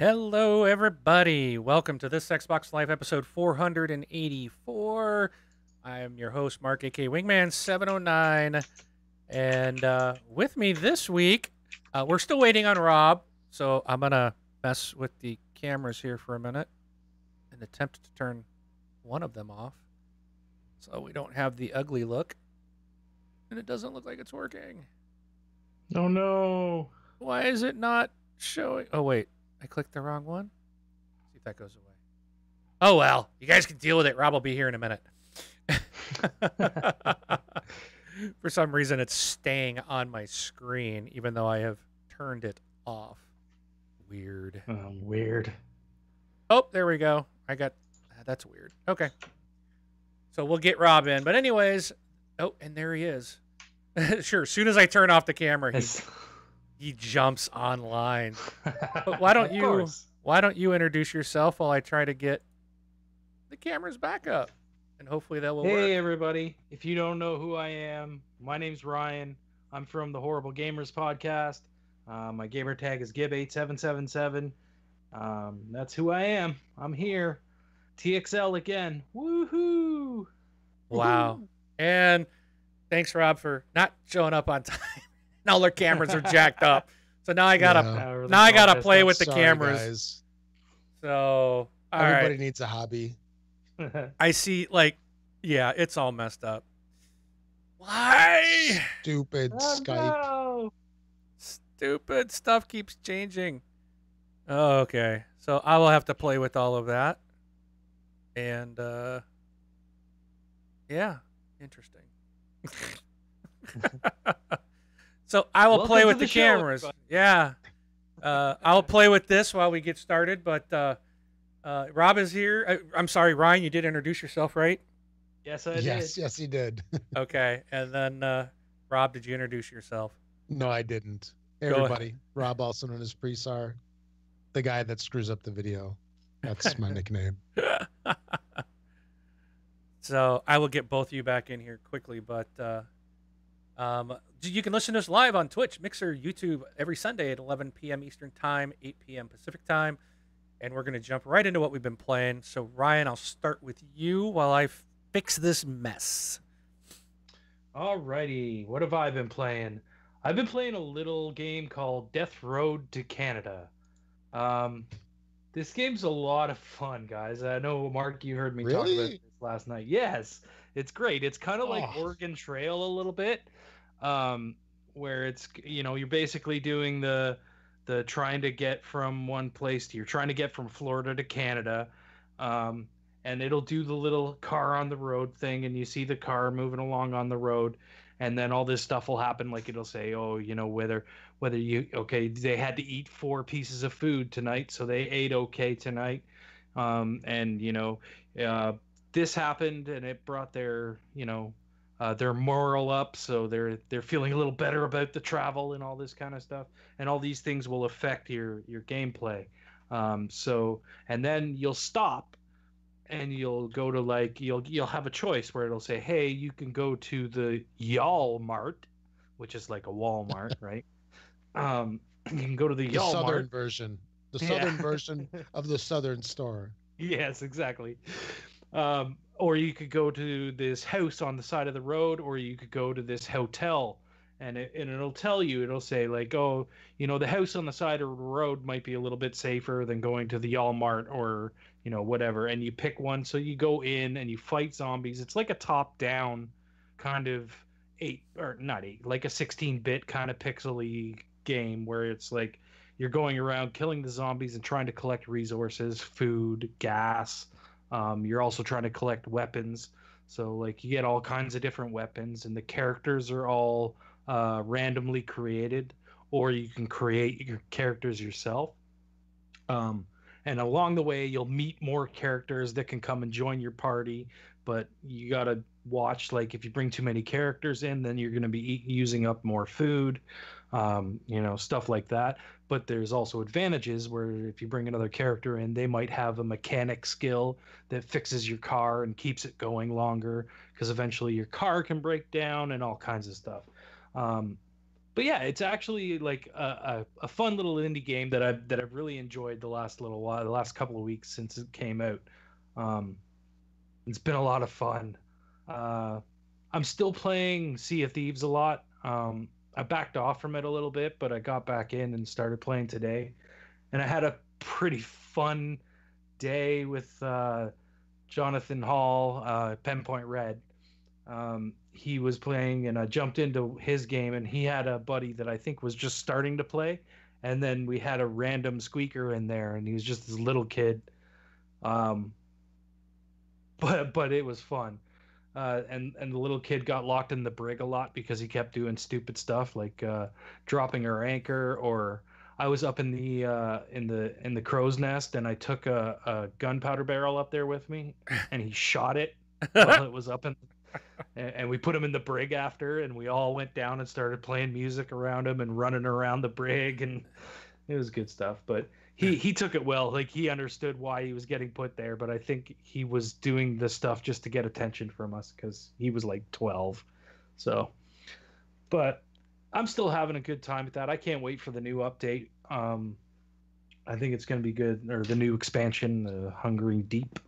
Hello, everybody. Welcome to this Xbox Live episode 484. I am your host, Mark, aka Wingman709. And with me this week, we're still waiting on Rob. So I'm going to mess with the cameras here for a minute and attempt to turn one of them off so we don't have the ugly look. And it doesn't look like it's working. Oh no. Why is it not showing? Oh, wait. I clicked the wrong one. See if that goes away. Oh, well. You guys can deal with it. Rob will be here in a minute. For some reason, it's staying on my screen, even though I have turned it off. Weird. Weird. Oh, there we go. That's weird. Okay. So we'll get Rob in. But anyways, oh, and there he is. Sure. As soon as I turn off the camera, he jumps online. But why don't you introduce yourself while I try to get the cameras back up? And hopefully that will work. Hey everybody. If you don't know who I am, my name's Ryan. I'm from the Horrible Gamers podcast. My gamer tag is Gib8777. That's who I am. I'm here. TXL again. Woohoo! Wow. And thanks, Rob, for not showing up on time. All their cameras are jacked up. So now I gotta play with the cameras. Guys. So everybody needs a hobby. I see, yeah, it's all messed up. Why? Stupid Skype. No. Stupid stuff keeps changing. Oh, okay. So I will have to play with all of that. And yeah, interesting. So I will play with the cameras. Yeah. I'll play with this while we get started, but Rob is here. I'm sorry, Ryan, you did introduce yourself, right? Yes, I did. Yes, he did. Okay. And then Rob, did you introduce yourself? No, I didn't. Hey, everybody. Rob, also known as Presar, the guy that screws up the video. That's my nickname. So I will get both of you back in here quickly, but you can listen to us live on Twitch, Mixer, YouTube every Sunday at 11 p.m. Eastern Time, 8 p.m. Pacific Time. And we're going to jump right into what we've been playing. So, Ryan, I'll start with you while I fix this mess. Alrighty. What have I been playing? I've been playing a little game called Death Road to Canada. This game's a lot of fun, guys. I know, Mark, you heard me talk about this last night. Yes, it's great. It's kind of like Oregon Trail a little bit, where it's, you're basically doing the trying to get from one place to, you're trying to get from Florida to Canada, and it'll do the little car on the road thing, and you see the car moving along on the road, and then all this stuff will happen, like it'll say, oh, whether they had to eat 4 pieces of food tonight, so they ate okay tonight, and this happened, and it brought their moral up, so they're feeling a little better about the travel and all this kind of stuff, and all these things will affect your gameplay. And then you'll stop, and you'll go to you'll have a choice where it'll say, hey, you can go to the Y'all Mart, which is like a Walmart, right? You can go to the Y'all Southern Mart version, the Southern version of the Southern store. Yes, exactly. Or you could go to this house on the side of the road, or you could go to this hotel, and it'll tell you, it'll say like, oh, the house on the side of the road might be a little bit safer than going to the Y'all Mart, or whatever, and you pick one. So you go in and you fight zombies. It's like a top-down kind of like a 16-bit kind of pixely game, where it's like you're going around killing the zombies and trying to collect resources, food, gas. You're also trying to collect weapons, so like you get all kinds of different weapons, and the characters are all randomly created, or you can create your characters yourself. And along the way, you'll meet more characters that can come and join your party, but you gotta watch, like, if you bring too many characters in, then you're going to be using up more food, stuff like that. But there's also advantages where if you bring another character in, they might have a mechanic skill that fixes your car and keeps it going longer, because eventually your car can break down and all kinds of stuff. But yeah, it's actually like a fun little indie game that I've really enjoyed the last little while, the last couple of weeks since it came out. Um, it's been a lot of fun. Uh, I'm still playing Sea of Thieves a lot. I backed off from it a little bit, but I got back in and started playing today, and I had a pretty fun day with Jonathan Hall, Penpoint Red. He was playing, and I jumped into his game, and he had a buddy that I think was just starting to play, and then we had a random squeaker in there, and he was just this little kid. Um, but it was fun. And the little kid got locked in the brig a lot because he kept doing stupid stuff like dropping our anchor, or I was up in the crow's nest, and I took a gunpowder barrel up there with me, and he shot it while it was up in, and we put him in the brig after, and we all went down and started playing music around him and running around the brig, and it was good stuff. But he took it well. Like, he understood why he was getting put there, but I think he was doing the stuff just to get attention from us because he was like 12. So, but I'm still having a good time with that. I can't wait for the new update. I think it's going to be good, or the new expansion, the Hungry Deep,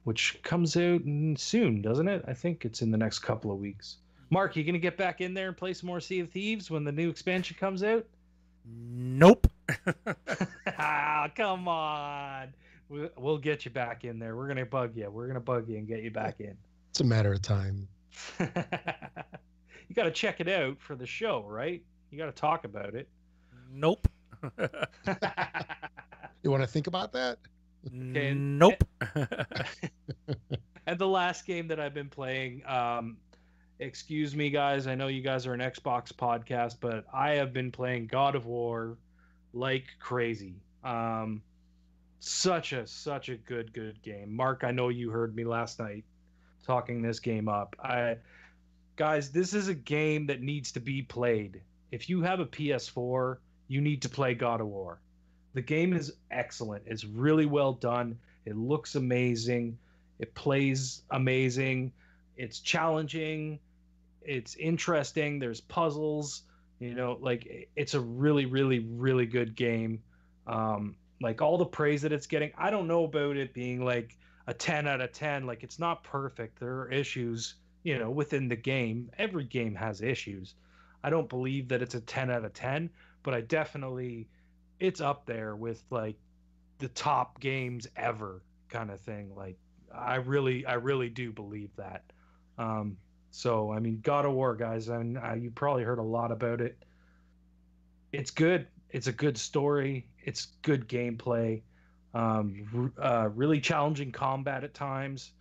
which comes out soon, doesn't it? I think it's in the next couple of weeks. Mark, you going to get back in there and play some more Sea of Thieves when the new expansion comes out? Nope. Ah, come on. We'll get you back in there. We're going to bug you. We're going to bug you and get you back in. It's a matter of time. You got to check it out for the show, right? You got to talk about it. Nope. You want to think about that? Nope. And the last game that I've been playing, excuse me, guys. I know you guys are an Xbox podcast, but I have been playing God of War like crazy. Such a good game. Mark, I know you heard me last night talking this game up. Guys, this is a game that needs to be played. If you have a PS4, you need to play God of War. The game is excellent. It's really well done. It looks amazing. It plays amazing. It's challenging. It's interesting. There's puzzles. You know, like, it's a really, really, really good game. Like, all the praise that it's getting, I don't know about it being like a 10 out of 10. Like, it's not perfect. There are issues, you know, within the game. Every game has issues. I don't believe that it's a 10 out of 10, but I definitely, it's up there with like the top games ever kind of thing. Like, I really do believe that. So, I mean, God of War, guys, and you probably heard a lot about it. It's good. It's a good story. It's good gameplay. Really challenging combat at times.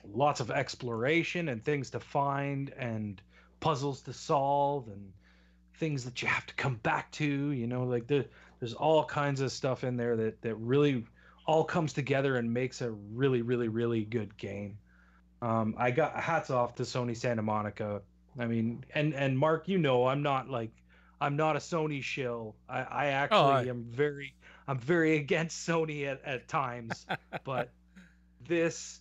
Lots of exploration and things to find and puzzles to solve and things that you have to come back to. You know, like there's all kinds of stuff in there that really all comes together and makes a really, really, really good game. I got hats off to Sony Santa Monica. I mean, and Mark, you know, I'm not a Sony shill. I actually am I'm very against Sony at times, but this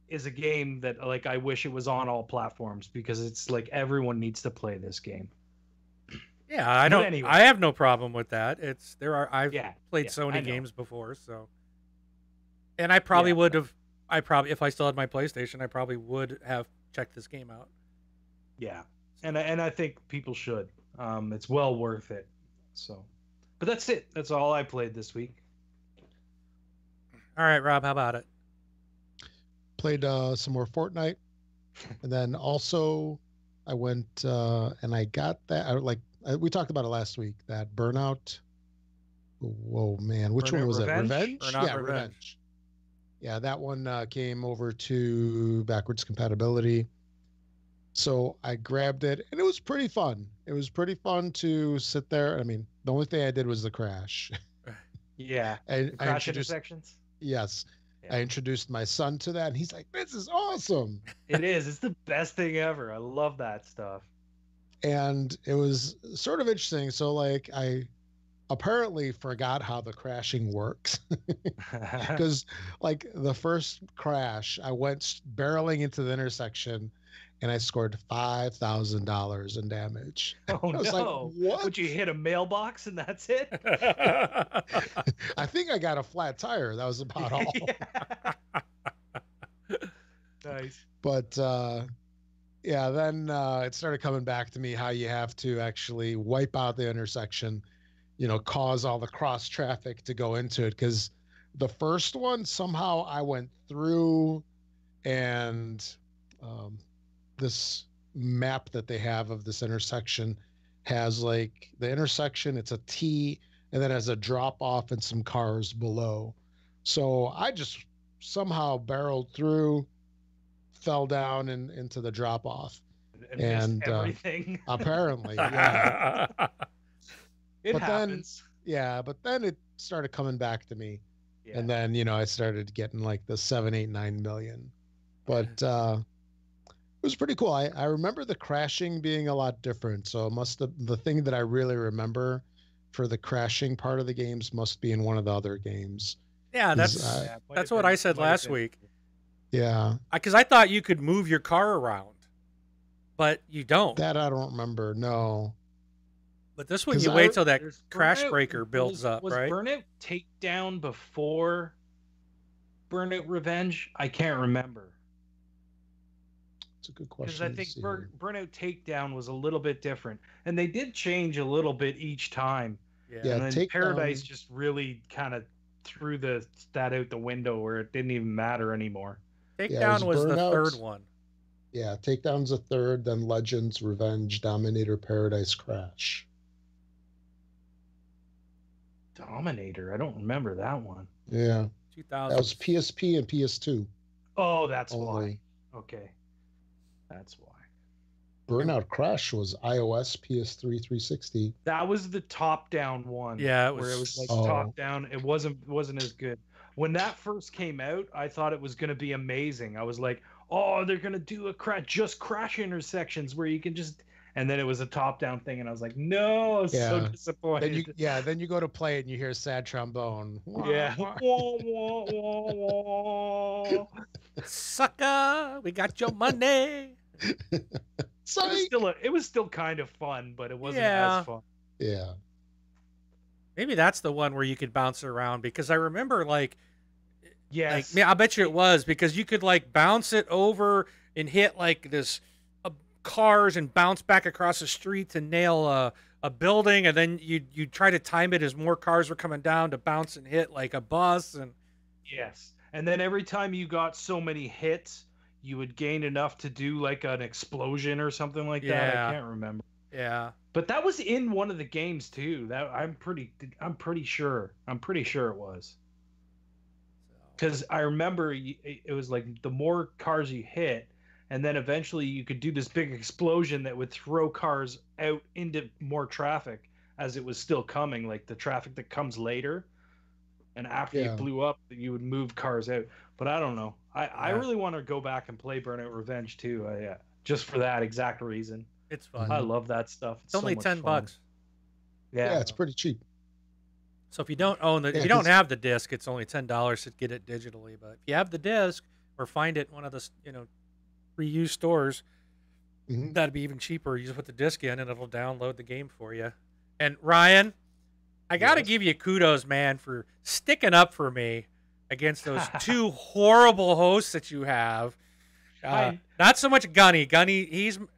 is a game that, like, I wish it was on all platforms because it's like everyone needs to play this game. Yeah, I have no problem with that. I've played Sony games before, so. And I probably would have, if I still had my PlayStation, I probably would have checked this game out. Yeah. And I think people should. It's well worth it. So, but that's it. That's all I played this week. All right, Rob, how about it? Played some more Fortnite, and then also I went and I got that. We talked about it last week. That Burnout. Whoa, man! Which one was Revenge? that? Revenge? Burnout Yeah, Revenge. Yeah, that one came over to backwards compatibility. So I grabbed it, and it was pretty fun. It was pretty fun to sit there. I mean, the only thing I did was the crash. Yeah. And I Crash introduced, intersections? yes. Yeah. I introduced my son to that, and he's like, "This is awesome." It is. It's the best thing ever. I love that stuff. And it was sort of interesting. So, like, I apparently forgot how the crashing works because, like, the first crash, I went barreling into the intersection, and I scored $5,000 in damage. Oh, I was no. like, what? Would you hit a mailbox and that's it? I think I got a flat tire. That was about all. Nice. But yeah, then it started coming back to me how you have to actually wipe out the intersection, cause all the cross traffic to go into it. Because the first one, somehow I went through, and this map that they have of this intersection has like the intersection, it's a T, and then has a drop off and some cars below. So I just somehow barreled through, fell down into the drop off, and everything. Apparently, yeah. It happens. But then it started coming back to me, Yeah. and then I started getting like the 7, 8, 9 million. But it was pretty cool. I remember the crashing being a lot different. So it must have, the thing that I really remember for the crashing part of the games must be in one of the other games. Yeah, that's what I said last week. Yeah. Because I thought you could move your car around, but you don't. That I don't remember. No. But this one, you wait till that crash Burnout, breaker builds up, right? Was Burnout Takedown before Burnout Revenge? I can't remember. It's a good question. Because I think Burnout Takedown was a little bit different, and they did change a little bit each time. Yeah, and then Paradise just really kind of threw that out the window where it didn't even matter anymore. Takedown was the third one. Yeah, Takedown's the third, then Legends, Revenge, Dominator, Paradise, Crash. Dominator, I don't remember that one. Yeah. 2000. That was PSP and PS2. Oh, that's why. Okay. That's why. Burnout Crash was iOS, PS3, 360. That was the top-down one. Yeah, where it was like top-down. It wasn't as good. When that first came out, I thought it was going to be amazing. I was like, oh, they're going to do just crash intersections where you can just... And then it was a top-down thing, and I was like, no, I was so disappointed. Then you go to play it, and you hear sad trombone. Yeah. Sucker, we got your money. It was still kind of fun, but it wasn't as fun. Yeah. Maybe that's the one where you could bounce around, because I remember yes. I bet you it was, because you could bounce it over and hit this cars and bounce back across the street to nail a building, and then you try to time it as more cars were coming down to bounce and hit like a bus. And yes, and then every time you got so many hits, you would gain enough to do like an explosion or something like that. I can't remember. Yeah, but that was in one of the games too. That I'm pretty sure it was, because I remember it was like the more cars you hit, and then eventually you could do this big explosion that would throw cars out into more traffic as it was still coming, like the traffic that comes later. And after you blew up, you would move cars out. But I don't know. I really want to go back and play Burnout Revenge too. Just for that exact reason. It's fun. I love that stuff. It's only so $10. Yeah, it's pretty cheap. So if you don't own if you don't have the disc, it's only $10 to get it digitally. But if you have the disc or find it in one of the reused stores, that'd be even cheaper. You just put the disc in and it'll download the game for you. And Ryan, I gotta give you kudos, man, for sticking up for me against those two horrible hosts that you have. Not so much Gunny.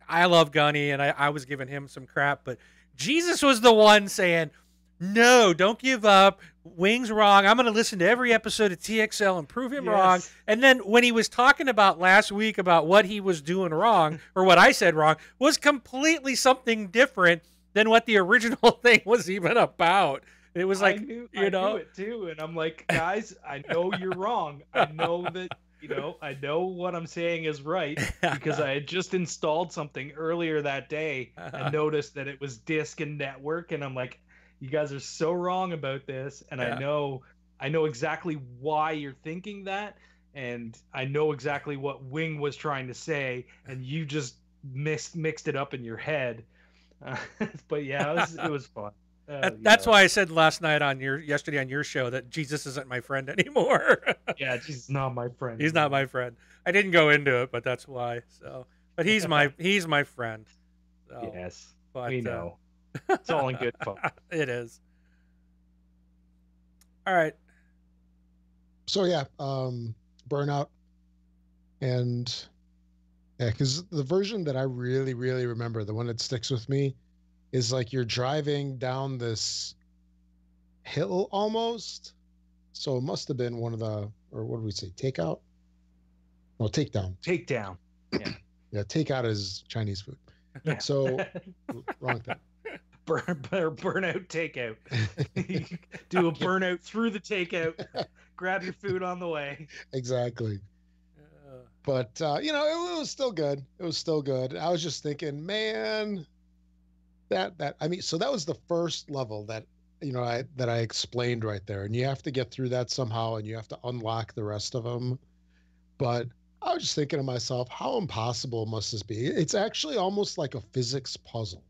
I love Gunny, and I was giving him some crap, but Jesus was the one saying, no, don't give up. Wing's wrong. I'm going to listen to every episode of TXL and prove him wrong. And then when he was talking about last week about what he was doing wrong, or what I said wrong, was completely something different than what the original thing was even about. It was like, I knew it too. And I'm like, guys, I know you're wrong. I know that, I know what I'm saying is right, because I had just installed something earlier that day and noticed that it was disk and network. And I'm like, you guys are so wrong about this, and I know exactly why you're thinking that, and I know exactly what Wing was trying to say, and you just mixed it up in your head. But yeah, it was fun. That's why I said yesterday on your show that Jesus isn't my friend anymore. Yeah, Jesus is not my friend. He's not my friend. I didn't go into it, but that's why. So, but he's my friend. So, Yes, but, we know. It's all in good fun. It is. All right. So yeah, Burnout, and yeah, because the version that I really, really remember, the one that sticks with me, is like you're driving down this hill almost. So it must have been one of the, or what do we say, takeout? No, takedown. Takedown. Yeah. Yeah, takeout is Chinese food. Yeah. So wrong thing. Burnout takeout. Do a burnout through the takeout. Grab your food on the way. Exactly. But you know, it was still good. It was still good. I was just thinking, man, that I mean, so that was the first level that I explained right there, and you have to get through that somehow, and you have to unlock the rest of them. But I was just thinking to myself, how impossible must this be? It's actually almost like a physics puzzle,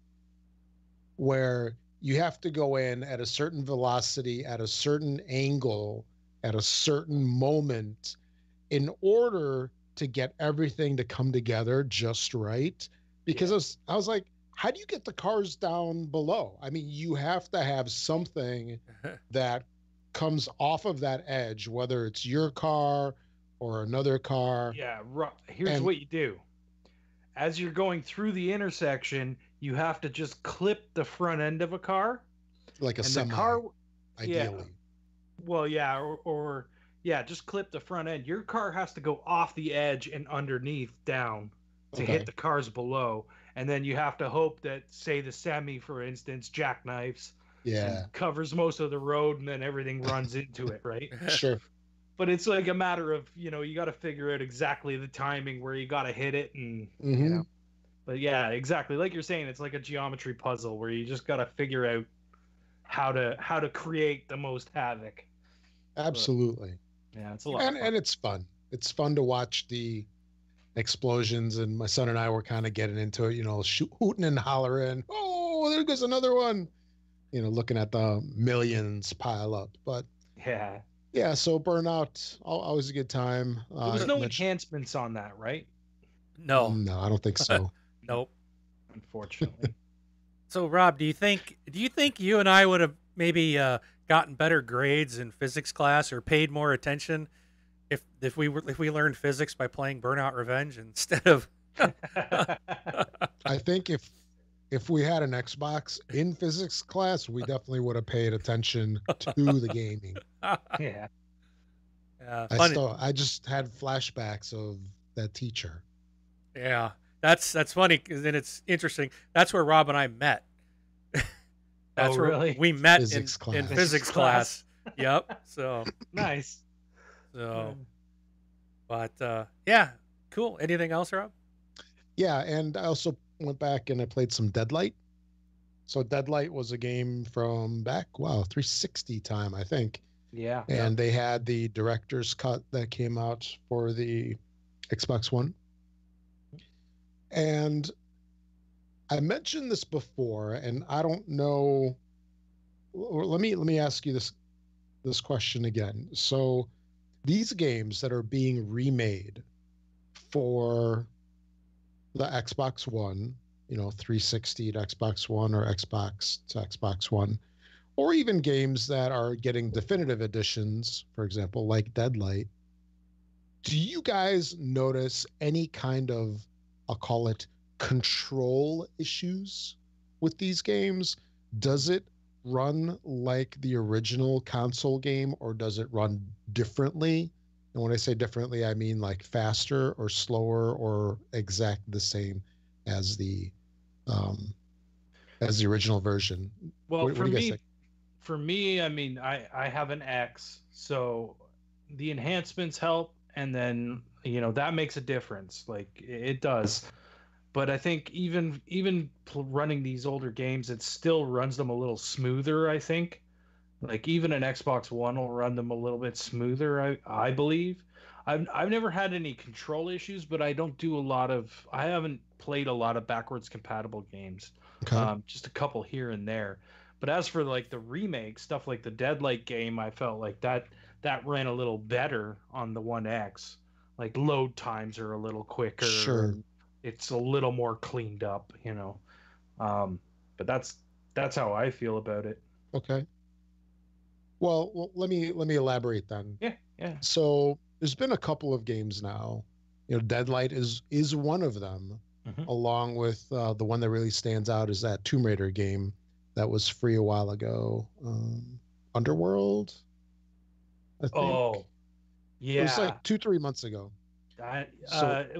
where you have to go in at a certain velocity, at a certain angle, at a certain moment, in order to get everything to come together just right. Because I was like, how do you get the cars down below? I mean, you have to have something that comes off of that edge, whether it's your car or another car. Yeah, here's what you do. As you're going through the intersection, you have to just clip the front end of a car. Like a semi, ideally. Yeah, well, yeah, or yeah, just clip the front end. Your car has to go off the edge and underneath down to hit the cars below. And then you have to hope that, say, the semi, for instance, jackknifes and covers most of the road, and then everything runs into it, right? Sure. But it's like a matter of, you got to figure out exactly the timing where you got to hit it, and you know. But yeah, exactly like you're saying, it's like a geometry puzzle where you just got to figure out how to create the most havoc. Absolutely. But, yeah, it's a lot. And it's fun. It's fun to watch the explosions, and my son and I were kind of getting into it, hooting and hollering. Oh, there goes another one. Looking at the millions pile up. But yeah. So Burnout, always a good time. There was no enhancements on that, right? No, I don't think so. Nope. Unfortunately. So Rob, do you think you and I would have maybe gotten better grades in physics class or paid more attention if we learned physics by playing Burnout Revenge instead of? I think if we had an Xbox in physics class, we definitely would have paid attention to the gaming. Yeah. I just had flashbacks of that teacher. Yeah, that's funny, because then it's interesting. That's where Rob and I met. That's where really? we met in physics class. Yep. So nice. So, but yeah, cool. Anything else, Rob? Yeah, and I also went back and I played some Deadlight. So Deadlight was a game from back, 360 time, I think. Yeah. And they had the director's cut that came out for the Xbox One. And I mentioned this before, and I don't know. Let me ask you this question again. So these games that are being remade for the Xbox One, 360 to Xbox One or Xbox to Xbox One, or even games that are getting definitive editions, for example, like Deadlight, do you guys notice any kind of, I'll call it, control issues with these games? Does it run like the original console game, or does it run differently? And when I say differently, I mean like faster or slower or exact the same as the original version. Well, for me, I mean, I have an X, so the enhancements help, and then that makes a difference. Like it does. But I think even running these older games, it still runs them a little smoother, I think. Like even an Xbox One will run them a little bit smoother, I believe. I've never had any control issues, but I haven't played a lot of backwards compatible games. Okay. Just a couple here and there. But as for like the remake stuff, like the Deadlight game, I felt like that ran a little better on the One X. Like load times are a little quicker. Sure. it's a little more cleaned up, but that's how I feel about it. Okay. Well, let me elaborate then. Yeah, yeah. So there's been a couple of games now. Deadlight is one of them, along with the one that really stands out is that Tomb Raider game that was free a while ago. Underworld, I think. Oh, yeah. It was like 2-3 months ago.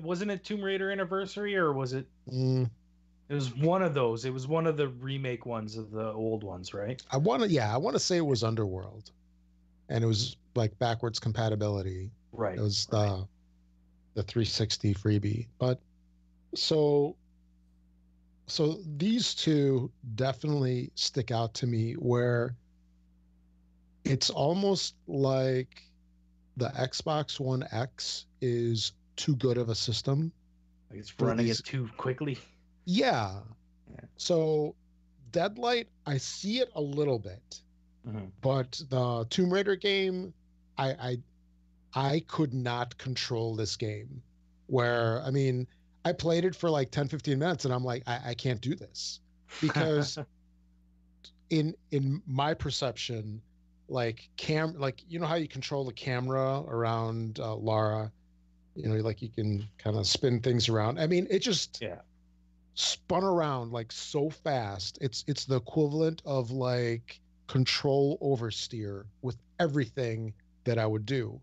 Wasn't it Tomb Raider Anniversary, or was it? It was one of those. It was one of the remake ones of the old ones, right? I want to say it was Underworld, and it was like backwards compatibility. Right. It was the 360 freebie. But so these two definitely stick out to me, where it's almost like the Xbox One X is too good of a system. Like it's running it too quickly. Yeah. So Deadlight, I see it a little bit, but the Tomb Raider game, I could not control this game. Where, I mean, I played it for like 10, 15 minutes and I'm like, I can't do this. Because in my perception, like how you control the camera around Lara, like you can kind of spin things around. I mean, it just spun around like so fast. It's the equivalent of like control oversteer with everything that I would do.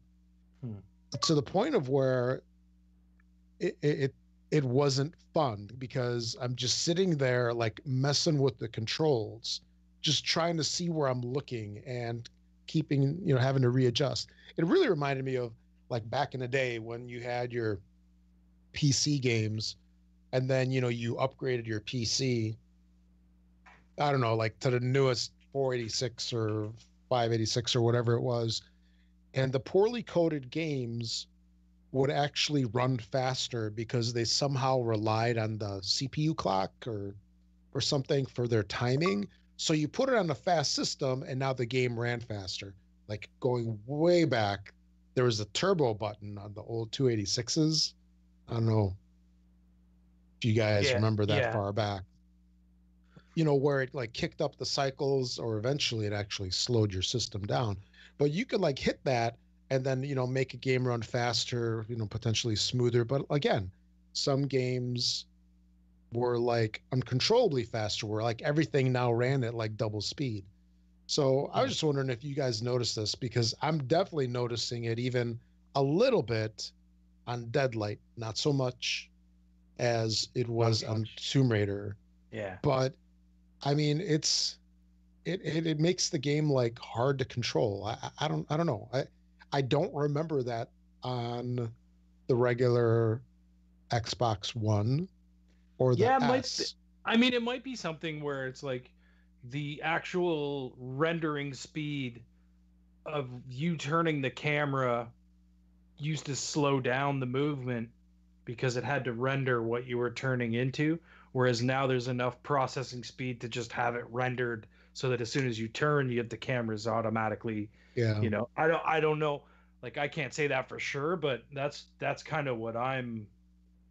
To the point of where it wasn't fun, because I'm just sitting there like messing with the controls, just trying to see where I'm looking and keeping, having to readjust. It really reminded me of like back in the day when you had your PC games and then, you upgraded your PC, I don't know, like to the newest 486 or 586 or whatever it was. And the poorly coded games would actually run faster because they somehow relied on the CPU clock or something for their timing. So you put it on a fast system and now the game ran faster. Like going way back, there was a turbo button on the old 286s. I don't know if you guys remember that far back. Where it like kicked up the cycles, or eventually it actually slowed your system down. But you could like hit that and then, make a game run faster, potentially smoother. But again, some games were like uncontrollably faster, where like everything now ran at like double speed. So I was just wondering if you guys noticed this, because I'm definitely noticing it even a little bit on Deadlight, not so much as it was on Tomb Raider. Yeah. But I mean, it makes the game like hard to control. I don't know. I don't remember that on the regular Xbox One or the S. It might be something where it's like the actual rendering speed of you turning the camera used to slow down the movement because it had to render what you were turning into, whereas now there's enough processing speed to just have it rendered so that as soon as you turn, the cameras automatically. I don't know, like I can't say that for sure, but that's kind of what I'm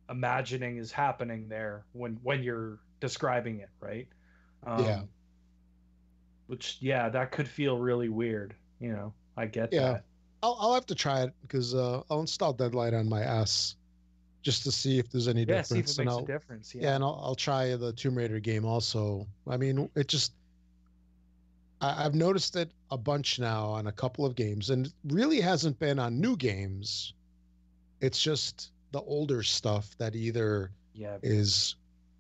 imagining is happening there when you're describing it, right? Which that could feel really weird. I get that. I'll have to try it, because I'll install Deadlight on my S just to see if there's any difference. See if it makes a difference. And I'll try the Tomb Raider game also. I mean, it just I've noticed it a bunch now on a couple of games, and it really hasn't been on new games. It's just the older stuff that either is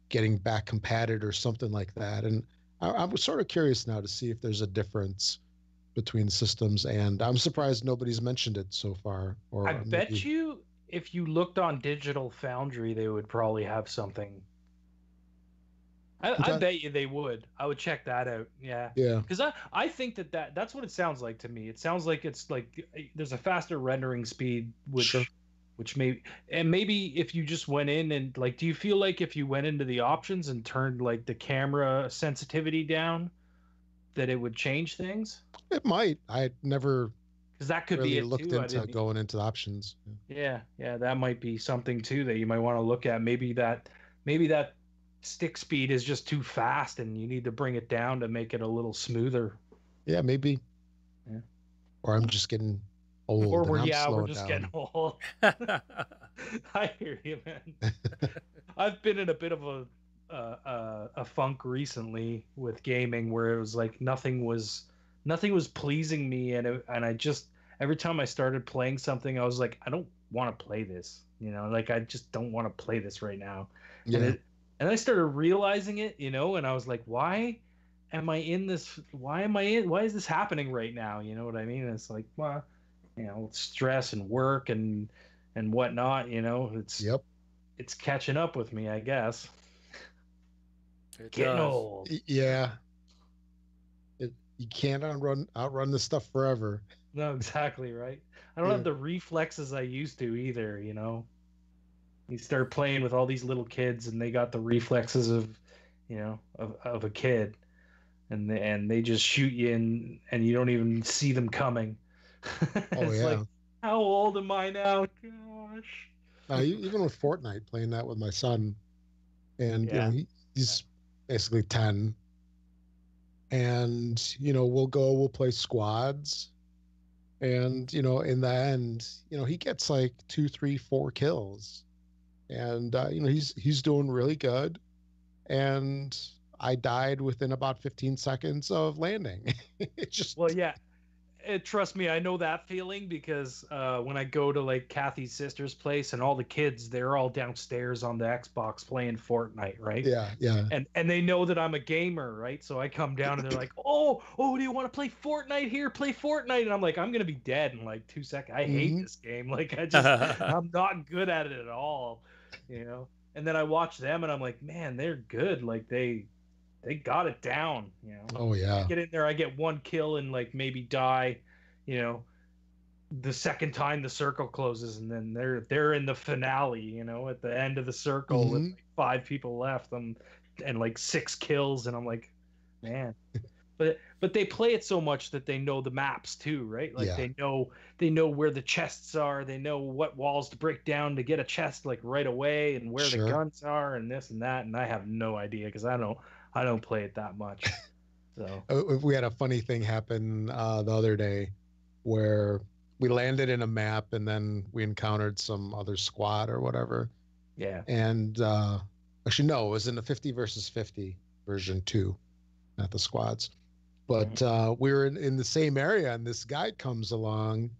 getting back compatted or something like that. And I'm sort of curious now to see if there's a difference between systems, and I'm surprised nobody's mentioned it so far. Or I bet you if you looked on Digital Foundry, they would probably have something. I bet you they would. I would check that out. Yeah. Because I think that's what it sounds like to me. It sounds like it's like there's a faster rendering speed, which maybe if you just went in and like, do you feel like if you went into the options and turned like the camera sensitivity down, that it would change things? It might. I never because that could really be it looked too. into going into the options. Yeah, that might be something too that you might want to look at. Maybe that stick speed is just too fast, and you need to bring it down to make it a little smoother. Yeah, maybe. Yeah. Or I'm just getting old. Or we're just down. getting old. I hear you, man. I've been in a bit of a funk recently with gaming, where it was like nothing was pleasing me, and I just, every time I started playing something, I was like, I don't want to play this, like I just don't want to play this right now. Yeah. And I started realizing it, and I was like, why am I in this? Why is this happening right now? You know what I mean? And it's like, well, stress and work and whatnot, it's catching up with me, I guess. Getting old. Yeah. You can't outrun this stuff forever. No, exactly, right. I don't have the reflexes I used to either, You start playing with all these little kids, and they got the reflexes of a kid, and they just shoot you in, and you don't even see them coming. It's like, how old am I now? Gosh. Even with Fortnite, playing that with my son, and he's basically 10, and we'll play squads, and in the end, he gets like 2, 3, 4 kills, and he's doing really good, and I died within about 15 seconds of landing. It just trust me, I know that feeling, because when I go to like Kathy's sister's place, and all the kids, they're all downstairs on the Xbox playing Fortnite, right? Yeah. And they know that I'm a gamer, right? So I come down, and they're like, oh, do you want to play Fortnite here? Play Fortnite. And I'm like, I'm gonna be dead in like 2 seconds. I hate this game. Like, I'm not good at it at all, And then I watch them, and I'm like, man, they're good. Like they got it down, Oh yeah. I get in there, I get 1 kill, and like maybe die, the second time the circle closes, and then they're in the finale, at the end of the circle with like 5 people left, and like 6 kills, and I'm like, man. But they play it so much that they know the maps too, right? Like they know where the chests are, they know what walls to break down to get a chest like right away, and where the guns are, and this and that, and I have no idea, because I don't play it that much. So we had a funny thing happen the other day, where we landed in a map, and then we encountered some other squad or whatever. Yeah. And actually, no, it was in the 50 versus 50 version 2, not the squads. But we were in the same area, and this guy comes along,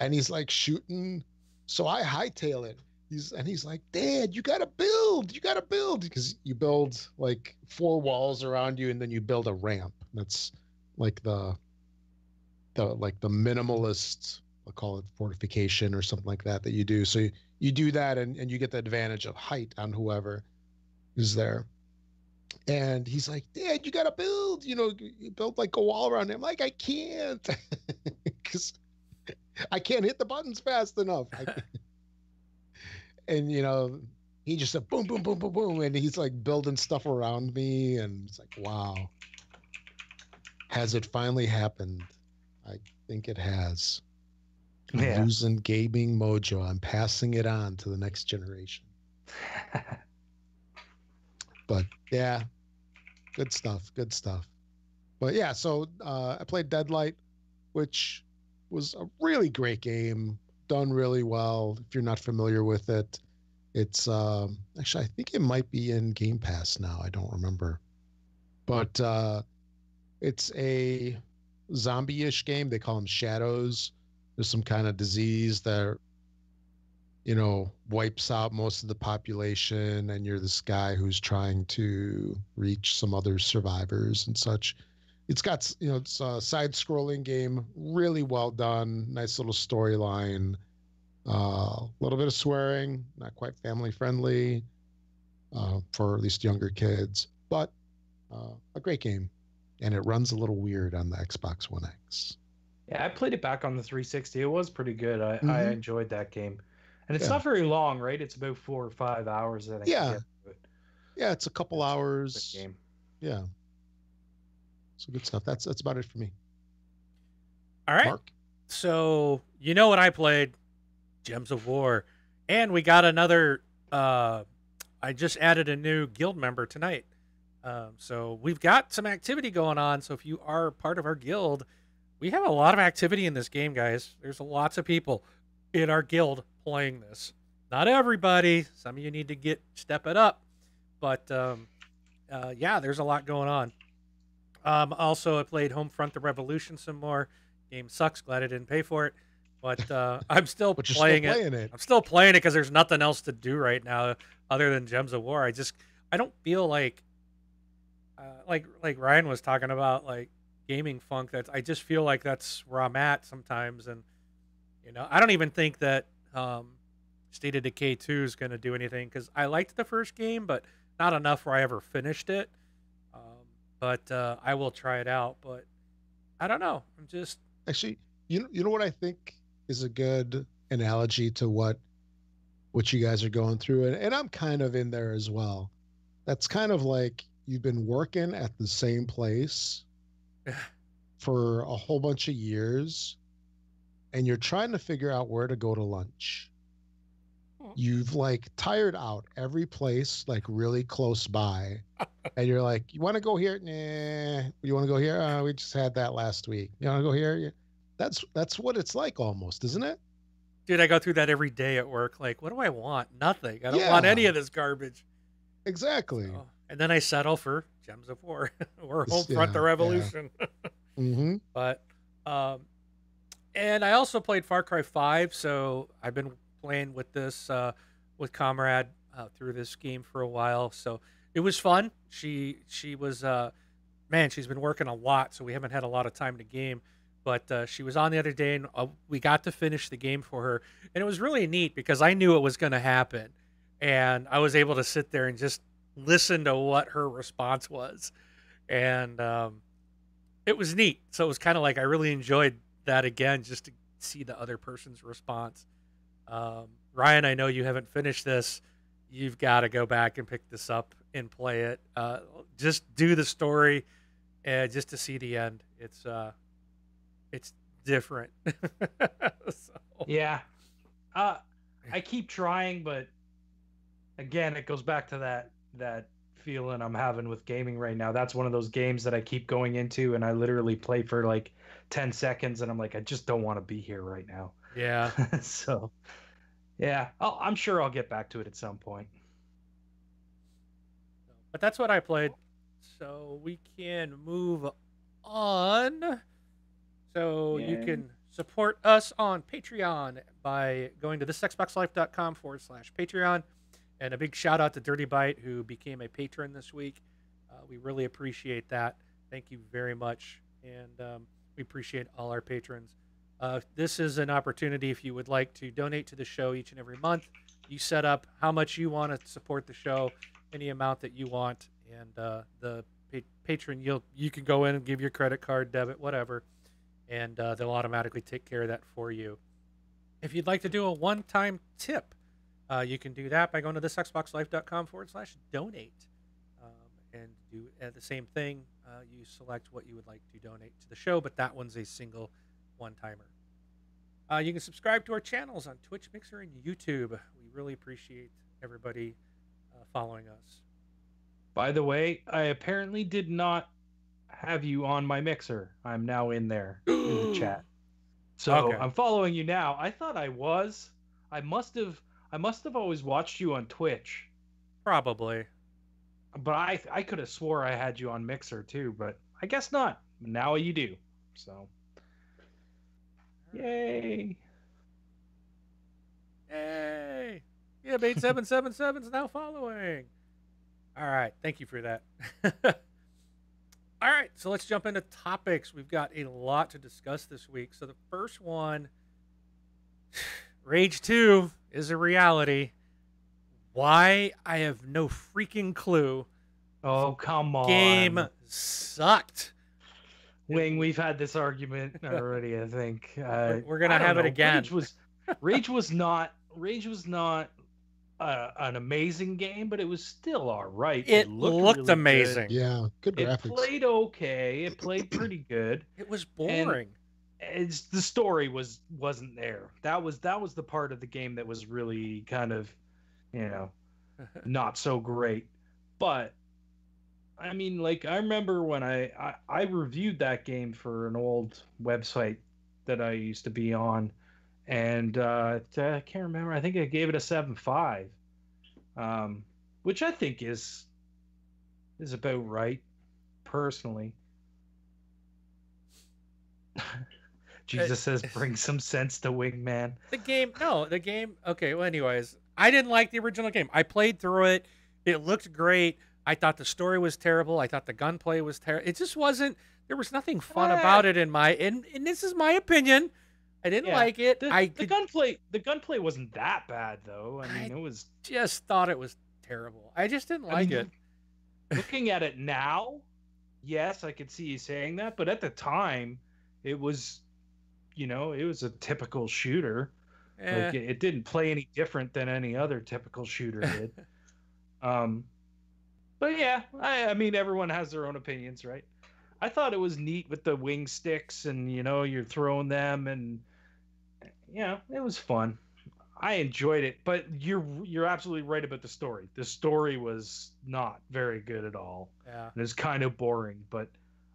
and he's like shooting. So I hightail it. He's like, Dad, you gotta build, because you build like 4 walls around you, and then you build a ramp. That's like the minimalist, I'll call it fortification or something like that you do. So you do that, and you get the advantage of height on whoever is there. And he's like, Dad, you gotta build, you build like a wall around him. I'm like, I can't, because I can't hit the buttons fast enough. And he just said boom, boom, boom, boom, boom, and he's like building stuff around me, and it's like, wow, has it finally happened? I think it has. I'm losing gaming mojo. I'm passing it on to the next generation. But yeah, good stuff. But yeah, so I played Deadlight, which was a really great game, done really well. If you're not familiar with it, it's actually, I think it might be in Game Pass now. I don't remember, but it's a zombie-ish game. They call them shadows. There's some kind of disease that wipes out most of the population, and you're this guy who's trying to reach some other survivors and such. It's got, it's a side-scrolling game, really well done, nice little storyline, a little bit of swearing, not quite family-friendly for at least younger kids, but a great game, and it runs a little weird on the Xbox One X. Yeah, I played it back on the 360. It was pretty good. I enjoyed that game. And it's not very long, right? It's about 4 or 5 hours, I think. Yeah. Yeah, it's a couple hours. Game. Yeah. So good stuff. That's about it for me. All right. Mark? So you know what I played? Gems of War, and we got another. I just added a new guild member tonight. So we've got some activity going on. So if you are part of our guild, we have a lot of activity in this game, guys. There's lots of people in our guild playing this. Not everybody. Some of you need to step it up. But yeah, there's a lot going on. Also, I played Homefront: The Revolution some more. Game sucks. Glad I didn't pay for it. But I'm still playing it. I'm still playing it because there's nothing else to do right now other than Gems of War. I don't feel like Ryan was talking about, like, gaming funk. I just feel like that's where I'm at sometimes. And I don't even think that State of Decay 2 is going to do anything, because I liked the first game, but not enough where I ever finished it. But I will try it out. But I don't know. I'm just actually, you know what I think is a good analogy to what you guys are going through, and I'm kind of in there as well. That's kind of like you've been working at the same place for a whole bunch of years, and you're trying to figure out where to go to lunch. You've like tired out every place like really close by, and you're like, you want to go here? Nah. You want to go here? We just had that last week. You want to go here? Yeah. That's what it's like almost, isn't it? Dude, I go through that every day at work. Like, what do I want? Nothing. I don't want any of this garbage. Exactly. So, and then I settle for Gems of War or Homefront: The Revolution. Yeah. Mm-hmm. But, and I also played Far Cry 5, so I've been playing with this with Comrade through this game for a while. So it was fun. She was man, she's been working a lot, so we haven't had a lot of time to game. But she was on the other day, and we got to finish the game for her. And it was really neat because I knew it was going to happen. And I was able to sit there and just listen to what her response was. And it was neat. So it was kind of like I really enjoyed that again, just to see the other person's response. Ryan, I know you haven't finished this. You've got to go back and pick this up and play it. Just do the story just to see the end. It's different. So. Yeah. I keep trying, but again, it goes back to that feeling I'm having with gaming right now. That's one of those games that I keep going into, and I literally play for like 10 seconds, and I'm like, I just don't want to be here right now. Yeah. So, yeah, I'm sure I'll get back to it at some point. But that's what I played. So we can move on. So you can support us on Patreon by going to thisxboxlife.com/Patreon. And a big shout out to Dirty Bite, who became a patron this week. We really appreciate that. Thank you very much. And we appreciate all our patrons. This is an opportunity if you would like to donate to the show each and every month. You set up how much you want to support the show, any amount that you want. And the patron, you can go in and give your credit card, debit, whatever. And they'll automatically take care of that for you. If you'd like to do a one-time tip, you can do that by going to thisxboxlife.com/donate and do the same thing. You select what you would like to donate to the show, but that one's a single one-timer. You can subscribe to our channels on Twitch, Mixer, and YouTube. We really appreciate everybody following us. By the way, I apparently did not have you on my Mixer. I'm now in there in the chat. So okay. I'm following you now. I thought I was. I must have always watched you on Twitch. Probably. But I could have swore I had you on Mixer too, but I guess not. Now you do. So yay. Yay. Yeah, Bait777's now following. All right, thank you for that. All right, so let's jump into topics. We've got a lot to discuss this week. So the first one, Rage 2 is a reality. Why? I have no freaking clue. Oh, come on. Game sucked. Wing, we've had this argument already, I think. We're going to have it again. Rage was not an amazing game, but it was still all right. It looked really amazing. Good. Yeah, good graphics. It played okay. It played pretty good. It was boring. it's the story wasn't there. That was the part of the game that was really kind of, you know, not so great. But I mean, like I remember when I reviewed that game for an old website that I used to be on, and I can't remember. I think I gave it a 7.5, which I think is about right, personally. Jesus says, "Bring some sense to Wingman." The game, no, the game. Okay, well, anyways, I didn't like the original game. I played through it. It looked great. I thought the story was terrible. I thought the gunplay was terrible. It just wasn't. There was nothing fun about it in my. And this is my opinion. I didn't like it. The gunplay wasn't that bad though. I mean, it was. Just thought it was terrible. I just didn't like it. Looking at it now, yes, I could see you saying that, but at the time, it was, you know, it was a typical shooter. Like it didn't play any different than any other typical shooter did. But yeah, I mean, everyone has their own opinions, right? I thought it was neat with the wing sticks, and you know, you're throwing them, and you know, it was fun. I enjoyed it, but you're absolutely right about the story. The story was not very good at all. Yeah, it was kind of boring. But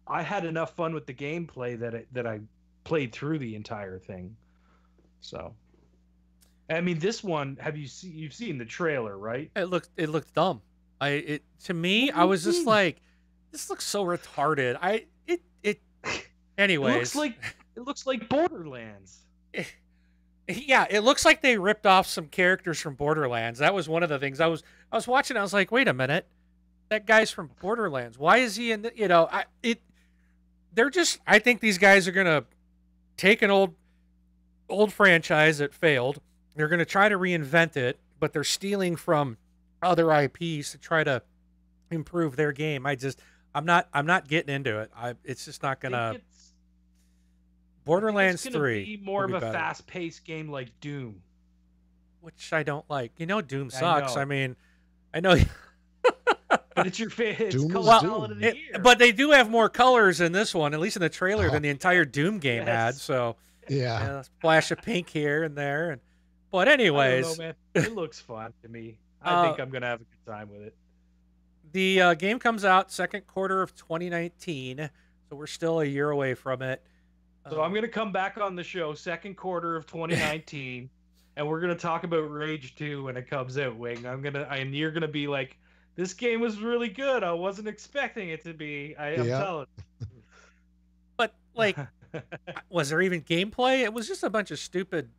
I had enough fun with the gameplay that I played through the entire thing. So, I mean, this one, you've seen the trailer, right? It looked dumb. To me, I was just like, this looks so retarded. Anyways, it looks like Borderlands. Yeah, it looks like they ripped off some characters from Borderlands. That was one of the things I was watching. I was like, wait a minute, that guy's from Borderlands. Why is he in the? You know, they're just. I think these guys are gonna take an old franchise that failed. They're gonna try to reinvent it, but they're stealing from other IPs to try to improve their game. I'm not getting into it. It's just not gonna. Borderlands 3 be more of a fast-paced game like Doom, which I don't like. You know, Doom sucks. I mean, I know. But it's your favorite. But they do have more colors in this one, at least in the trailer, than the entire Doom game had. So yeah, splash of pink here and there. But anyways, I don't know, man. It looks fun to me. I think I'm gonna have a good time with it. The game comes out second quarter of 2019, so we're still a year away from it. So I'm gonna come back on the show second quarter of 2019, and we're gonna talk about Rage 2 when it comes out. Wing, and you're gonna be like, "This game was really good. I wasn't expecting it to be." I'm telling you. But like, was there even gameplay? It was just a bunch of stupid.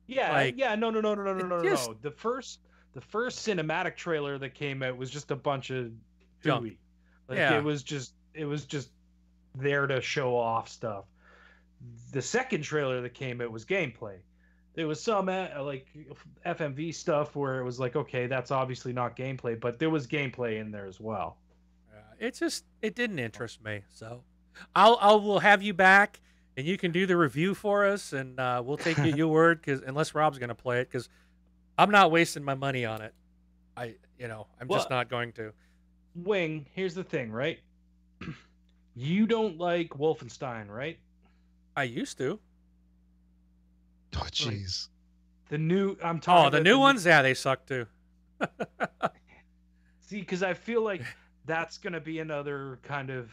Yeah, no. The first cinematic trailer that came out was just a bunch of hooey. It was just there to show off stuff. The second trailer that came out was gameplay. There was some like FMV stuff where it was like, okay, that's obviously not gameplay, but there was gameplay in there as well. It didn't interest me. So we'll have you back and you can do the review for us, and we'll take your word, because unless Rob's going to play it, because I'm not wasting my money on it. I'm just not going to. Wing, here's the thing, right? You don't like Wolfenstein, right? I used to. Oh, jeez. The new ones? Yeah, they suck too. See, because I feel like that's going to be another kind of...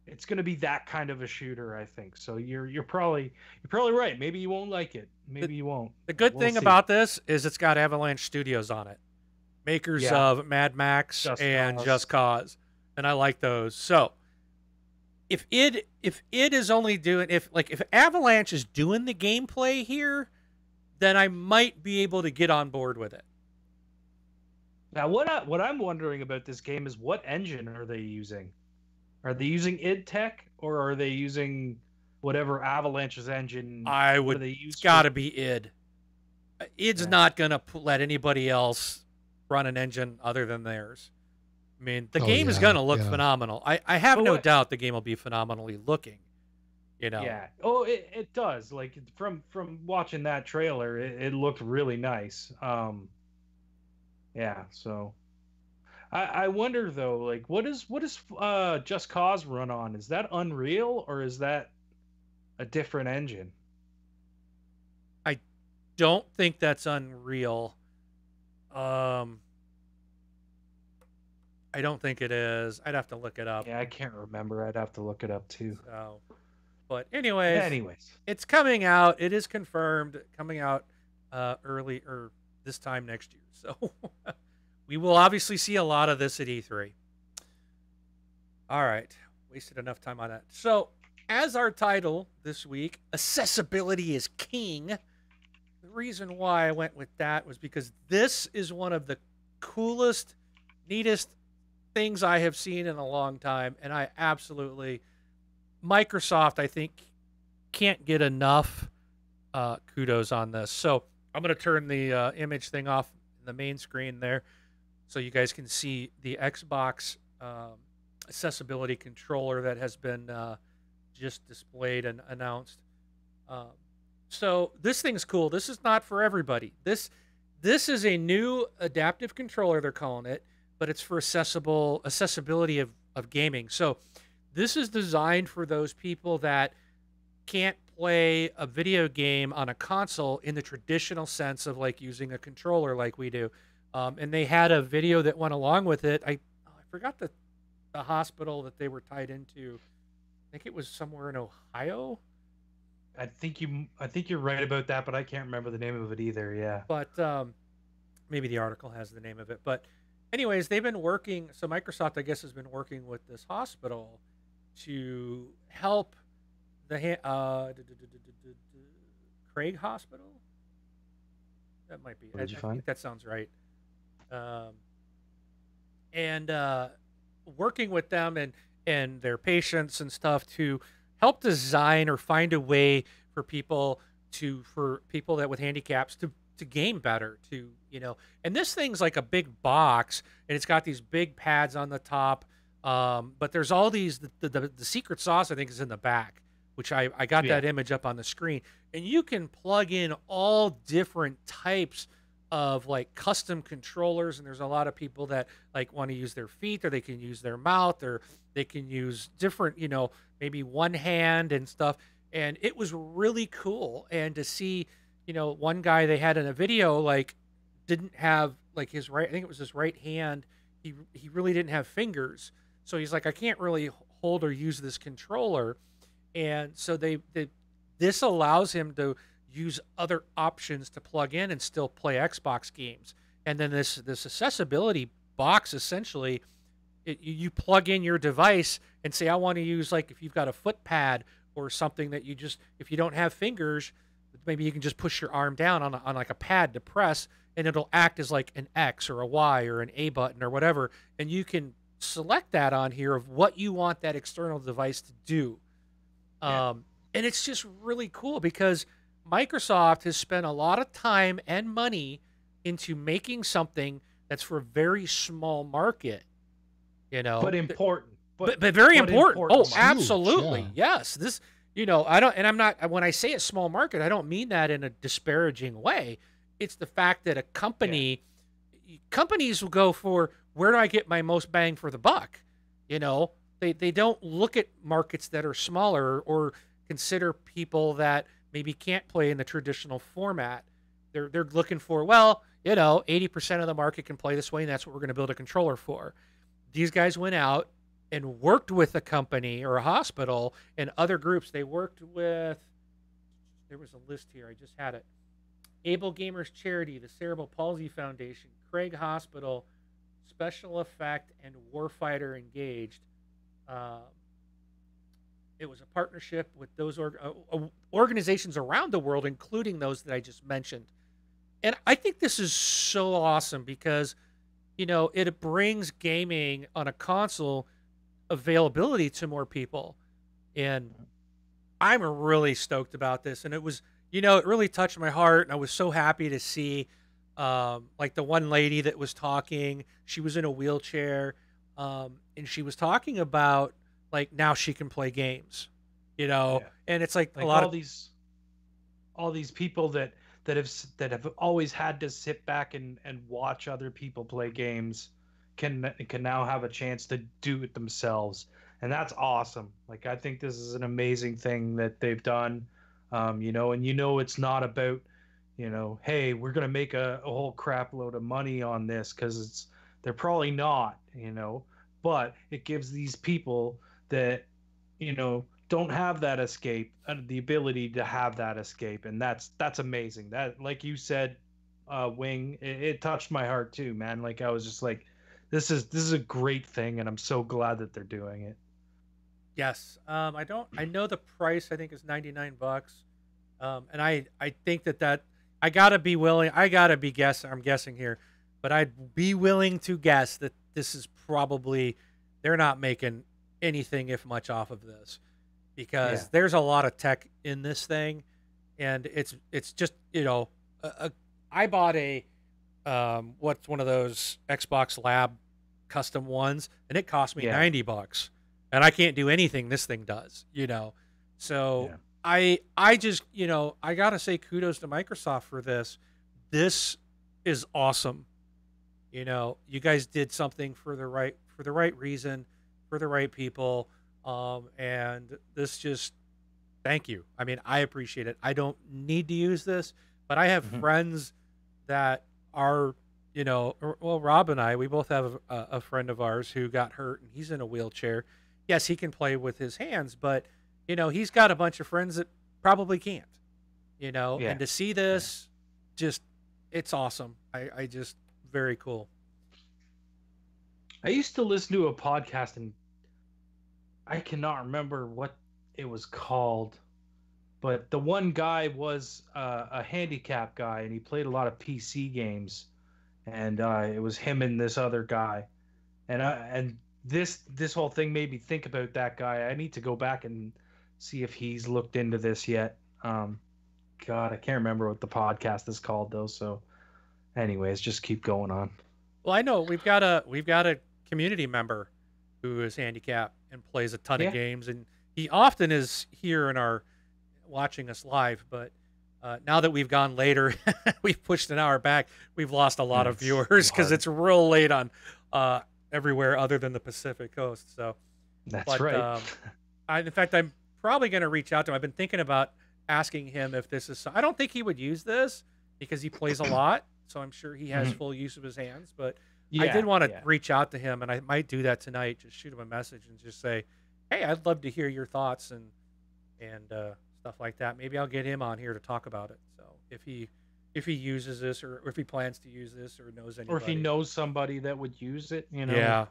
It's going to be that kind of a shooter, I think. So you're probably right. Maybe you won't like it. Maybe you won't. The good thing about this is it's got Avalanche Studios on it. Makers of Mad Max and Just Cause. And I like those. So if it is only doing, if Avalanche is doing the gameplay here, then I might be able to get on board with it. Now, what I'm wondering about this game is, what engine are they using? Are they using id Tech, or are they using whatever Avalanche's engine? It's got to be id. Id's not going to let anybody else run an engine other than theirs. I mean, the game is going to look phenomenal. I have no doubt the game will be phenomenally looking. You know. Yeah. Oh, it does. Like from watching that trailer, it looked really nice. Yeah. So, I wonder though, like, what is Just Cause run on? Is that Unreal, or is that a different engine. I don't think that's Unreal. I don't think it is. I'd have to look it up. Yeah, I can't remember. I'd have to look it up too. So, but anyways, Anyways, it's coming out. It is confirmed coming out early or this time next year. So we will obviously see a lot of this at E3. All right, wasted enough time on that. So, as our title this week, accessibility is king. The reason why I went with that was because this is one of the coolest, neatest things I have seen in a long time, and I absolutely Microsoft, I think, can't get enough kudos on this. So I'm going to turn the image thing off in the main screen there so you guys can see the Xbox accessibility controller that has been just displayed and announced. So this thing's cool. This is not for everybody. This is a new adaptive controller, they're calling it, but it's for accessibility of gaming. So this is designed for those people that can't play a video game on a console in the traditional sense of like using a controller like we do. And they had a video that went along with it. I forgot the hospital that they were tied into. I think it was somewhere in Ohio. I think you're right about that, but I can't remember the name of it either. Yeah. But maybe the article has the name of it. But anyways, they've been working. So Microsoft, I guess, has been working with this hospital to help the Craig Hospital. That might be. I think that sounds right. And working with them and their patients and stuff to help design or find a way for people that with handicaps to game better, to, you know. And this thing's like a big box, and it's got these big pads on the top. But there's all these, the secret sauce, I think, is in the back, which I got that image up on the screen. And you can plug in all different types of like custom controllers. And there's a lot of people that like want to use their feet, or they can use their mouth, or they can use different, you know, maybe one hand and stuff. And it was really cool. And to see, you know, one guy they had in a video, like, didn't have like his right, I think it was his right hand. He really didn't have fingers. So he's like, I can't really hold or use this controller. And so this allows him to use other options to plug in and still play Xbox games. And then this accessibility box, essentially, you plug in your device and say, I want to use, like, if you've got a foot pad or something that you just, if you don't have fingers, maybe you can just push your arm down on like a pad to press, and it'll act as like an X or a Y or an A button or whatever. And you can select that on here of what you want that external device to do. And it's just really cool because Microsoft has spent a lot of time and money into making something that's for a very small market, you know, but important, but very important. Oh, absolutely. Yes. This, you know, I'm not, when I say a small market, I don't mean that in a disparaging way. It's the fact that a companies will go for, where do I get my most bang for the buck? You know, they don't look at markets that are smaller or consider people that maybe can't play in the traditional format. They're looking for, well, you know, 80% of the market can play this way, and that's what we're going to build a controller for. These guys went out and worked with a company or a hospital and other groups. They worked with, there was a list here, I just had it. Able Gamers Charity, the Cerebral Palsy Foundation, Craig Hospital, Special Effect, and Warfighter Engaged. It was a partnership with those organizations around the world, including those that I just mentioned. And I think this is so awesome because, you know, it brings gaming on a console availability to more people. And I'm really stoked about this. And it was, you know, it really touched my heart. And I was so happy to see, like, the one lady that was talking, she was in a wheelchair, and she was talking about, like, now she can play games, you know, and it's like a lot of all these people that have always had to sit back and watch other people play games can now have a chance to do it themselves and that's awesome. Like, I think this is an amazing thing that they've done. You know, and it's not about, hey, we're gonna make a whole crap load of money on this, because they're probably not, but it gives these people that, don't have that escape, the ability to have that escape, and that's amazing. That, like you said, Wing, it touched my heart too, man. Like, I was just like, this is a great thing, and I'm so glad that they're doing it. Yes. I know the price, I think, is $99. And I think that I gotta be willing. I'm guessing here, but I'd be willing to guess that this is probably, they're not making anything, if much, off of this, because there's a lot of tech in this thing, and it's just, I bought what's one of those Xbox Lab custom ones, and it cost me $90, and I can't do anything this thing does, So I just, I gotta say kudos to Microsoft for this. This is awesome. You guys did something for the right reason, for the right people, and this just, thank you. I mean, I appreciate it. I don't need to use this, but I have friends that are, well, Rob and I, we both have a friend of ours who got hurt, and he's in a wheelchair. Yes, he can play with his hands, but he's got a bunch of friends that probably can't, and to see this, just, it's awesome. I just, very cool. I used to listen to a podcast, and I cannot remember what it was called, but the one guy was a handicap guy, and he played a lot of PC games, and it was him and this other guy, and this whole thing made me think about that guy. I need to go back and see if he's looked into this yet. God, I can't remember what the podcast is called though. So, anyways, just keep going on. Well, I know we've got a community member who is handicapped and plays a ton of games, and he often is here in our watching us live. But now that we've gone later, we've pushed an hour back. We've lost a lot of viewers because it's real late on everywhere other than the Pacific Coast. So that's right. In fact, I'm probably going to reach out to him. I've been thinking about asking him if this is. I don't think he would use this because he plays a lot, so I'm sure he has full use of his hands. But I did want to reach out to him, and I might do that tonight. Just shoot him a message and just say, "Hey, I'd love to hear your thoughts and stuff like that." Maybe I'll get him on here to talk about it. So if he uses this, or if he plans to use this, or knows anybody, or if he knows somebody that would use it, Yeah.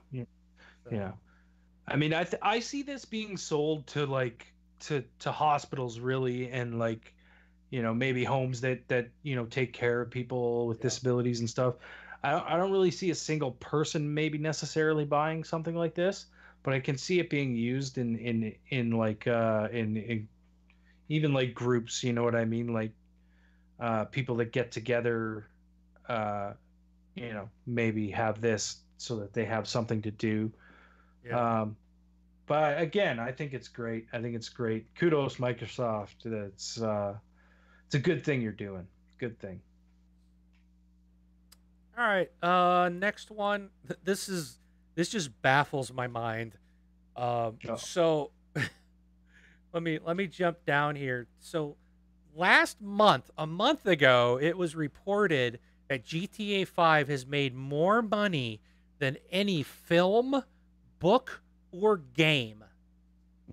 So. I mean, I see this being sold to to hospitals, really, and maybe homes that take care of people with disabilities and stuff. I don't really see a single person maybe necessarily buying something like this, but I can see it being used in even like groups, you know what I mean? Like people that get together, maybe have this so that they have something to do. Yeah. But again, I think it's great. Kudos, Microsoft. It's a good thing you're doing. Good thing. All right. Next one. This just baffles my mind. So let me jump down here. So a month ago, it was reported that GTA 5 has made more money than any film, book, or game.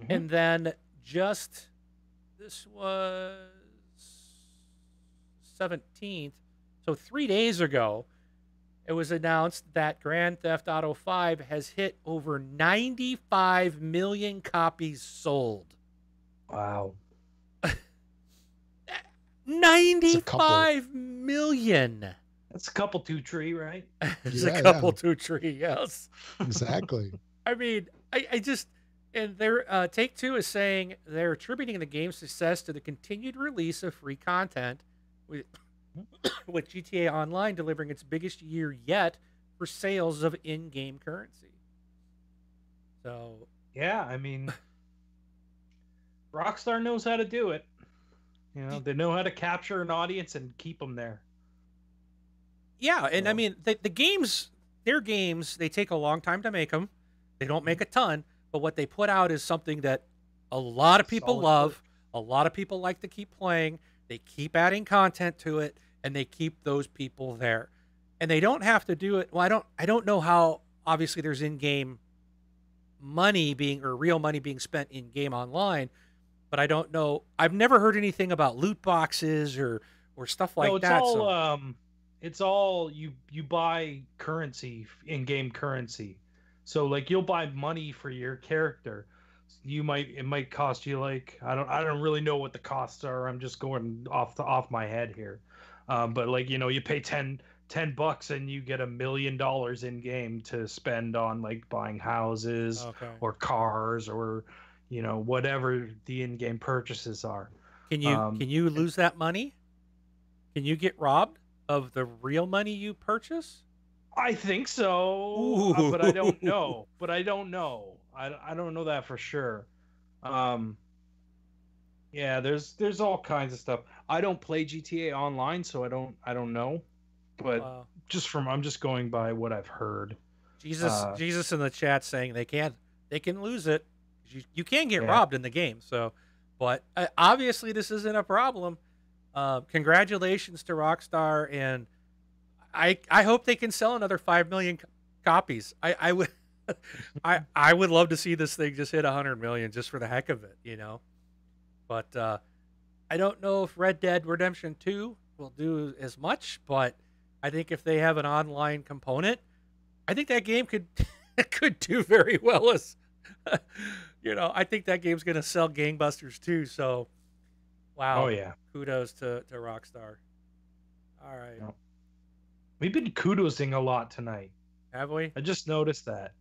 And then this was 17th, so 3 days ago, it was announced that Grand Theft Auto 5 has hit over 95 million copies sold. Wow. 95 million. That's a couple 2 tree, right? It's a couple 2 tree, yes. Exactly. I mean, I just, and their Take-Two is saying they're attributing the game's success to the continued release of free content, with GTA Online delivering its biggest year yet for sales of in-game currency. So yeah, I mean, Rockstar knows how to do it. They know how to capture an audience and keep them there. Yeah, and I mean, their games, they take a long time to make them. They don't make a ton, but what they put out is something that a lot of people Solid love. work. A lot of people like to keep playing. They keep adding content to it, and they keep those people there. And they don't have to do it. Well, I don't know how. Obviously, there's in-game money being or real money being spent in game online, but I don't know. I've never heard anything about loot boxes or stuff like No, it's that. all it's all you buy currency, in-game currency. So like you'll buy money for your character. It might cost you like I don't really know what the costs are. I'm just going off my head here. But like you pay $10 and you get $1 million in game to spend on like buying houses or cars or whatever the in-game purchases are. Can you lose that money? Can you get robbed of the real money you purchase? I think so, but I don't know. I don't know that for sure. Yeah, there's all kinds of stuff. I don't play GTA Online, so I don't know. But I'm just going by what I've heard. Jesus in the chat saying they can lose it. You can get robbed in the game. So, but obviously this isn't a problem. Congratulations to Rockstar, and I hope they can sell another 5 million copies. I would I would love to see this thing just hit 100 million just for the heck of it, But I don't know if Red Dead Redemption 2 will do as much, but I think if they have an online component, I think that game could do very well as I think that game's going to sell gangbusters too. So wow. Oh yeah. Kudos to Rockstar. All right. No. We've been kudosing a lot tonight. Have we? I just noticed that.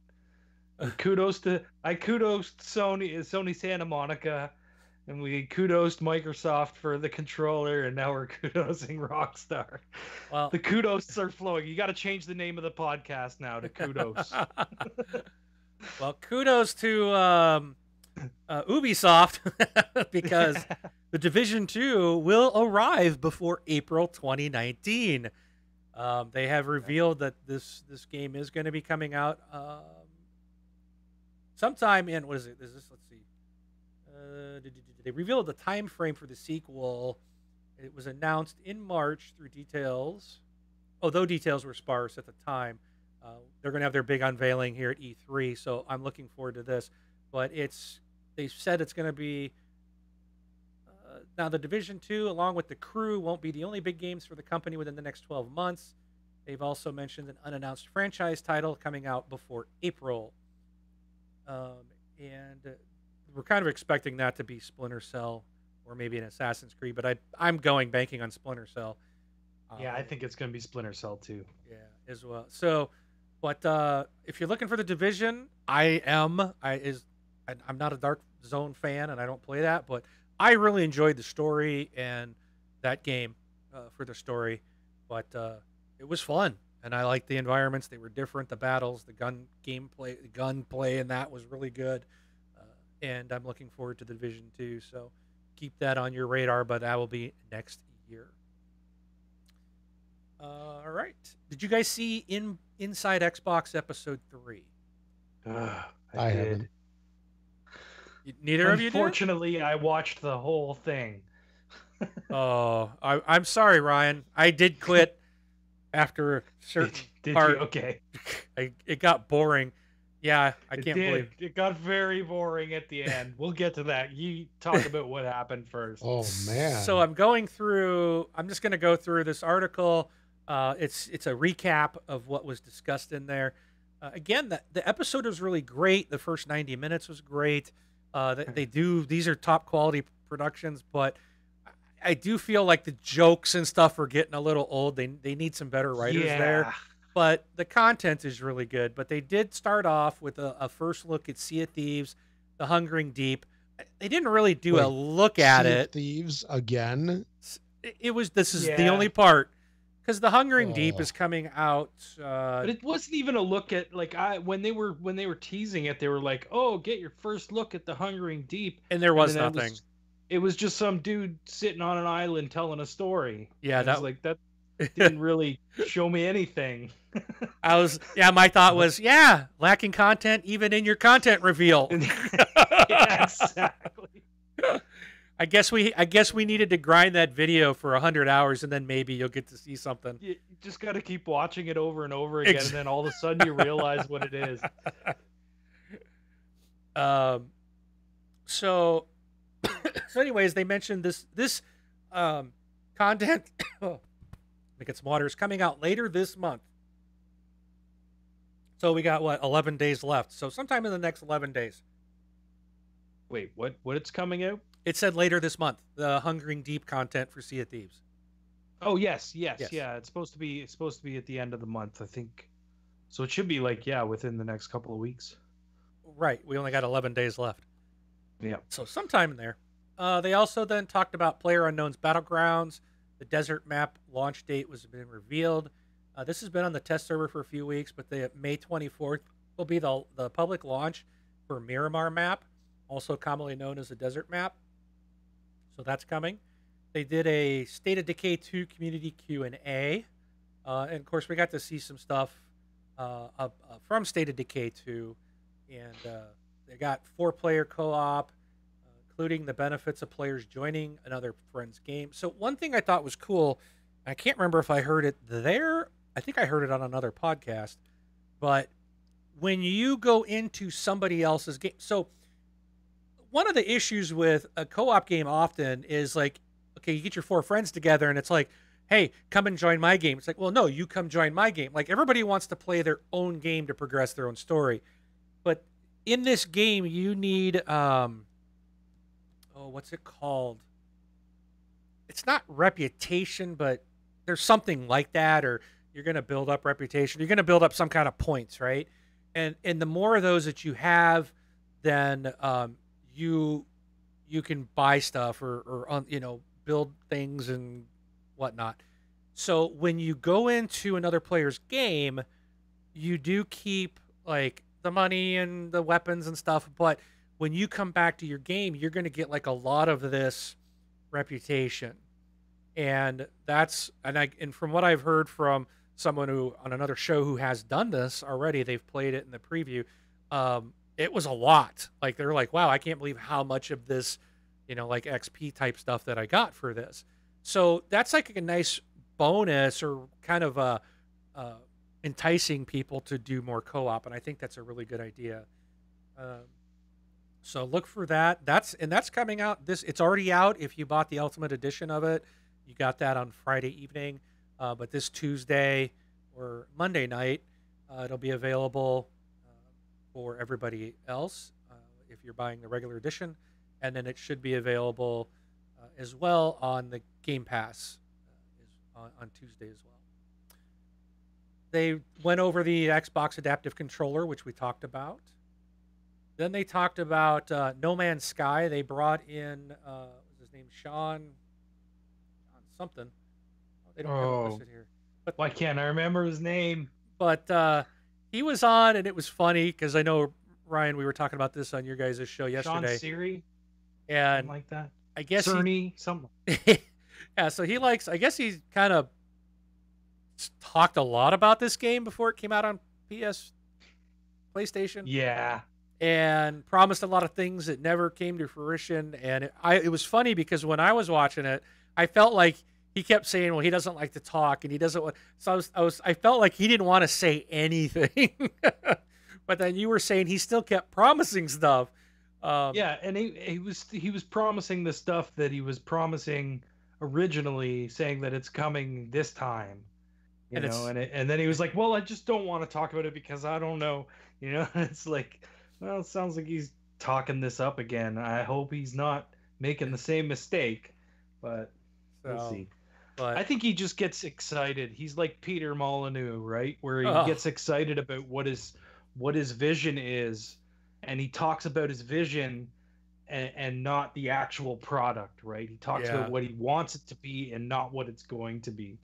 Kudos Sony Santa Monica, and we kudos Microsoft for the controller, and now we're kudosing Rockstar. Well, the kudos are flowing. You got to change the name of the podcast now to Kudos. Well, kudos to Ubisoft because The Division 2 will arrive before April 2019. They have revealed that this game is going to be coming out sometime in, what is it? Let's see. They revealed the time frame for the sequel. It was announced in March through details, although details were sparse at the time. They're going to have their big unveiling here at E3, so I'm looking forward to this. But they said it's going to be now the Division 2, along with The Crew, won't be the only big games for the company within the next 12 months. They've also mentioned an unannounced franchise title coming out before April. And we're kind of expecting that to be Splinter Cell or maybe an Assassin's Creed, but I'm banking on Splinter Cell. Yeah, I think it's going to be Splinter Cell too. Yeah, as well. So, but if you're looking for The Division, I'm not a Dark Zone fan, and I don't play that, but I really enjoyed the story and that game for the story. But it was fun, and I liked the environments. They were different. The battles, the gunplay, and that was really good. And I'm looking forward to The Division 2. So keep that on your radar, but that will be next year. All right. Did you guys see Inside Xbox Episode 3? I haven't. Neither of you did? Unfortunately, I watched the whole thing. Oh, I'm sorry, Ryan. I did quit after a certain part. You? Okay. It got boring. Yeah, I can't believe it got very boring at the end. We'll get to that. You talk about what happened first. Oh man. So I'm just going to go through this article. It's a recap of what was discussed in there. Again, the episode was really great. The first 90 minutes was great. These are top quality productions, but I do feel like the jokes and stuff are getting a little old. They need some better writers there. But the content is really good. But they did start off with a first look at Sea of Thieves, The Hungering Deep. They didn't really do a look at it. Sea of Thieves again? This is the only part. Because The Hungering Deep is coming out. But it wasn't even a look at, like, when they were teasing it, they were like, oh, get your first look at The Hungering Deep. And there was nothing. It was just some dude sitting on an island telling a story. Yeah, that was like that. didn't really show me anything. My thought was, lacking content even in your content reveal. Yeah, exactly. I guess we needed to grind that video for 100 hours, and then maybe you'll get to see something. You just got to keep watching it over and over again, and then all of a sudden you realize what it is. So anyways, they mentioned this content. Let me get some water. Is coming out later this month. So we got 11 days left. So sometime in the next 11 days. Wait, what? What it's coming out? It said later this month. The Hungering Deep content for Sea of Thieves. Oh yes. Yeah. It's supposed to be at the end of the month, I think. So it should be within the next couple of weeks. Right. We only got 11 days left. Yeah. So sometime in there. They also then talked about PlayerUnknown's Battlegrounds. The desert map launch date was been revealed. This has been on the test server for a few weeks, but the May 24th will be the public launch for Miramar map, also commonly known as the desert map. So that's coming. They did a State of Decay 2 community Q&A. And of course, we got to see some stuff from State of Decay 2. And they got 4-player co-op, including the benefits of players joining another friend's game. So one thing I thought was cool, I can't remember if I heard it there. I think I heard it on another podcast. But when you go into somebody else's game, so one of the issues with a co-op game often is like, okay, you get your 4 friends together and it's like, hey, come and join my game. It's like, well, no, you come join my game. Like everybody wants to play their own game to progress their own story. But in this game, you need, what's it called? It's not reputation, but there's something like that, or you're going to build up reputation. You're going to build up some kind of points, right? And the more of those that you have, then you can buy stuff or build things and whatnot. So when you go into another player's game, you do keep like the money and the weapons and stuff, but when you come back to your game, you're going to get like a lot of this reputation. And from what I've heard from someone who on another show who has done this already, they've played it in the preview. It was a lot. Like they're like, wow, I can't believe how much of this, like XP type stuff that I got for this. So that's like a nice bonus or kind of enticing people to do more co-op. And I think that's a really good idea. So look for that. That's coming out. It's already out. If you bought the Ultimate Edition of it, you got that on Friday evening. But this Tuesday or Monday night, it'll be available for everybody else if you're buying the regular edition, and then it should be available as well on the Game Pass on Tuesday as well. They went over the Xbox Adaptive Controller, which we talked about. Then they talked about No Man's Sky. They brought in, what's his name, Sean something. Oh, they don't have it listed here. But why can't I remember his name? But he was on, and it was funny because I know, Ryan, we were talking about this on your guys' show yesterday. Sean Siri? And something like that? I guess Cerny, something. Yeah, so I guess he kind of talked a lot about this game before it came out on PlayStation. Yeah. And promised a lot of things that never came to fruition. And it was funny because when I was watching it, I felt like he kept saying, well, he doesn't like to talk and he doesn't want, so I felt like he didn't want to say anything. But then you were saying he still kept promising stuff. Yeah, and he was promising the stuff that he was promising originally, saying that it's coming this time. And then he was like, well, I just don't want to talk about it because I don't know. It's like, well, it sounds like he's talking this up again. I hope he's not making the same mistake, but we'll see. But I think he just gets excited. He's like Peter Molyneux, right? Where he gets excited about what his vision is, and he talks about his vision and not the actual product, right? He talks about what he wants it to be and not what it's going to be.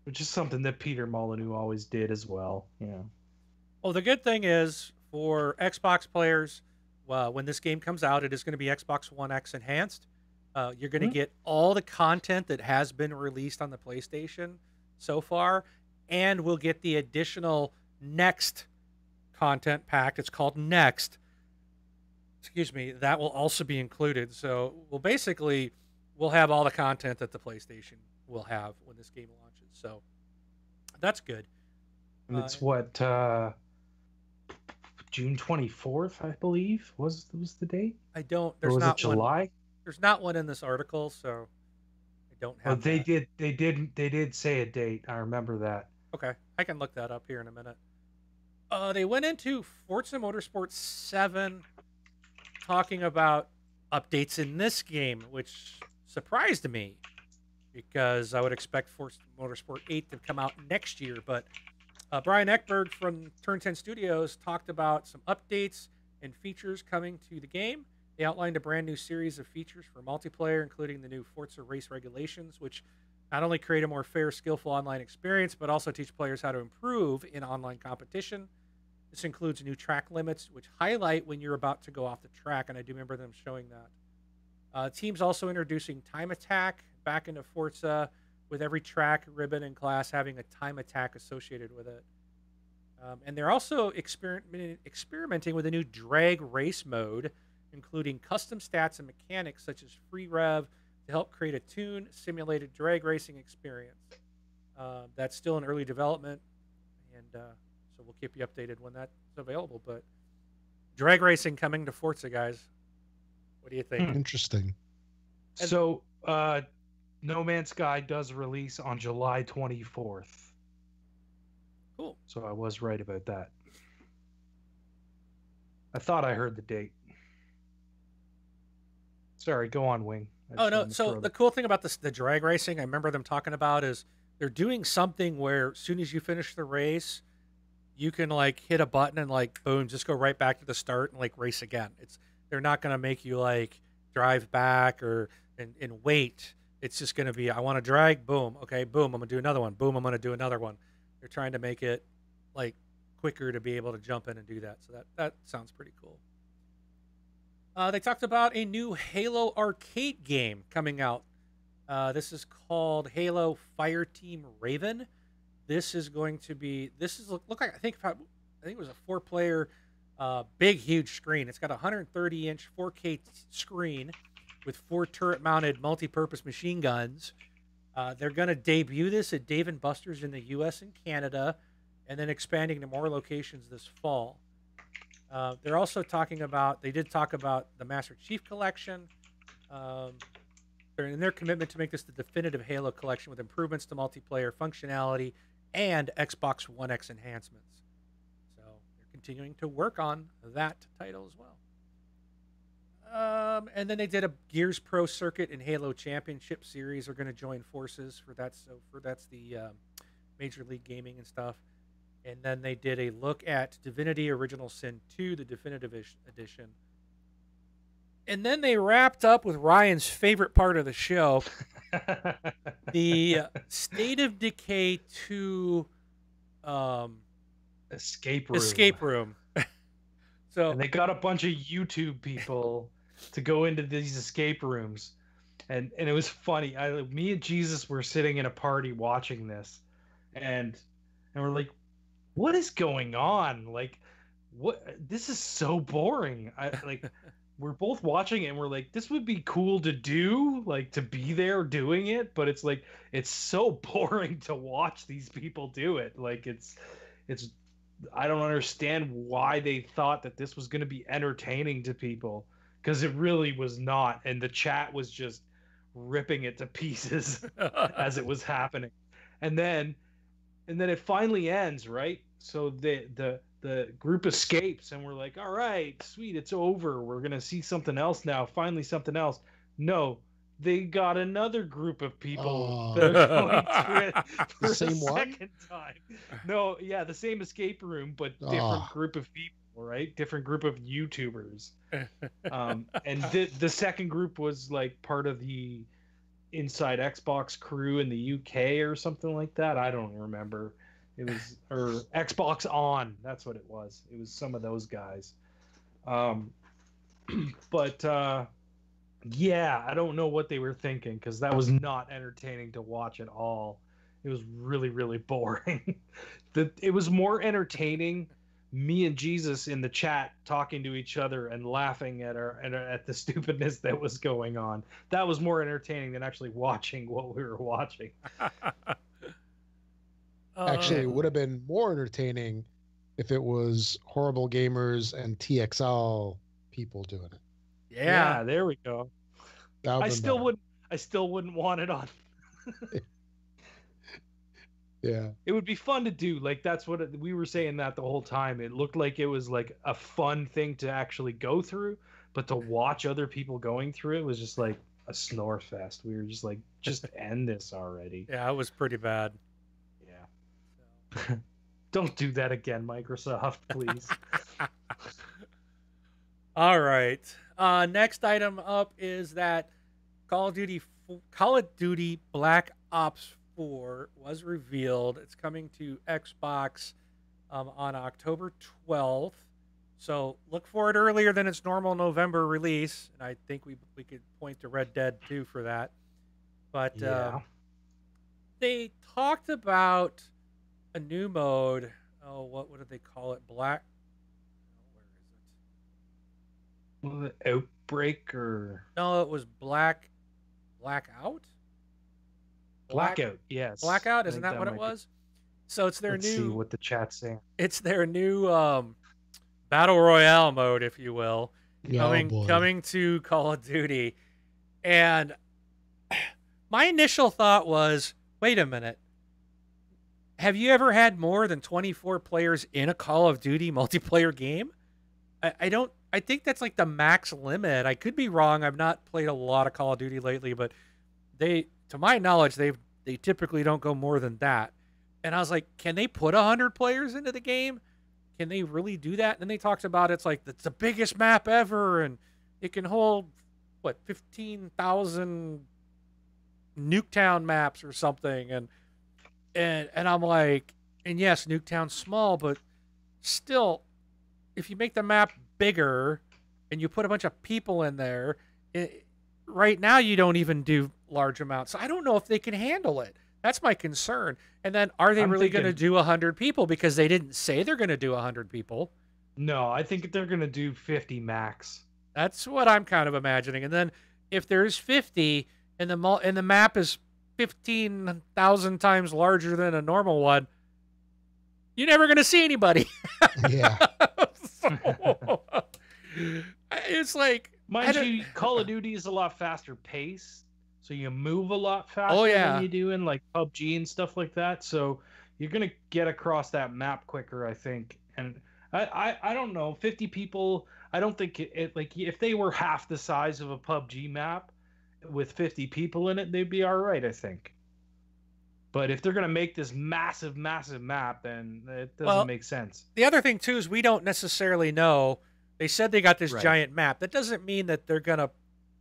Which is something that Peter Molyneux always did as well. Yeah. Well, the good thing is for Xbox players, when this game comes out, it is going to be Xbox One X enhanced. You're going to get all the content that has been released on the PlayStation so far, and we'll get the additional Next content pack. It's called Next. Excuse me. That will also be included. So we'll have all the content that the PlayStation will have when this game launches. So that's good. And it's June 24th, I believe, was the date. I don't. Or was it July? There's not one in this article, so I don't have. They did say a date. I remember that. Okay, I can look that up here in a minute. They went into Forza Motorsport 7, talking about updates in this game, which surprised me because I would expect Forza Motorsport 8 to come out next year. But Brian Ekberg from Turn 10 Studios talked about some updates and features coming to the game. They outlined a brand new series of features for multiplayer, including the new Forza race regulations, which not only create a more fair, skillful online experience, but also teach players how to improve in online competition. This includes new track limits, which highlight when you're about to go off the track, and I do remember them showing that. Teams also introducing time attack back into Forza, with every track, ribbon, and class having a time attack associated with it. And they're also experimenting with a new drag race mode, including custom stats and mechanics such as free rev to help create a tune simulated drag racing experience. That's still in early development, and so we'll keep you updated when that's available. But drag racing coming to Forza, guys. What do you think? Interesting. So, No Man's Sky does release on July 24th. Cool. So I was right about that. I thought I heard the date. Sorry, go on, Wing. Oh, no. So the cool thing about the drag racing, I remember them talking about, is they're doing something where as soon as you finish the race, you can like hit a button and like, boom, just go right back to the start and like race again. They're not going to make you like drive back and wait. It's just going to be, I want to drag, boom, okay, boom, I'm going to do another one, boom, I'm going to do another one. They're trying to make it like quicker to be able to jump in and do that. So that sounds pretty cool. They talked about a new Halo arcade game coming out. This is called Halo Fireteam Raven. This is going to be, look like, I think it was a 4-player, big, huge screen. It's got a 130-inch 4K screen with 4 turret-mounted multi-purpose machine guns. They're going to debut this at Dave & Buster's in the U.S. and Canada, and then expanding to more locations this fall. They're also they did talk about the Master Chief Collection, and their commitment to make this the definitive Halo collection with improvements to multiplayer functionality and Xbox One X enhancements. So they're continuing to work on that title as well. And then they did a Gears Pro Circuit and Halo Championship Series are going to join forces for that. So that's the Major League Gaming and stuff. And then they did a look at Divinity Original Sin 2, the Definitive Edition. And then they wrapped up with Ryan's favorite part of the show, the State of Decay 2 Escape Room. So, and they got a bunch of YouTube people to go into these escape rooms. And it was funny. Me and Jesus were sitting in a party watching this. And we're like, what is going on? Like, what? This is so boring. We're both watching it and we're like, this would be cool to do, like to be there doing it, but it's like, it's so boring to watch these people do it. Like it's I don't understand why they thought that this was going to be entertaining to people, because it really was not. And the chat was just ripping it to pieces as it was happening. And then it finally ends, right? So the group escapes and we're like, all right, sweet, it's over. We're going to see something else now. Finally something else. No, they got another group of people that are going through it for the same second time. No, yeah, the same escape room, but different group of people, right? Different group of YouTubers. And the second group was like part of the Inside Xbox crew in the UK or something like that. I don't remember. It was, or Xbox On. That's what it was. It was some of those guys. But Yeah, I don't know what they were thinking because that was not entertaining to watch at all. It was really, really boring. It was more entertaining me and Jesus in the chat talking to each other and laughing at the stupidness that was going on. That was more entertaining than actually watching what we were watching. Actually, it would have been more entertaining if it was Horrible Gamers and TXL people doing it. Yeah, there we go. I still wouldn't want it on. Yeah, it would be fun to do. Like that's what we were saying that the whole time. It looked like it was like a fun thing to actually go through, but to watch other people going through it was just like a snore fest. We were just like, just end this already. Yeah, it was pretty bad. Yeah. Don't do that again, Microsoft, please. All right. Next item up is that Call of Duty Black Ops 4 was revealed. It's coming to Xbox on October 12th. So look for it earlier than its normal November release. And I think we could point to Red Dead 2 for that. But they talked about a new mode. Oh, what did they call it? Black. Was it Outbreak or? No, it was Blackout. Blackout, yes. Blackout, isn't that what it was? So it's their Let's see what the chat's saying. It's their new battle royale mode, if you will, yeah, coming to Call of Duty. And my initial thought was, wait a minute. Have you ever had more than 24 players in a Call of Duty multiplayer game? I think that's like the max limit. I could be wrong. I've not played a lot of Call of Duty lately, but to my knowledge, they typically don't go more than that. And I was like, can they put 100 players into the game? Can they really do that? And then they talked about it's the biggest map ever, and it can hold 15,000 Nuketown maps or something. And I'm like, and yes, Nuketown's small, but still, if you make the map bigger and you put a bunch of people in there, right now you don't even do large amounts. So I don't know if they can handle it. That's my concern. And then are they really going to do 100 people? Because they didn't say they're going to do 100 people. No, I think they're going to do 50 max. That's what I'm kind of imagining. And then if there's 50 and the map is 15,000 times larger than a normal one, you're never going to see anybody. Yeah. So, it's like, mind you, Call of Duty is a lot faster pace, so you move a lot faster than you do in like PUBG and stuff like that. So you're gonna get across that map quicker, I think. And I don't know, 50 people. I don't think it like if they were half the size of a PUBG map with 50 people in it, they'd be all right, I think. But if they're going to make this massive, massive map, then it doesn't make sense. The other thing, too, is we don't necessarily know. They said they got this giant map. That doesn't mean that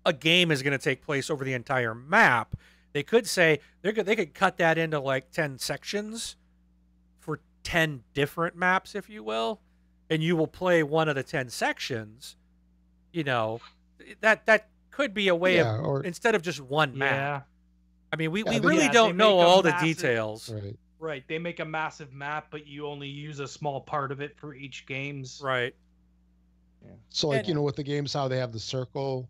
a game is going to take place over the entire map. They could say, they could cut that into like 10 sections for 10 different maps, if you will. And you will play one of the 10 sections. You know, that could be a way of, instead of just one map. Yeah. I mean, we really don't know all the details. Right. They make a massive map, but you only use a small part of it for each game's. Right. Yeah. So, like, with the games, how they have the circle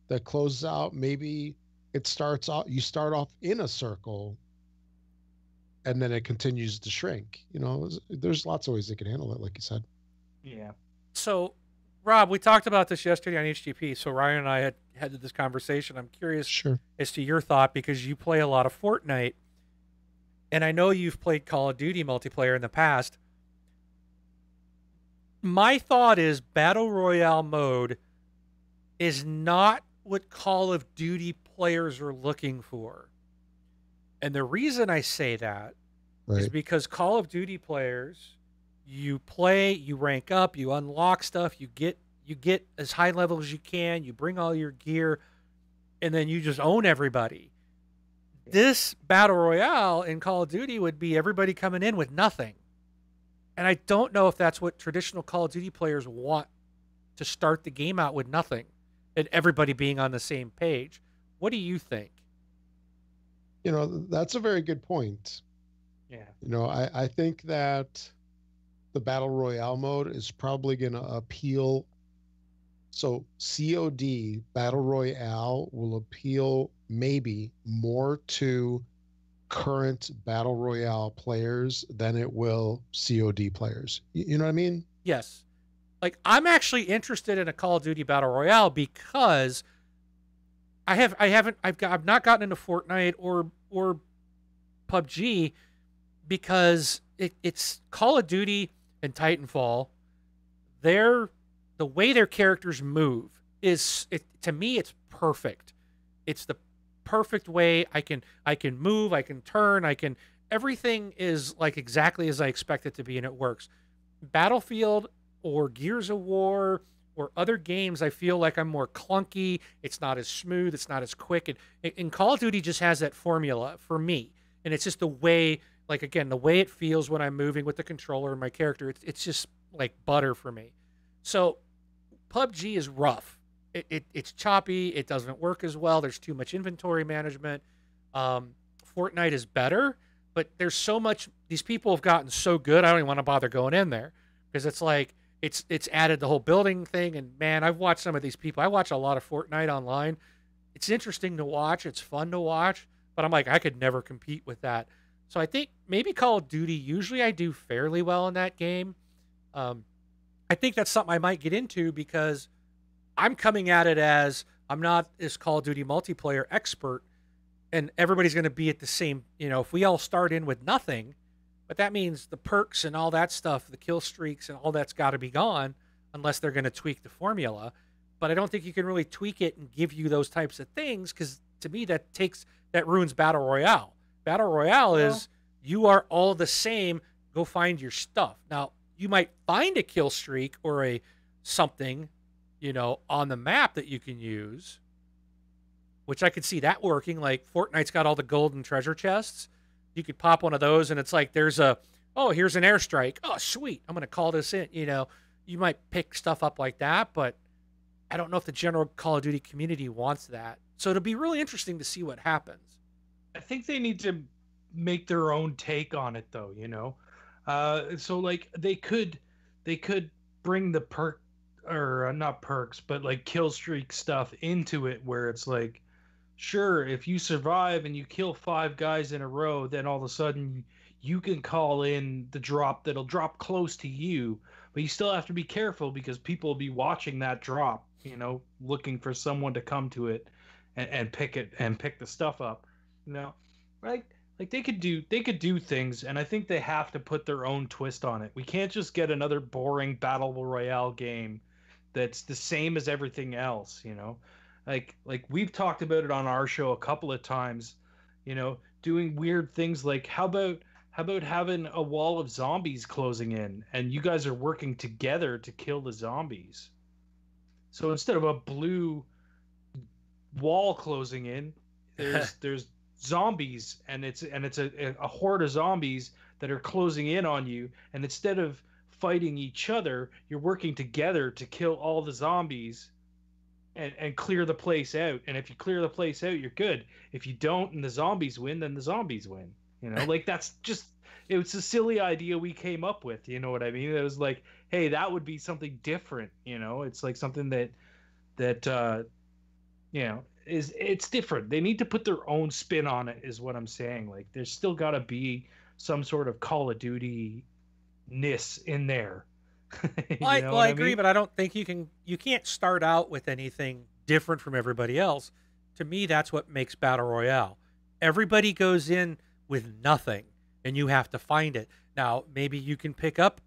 that closes out, maybe it starts off, you start off in a circle and then it continues to shrink. There's lots of ways they can handle it, like you said. Yeah. So, Rob, we talked about this yesterday on HGP. So Ryan and I had this conversation. I'm curious as to your thought because you play a lot of Fortnite, and I know you've played Call of Duty multiplayer in the past. My thought is Battle Royale mode is not what Call of Duty players are looking for. And the reason I say that is because Call of Duty players, you play, you rank up, you unlock stuff, you get as high level as you can, you bring all your gear, and then you just own everybody. This Battle Royale in Call of Duty would be everybody coming in with nothing. And I don't know if that's what traditional Call of Duty players want, to start the game out with nothing. and everybody being on the same page. What do you think? That's a very good point. Yeah. I think that the battle royale mode is probably going to appeal. So COD battle royale will appeal maybe more to current battle royale players than it will COD players. You know what I mean? Yes. Like, I'm actually interested in a Call of Duty battle royale because I've not gotten into Fortnite or PUBG because it's Call of Duty and Titanfall. The way their characters move to me, it's perfect. It's the perfect way I can move, I can turn, everything is like exactly as I expect it to be, and it works. Battlefield or Gears of War or other games, I feel like I'm more clunky. It's not as smooth. It's not as quick. And Call of Duty just has that formula for me. And it's just the way, like, again, the way it feels when I'm moving with the controller and my character. It's just like butter for me. So PUBG is rough. It's choppy. It doesn't work as well. There's too much inventory management. Fortnite is better, but there's so much. These people have gotten so good. I don't even want to bother going in there because it's like it's added the whole building thing. And man, I've watched some of these people. I watch a lot of Fortnite online. It's interesting to watch. It's fun to watch, but I'm like, I could never compete with that. So I think maybe Call of Duty. Usually, I do fairly well in that game. I think that's something I might get into because I'm coming at it as I'm not this Call of Duty multiplayer expert, and everybody's going to be at the same, if we all start in with nothing, but that means the perks and all that stuff, the kill streaks and all that's got to be gone unless they're going to tweak the formula. But I don't think you can really tweak it and give you those types of things because to me that ruins Battle Royale. Battle Royale is you are all the same, go find your stuff. Now, you might find a kill streak or a something, on the map that you can use, which I could see that working. Like Fortnite's got all the golden treasure chests. You could pop one of those and it's like here's an airstrike. Oh, sweet. I'm going to call this in. You might pick stuff up like that, but I don't know if the general Call of Duty community wants that. So it'll be really interesting to see what happens. I think they need to make their own take on it though, so like they could bring the perk or not perks, but like kill streak stuff into it where it's like, sure, if you survive and you kill 5 guys in a row, then all of a sudden you can call in the drop that'll drop close to you, but you still have to be careful because people will be watching that drop, looking for someone to come to it and pick it and pick the stuff up, right? Like they could do things, and I think they have to put their own twist on it. We can't just get another boring battle royale game that's the same as everything else, Like we've talked about it on our show a couple of times, doing weird things like how about having a wall of zombies closing in and you guys are working together to kill the zombies. So instead of a blue wall closing in, there's zombies and it's a horde of zombies that are closing in on you, and instead of fighting each other, you're working together to kill all the zombies and clear the place out. And if you clear the place out, you're good. If you don't and the zombies win, then the zombies win. Like it was a silly idea we came up with, you know what I mean? It was like, hey, that would be something different, It's like something that it's different. They need to put their own spin on it is what I'm saying. Like there's still got to be some sort of Call of Duty-ness in there. I agree, but I don't think you can't start out with anything different from everybody else. To me, that's what makes Battle Royale. Everybody goes in with nothing and you have to find it. Now, maybe you can pick up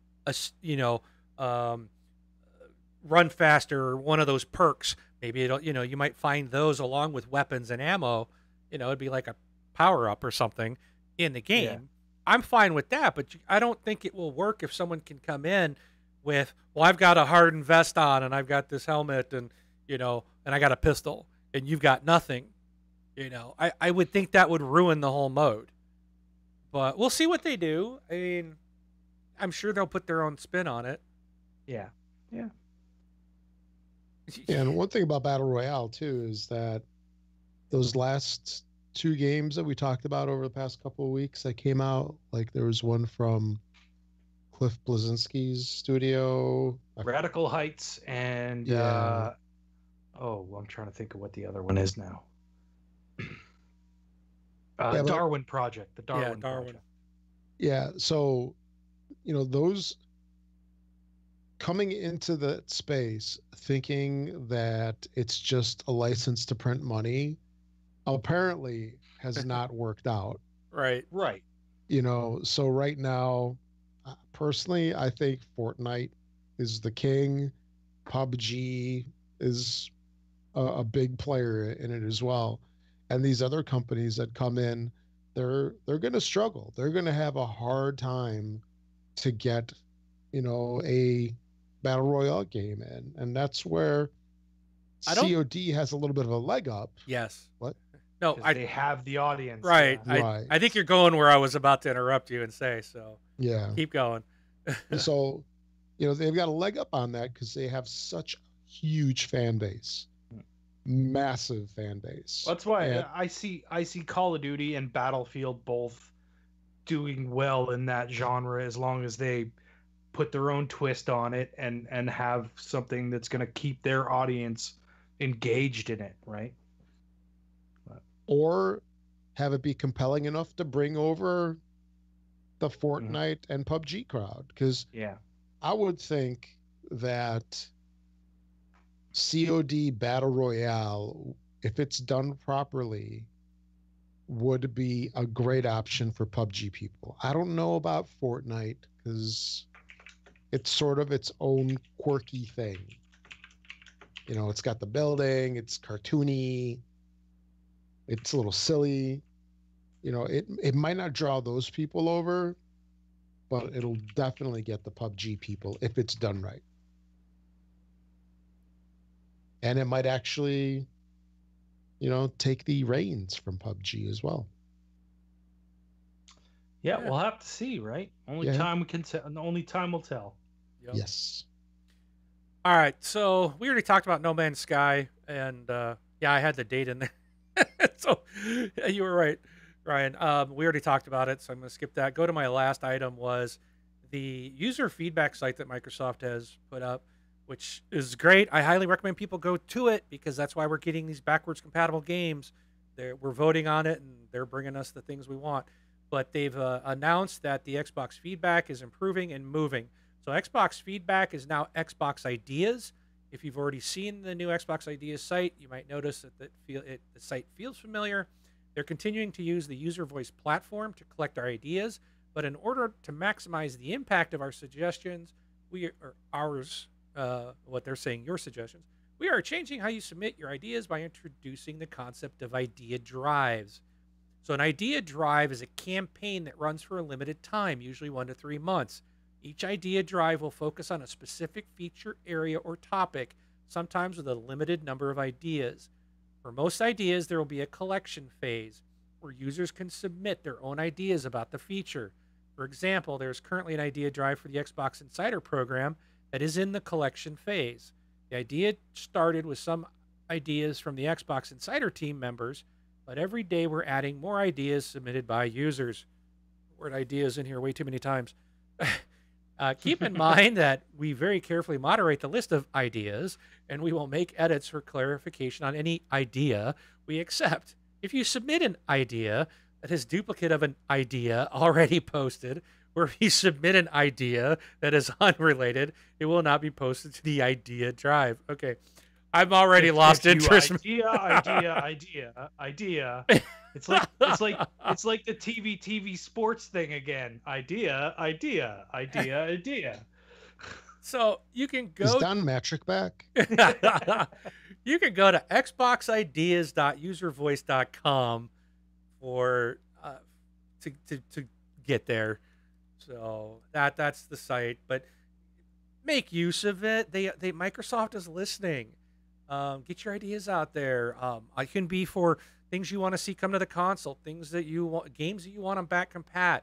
run faster or one of those perks. Maybe you might find those along with weapons and ammo. It'd be like a power up or something in the game. Yeah. I'm fine with that, but I don't think it will work if someone can come in with, well, I've got a hardened vest on and I've got this helmet and and I got a pistol and you've got nothing. I would think that would ruin the whole mode. But we'll see what they do. I mean, I'm sure they'll put their own spin on it. Yeah. Yeah. And one thing about Battle Royale too is that those last two games that we talked about over the past couple of weeks that came out, like there was one from Cliff Bleszinski's studio. Radical Heights and Yeah. I'm trying to think of what the other one is now. Yeah, but- Darwin Project. The Darwin Darwin. Project. Yeah. So, those coming into the space thinking that it's just a license to print money apparently has not worked out. Right. Right. So right now, personally, I think Fortnite is the king. PUBG is a big player in it as well. And these other companies that come in, they're going to struggle. They're going to have a hard time to get, a battle royale game in, and that's where COD has a little bit of a leg up. Yes. What? No, they have the audience. Right. Yeah. Right. I think you're going where I was about to interrupt you and say, so Yeah. keep going. So, they've got a leg up on that because they have such a huge fan base, massive fan base. That's why I see Call of Duty and Battlefield both doing well in that genre as long as they put their own twist on it and have something that's going to keep their audience engaged in it, right? Or have it be compelling enough to bring over the Fortnite and PUBG crowd. Because I would think that COD Battle Royale, if it's done properly, would be a great option for PUBG people. I don't know about Fortnite because it's sort of its own quirky thing. It's got the building, it's cartoony, it's a little silly. It might not draw those people over, but it'll definitely get the PUBG people if it's done right. And it might actually, take the reins from PUBG as well. Yeah, we'll have to see, right? Only time will tell. Yep. Yes. All right, so we already talked about No Man's Sky, and I had the date in there. So you were right, Ryan. We already talked about it, so I'm going to skip that. Go to my last item was the user feedback site that Microsoft has put up, which is great. I highly recommend people go to it because that's why we're getting these backwards compatible games. We're voting on it, and they're bringing us the things we want. But they've announced that the Xbox feedback is improving and moving. So Xbox feedback is now Xbox Ideas. If you've already seen the new Xbox Ideas site, you might notice that the site feels familiar. They're continuing to use the user voice platform to collect our ideas, but in order to maximize the impact of our suggestions, what they're saying, your suggestions, we are changing how you submit your ideas by introducing the concept of idea drives. So an idea drive is a campaign that runs for a limited time, usually 1 to 3 months. Each idea drive will focus on a specific feature, area, or topic, sometimes with a limited number of ideas. For most ideas, there will be a collection phase where users can submit their own ideas about the feature. For example, there's currently an idea drive for the Xbox Insider program that is in the collection phase. The idea started with some ideas from the Xbox Insider team members, but every day we're adding more ideas submitted by users. Word ideas in here way too many times. Keep in mind that we very carefully moderate the list of ideas, and we will make edits for clarification on any idea we accept. If you submit an idea that is duplicate of an idea already posted, or if you submit an idea that is unrelated, it will not be posted to the idea drive. Okay. I've already lost interest. Idea. It's like the TV sports thing again. Idea. So you can go. Is Don Matrick back? You can go to xboxideas.uservoice.com for to get there. So that's the site, but make use of it. They Microsoft is listening. Get your ideas out there. I can be for things you want to see come to the console, things that you want, games that you want on back compat.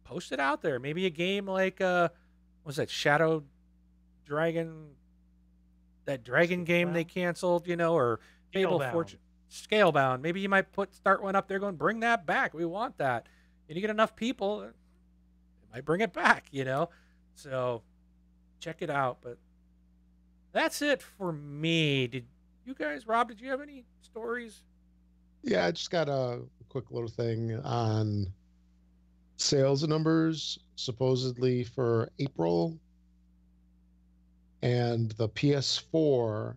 Post it out there. Maybe a game like what's that? Shadow Dragon that dragon game they canceled, you know, or Fable Fortune Scalebound. Maybe you might start one up there going, bring that back. We want that. And you get enough people, it might bring it back, you know. So check it out. But that's it for me. Did you guys, Rob, did you have any stories? Yeah, I just got a quick little thing on sales numbers supposedly for April. And the PS4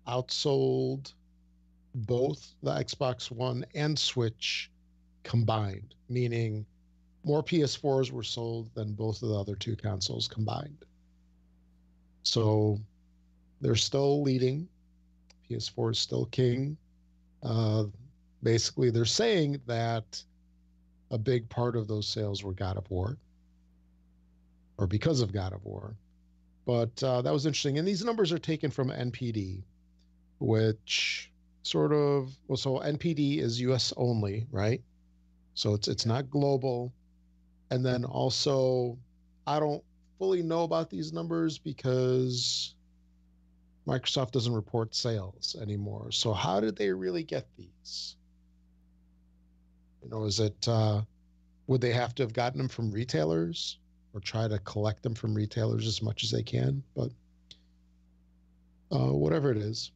outsold both the Xbox One and Switch combined, meaning more PS4s were sold than both of the other two consoles combined. So they're still leading. PS4 is still king. Basically, they're saying that a big part of those sales were God of War, or because of God of War. But that was interesting. And these numbers are taken from NPD, which sort of, well, so NPD is US only, right? So it's not global. And then also, I don't fully know about these numbers because Microsoft doesn't report sales anymore. So how did they really get these? You know, is it, would they have to have gotten them from retailers or try to collect them from retailers as much as they can? But whatever it is.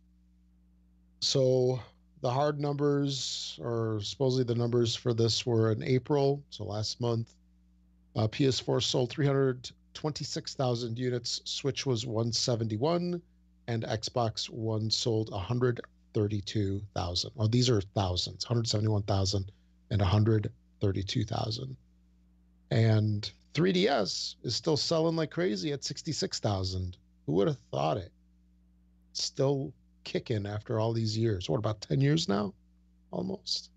So the hard numbers, or supposedly the numbers for this, were in April, so last month. PS4 sold 326,000 units, Switch was 171, and Xbox One sold 132,000. Oh, these are thousands, 171,000 and 132,000. And 3DS is still selling like crazy at 66,000. Who would have thought it? Still kicking after all these years. What, about 10 years now? Almost.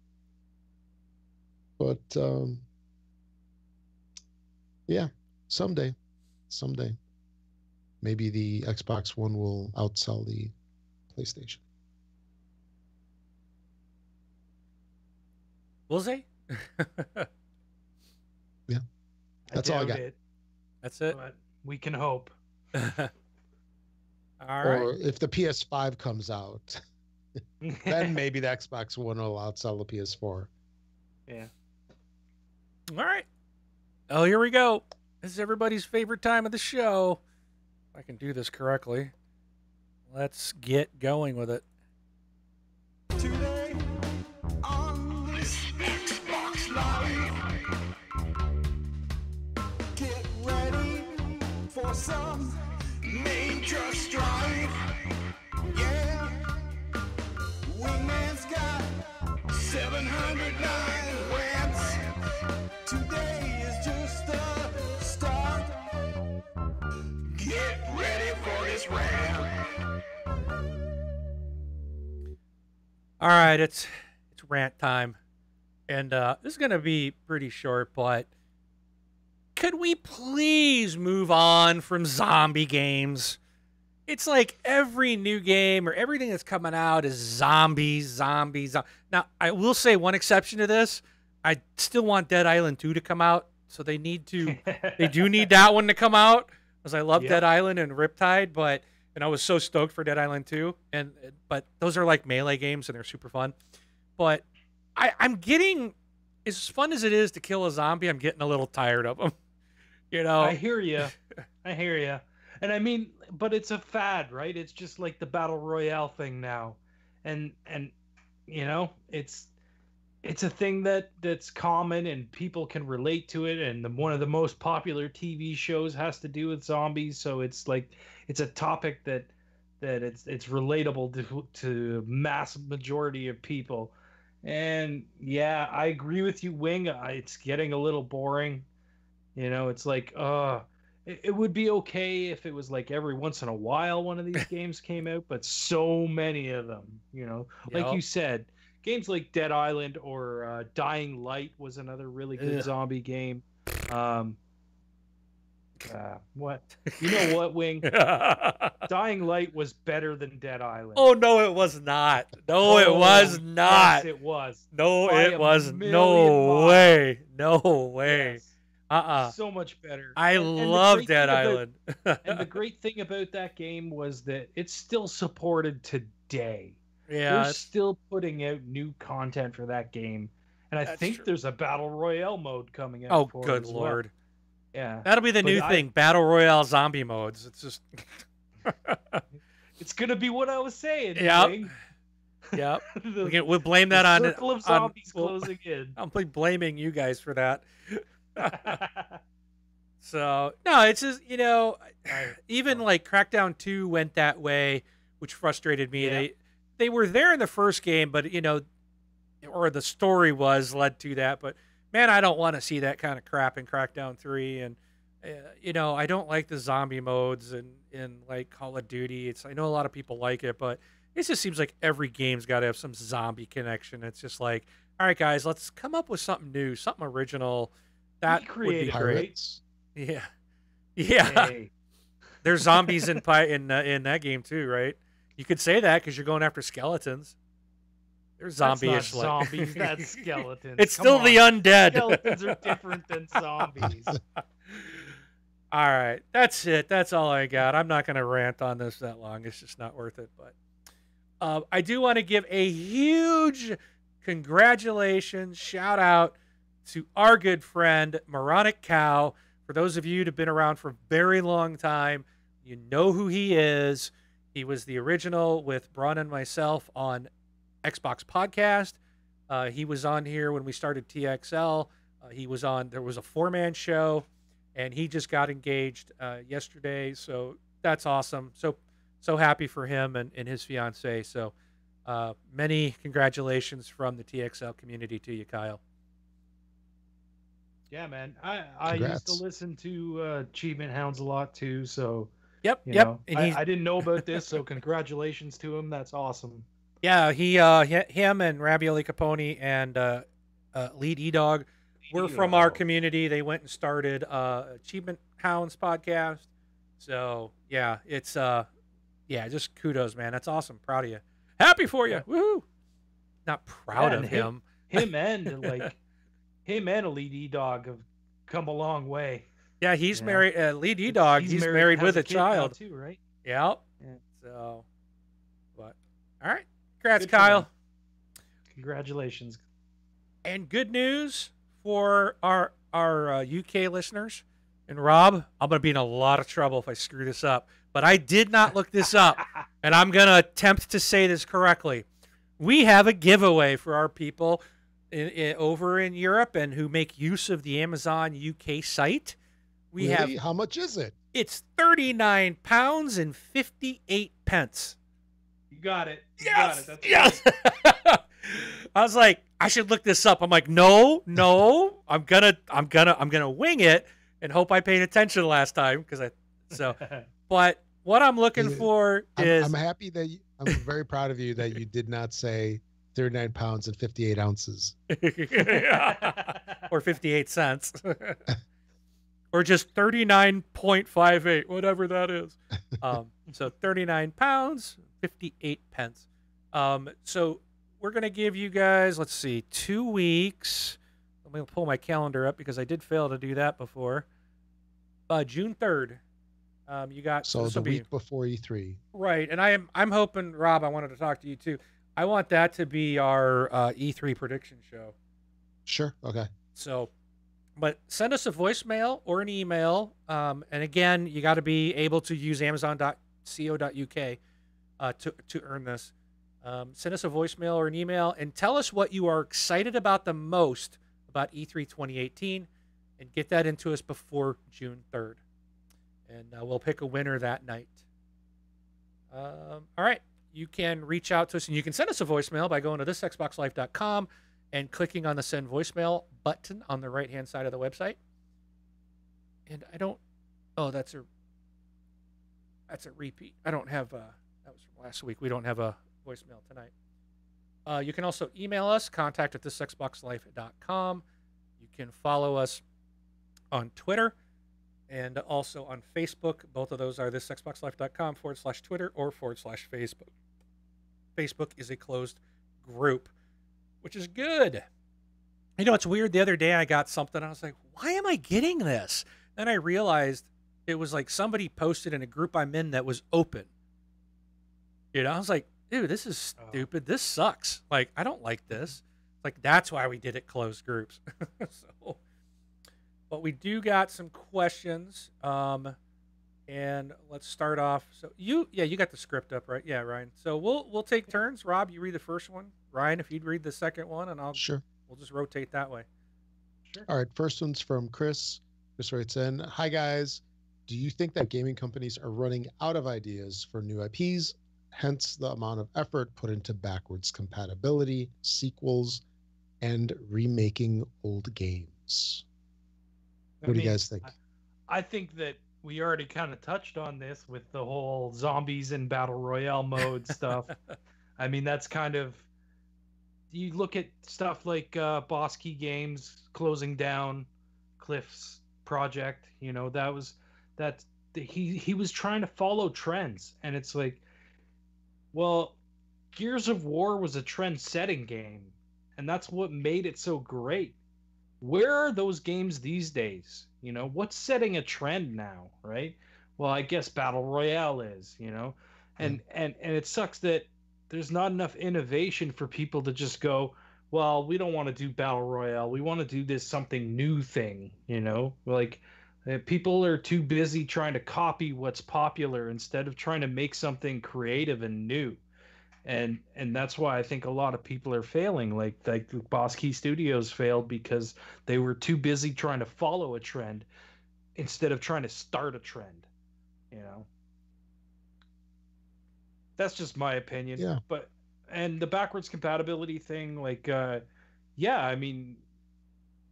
But yeah, someday. Maybe the Xbox One will outsell the PlayStation. Will they? Yeah. That's all I got. That's it. But we can hope. All right. Or if the PS5 comes out, then maybe the Xbox One will outsell the PS4. Yeah. All right. Oh, here we go. This is everybody's favorite time of the show. If I can do this correctly. Let's get going with it. Today on this Xbox Live, get ready for some major strife. Yeah, Wingman's got 709 wins. Today is just the start. Get ready for this rant. All right, it's rant time. And this is going to be pretty short, but could we please move on from zombie games? It's like every new game or everything that's coming out is zombies. Now, I will say one exception to this. I still want Dead Island 2 to come out, so they do need that one to come out, because I love Dead Island and Riptide, and I was so stoked for Dead Island 2, but those are like melee games and they're super fun. But I'm getting, as fun as it is to kill a zombie, I'm getting a little tired of them. You know, I hear you. And I mean, but it's a fad, right? It's just like the battle royale thing now, and you know, it's a thing that's common and people can relate to it. And one of the most popular TV shows has to do with zombies, so it's like it's a topic that it's relatable to mass majority of people. And yeah, I agree with you, Wing. It's getting a little boring. You know, it's like, it would be okay if it was like every once in a while one of these games came out, but so many of them, you know, like you said, games like Dead Island or Dying Light was another really good zombie game. What? You know what, Wing? Dying Light was better than Dead Island. Oh, no, it was not. No, it was not. Yes, it was. No, it was. No way. No way. Yes. So much better. I And the love great Dead thing about- Island. And the great thing about that game was that it's still supported today. Yeah, They're still putting out new content for that game. And I That's think true. there's a battle royale mode coming out oh, for it good as well. lord. Yeah. That'll be the But new thing, Battle Royale zombie modes. It's just... It's going to be what I was saying. Yep. Wing. Yep. The- We'll blame the that on... circle of on- zombies we'll- closing in. I'm blaming you guys for that. So, no, it's just, even like Crackdown 2 went that way, which frustrated me. Yeah. They were there in the first game, but, or the story led to that. But, man, I don't want to see that kind of crap in Crackdown 3. And, I don't like the zombie modes in like Call of Duty. I know a lot of people like it, but it just seems like every game's got to have some zombie connection. It's just like, all right, guys, let's come up with something new, something original. That would be creative, great. Pirates. Yeah, yeah. Hey. There's zombies in that game too, right? You could say that because you're going after skeletons. They're That's not zombie-ish. zombies, that's skeletons. It's Come still on. the undead. Skeletons are different than zombies. All right, that's it. That's all I got. I'm not going to rant on this that long. It's just not worth it. But I do want to give a huge congratulations, shout out to our good friend Moronic Cow. For those of you that have been around for a very long time, you know who he is. He was the original with Braun and myself on Xbox Podcast. He was on here when we started TXL. He was on, there was a 4-man show, and he just got engaged yesterday. So that's awesome. So happy for him and his fiance. So many congratulations from the TXL community to you, Kyle. Yeah, man. I used to Congrats. listen to Achievement Hounds a lot too, so Yep, you yep. know, And he's, I didn't know about this, so congratulations to him. That's awesome. yeah, him and Ravioli Capone and Lead E-Dog were from our community. They went and started Achievement Hounds podcast. So yeah, it's just kudos, man. That's awesome. Proud of you. Happy for you. Yeah. Woohoo! Not proud Yeah, of and him. Him and Elite E-Dog have come a long way. Yeah, he's Yeah. married. Lead E-Dog. He's married has with a kid now child. too, right? Yep. Yeah. So, but all right. Congrats, Good for Kyle. them. Congratulations. And good news for our UK listeners. And Rob, I'm going to be in a lot of trouble if I screw this up. But I did not look this up, and I'm going to attempt to say this correctly. We have a giveaway for our people over in Europe and who make use of the Amazon UK site. We have Really? How much is it? it's £39 and 58 pence. You got it. You Yes, got it. That's yes. I was like, I should look this up. I'm like, no, I'm gonna wing it and hope I paid attention last time But what I'm looking Yeah. for is I'm happy that I'm very proud of you that you did not say 39 pounds and 58 ounces. or 58 cents. Or just 39.58, whatever that is. So 39 pounds, 58 pence. So we're going to give you guys, let's see, 2 weeks. Let me pull my calendar up because I did fail to do that before. June 3rd. You got So this the will be- week before E3. Right, and I'm hoping, Rob, I wanted to talk to you too. I want that to be our E3 prediction show. Sure. Okay. So, but send us a voicemail or an email. And again, you got to be able to use Amazon.co.uk to earn this. Send us a voicemail or an email and tell us what you are excited about the most about E3 2018 and get that into us before June 3rd. And we'll pick a winner that night. All right. You can reach out to us and you can send us a voicemail by going to thisxboxlife.com and clicking on the send voicemail button on the right-hand side of the website. And that's a repeat. I don't have, that was from last week. We don't have a voicemail tonight. You can also email us, contact@thisxboxlife.com. You can follow us on Twitter and also on Facebook. Both of those are thisxboxlife.com/Twitter or /Facebook. Facebook is a closed group, which is good. You know, it's weird. The other day I got something. I was like, why am I getting this? Then I realized it was like somebody posted in a group I'm in that was open. You know, I was like, dude, this is stupid. This sucks. Like, I don't like this. Like, that's why we did it closed groups. So, but we do got some questions. And let's start off. So you got the script up, right? Yeah, Ryan. So we'll take turns. Rob, you read the first one. Ryan, if you'd read the second one, and Sure. we'll just rotate that way. Sure. All right. First one's from Chris. Chris writes in, "Hi guys. Do you think that gaming companies are running out of ideas for new IPs? Hence the amount of effort put into backwards compatibility, sequels, and remaking old games." What do you guys think? I think that we already kind of touched on this with the whole zombies and battle royale mode stuff. I mean, that's kind of, you look at stuff like Boss Key Games closing down Cliff's project. You know, he was trying to follow trends, and it's like, well, Gears of War was a trend-setting game, and that's what made it so great. Where are those games these days? You know, what's setting a trend now, right? Well, I guess Battle Royale is, you know. And it sucks that there's not enough innovation for people to just go, well, we don't want to do Battle Royale. We want to do this something new thing, you know? Like, people are too busy trying to copy what's popular instead of trying to make something creative and new. And that's why I think a lot of people are failing. Like Boss Key Studios failed because they were too busy trying to follow a trend instead of trying to start a trend. You know, that's just my opinion. Yeah. But and the backwards compatibility thing, like, yeah, I mean,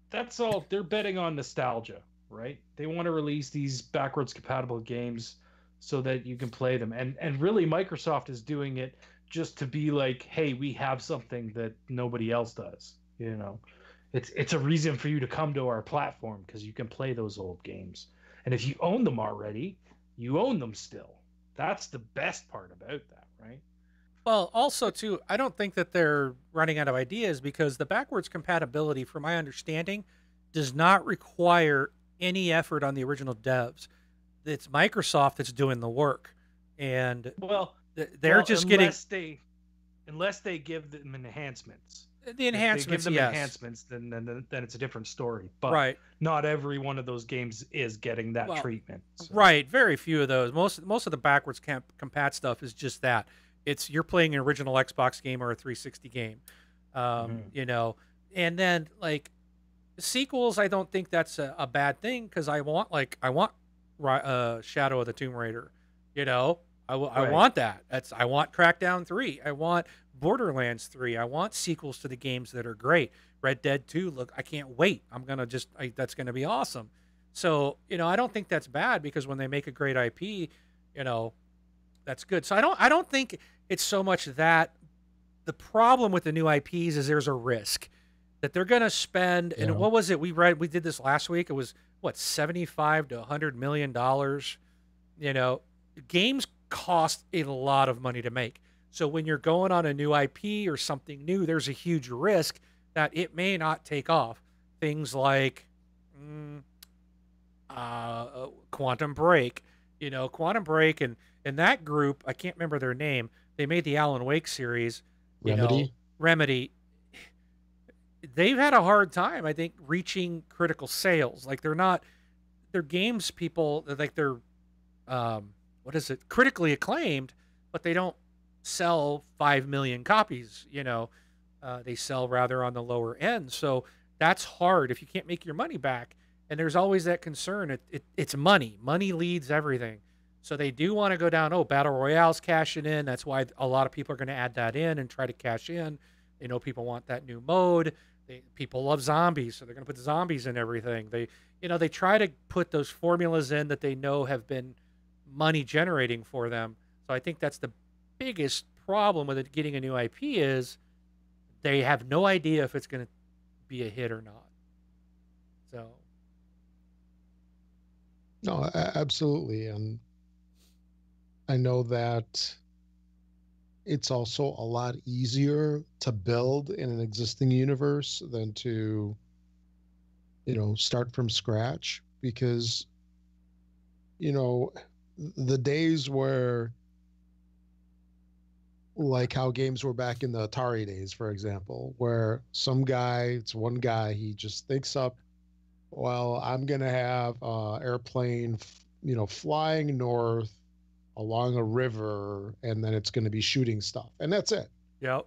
that's all. They're betting on nostalgia, right? They want to release these backwards compatible games so that you can play them. And really, Microsoft is doing it just to be like, hey, we have something that nobody else does. You know, it's a reason for you to come to our platform because you can play those old games. And if you own them already, you own them still. That's the best part about that, right? Well, also too, I don't think that they're running out of ideas because the backwards compatibility, from my understanding, does not require any effort on the original devs. It's Microsoft that's doing the work, and Well, they're just getting unless they give them enhancements. the enhancements. If they give them Yes, enhancements, then it's a different story. But right, not every one of those games is getting that treatment. So. right. Very few of those. Most of the backwards compat stuff is just that. It's you're playing an original Xbox game or a 360 game, you know, and then like sequels. I don't think that's a bad thing because I want Shadow of the Tomb Raider, you know. I want that. I want Crackdown 3. I want Borderlands 3. I want sequels to the games that are great. Red Dead 2. Look, I can't wait. That's gonna be awesome. So you know, I don't think that's bad because when they make a great IP, you know, that's good. So I don't think it's so much that. The problem with the new IPs is there's a risk that they're gonna spend. And what was it we did this last week? It was what, $75 to $100 million. You know, games cost a lot of money to make. So when you're going on a new IP or something new, there's a huge risk that it may not take off. Things like Quantum Break, you know, Quantum Break and that group, I can't remember their name. They made the Alan Wake series. Remedy. They've had a hard time, I think, reaching critical sales. Like they're games people, like they're critically acclaimed, but they don't sell 5 million copies, you know. They sell rather on the lower end. So that's hard if you can't make your money back. And there's always that concern. It's money. Money leads everything. So they do want to go down, Battle Royale's cashing in. That's why a lot of people are going to add that in and try to cash in. They know people want that new mode. People love zombies, so they're going to put zombies in everything. They try to put those formulas in that they know have been money generating for them. So I think that's the biggest problem with it getting a new IP is they have no idea if it's going to be a hit or not. So. No, absolutely. And I know that it's also a lot easier to build in an existing universe than to, start from scratch because, you know, the days where like how games were back in the Atari days, for example, where it's one guy, he just thinks up, well, I'm gonna have airplane, flying north along a river, and then it's gonna be shooting stuff, and that's it. Yep.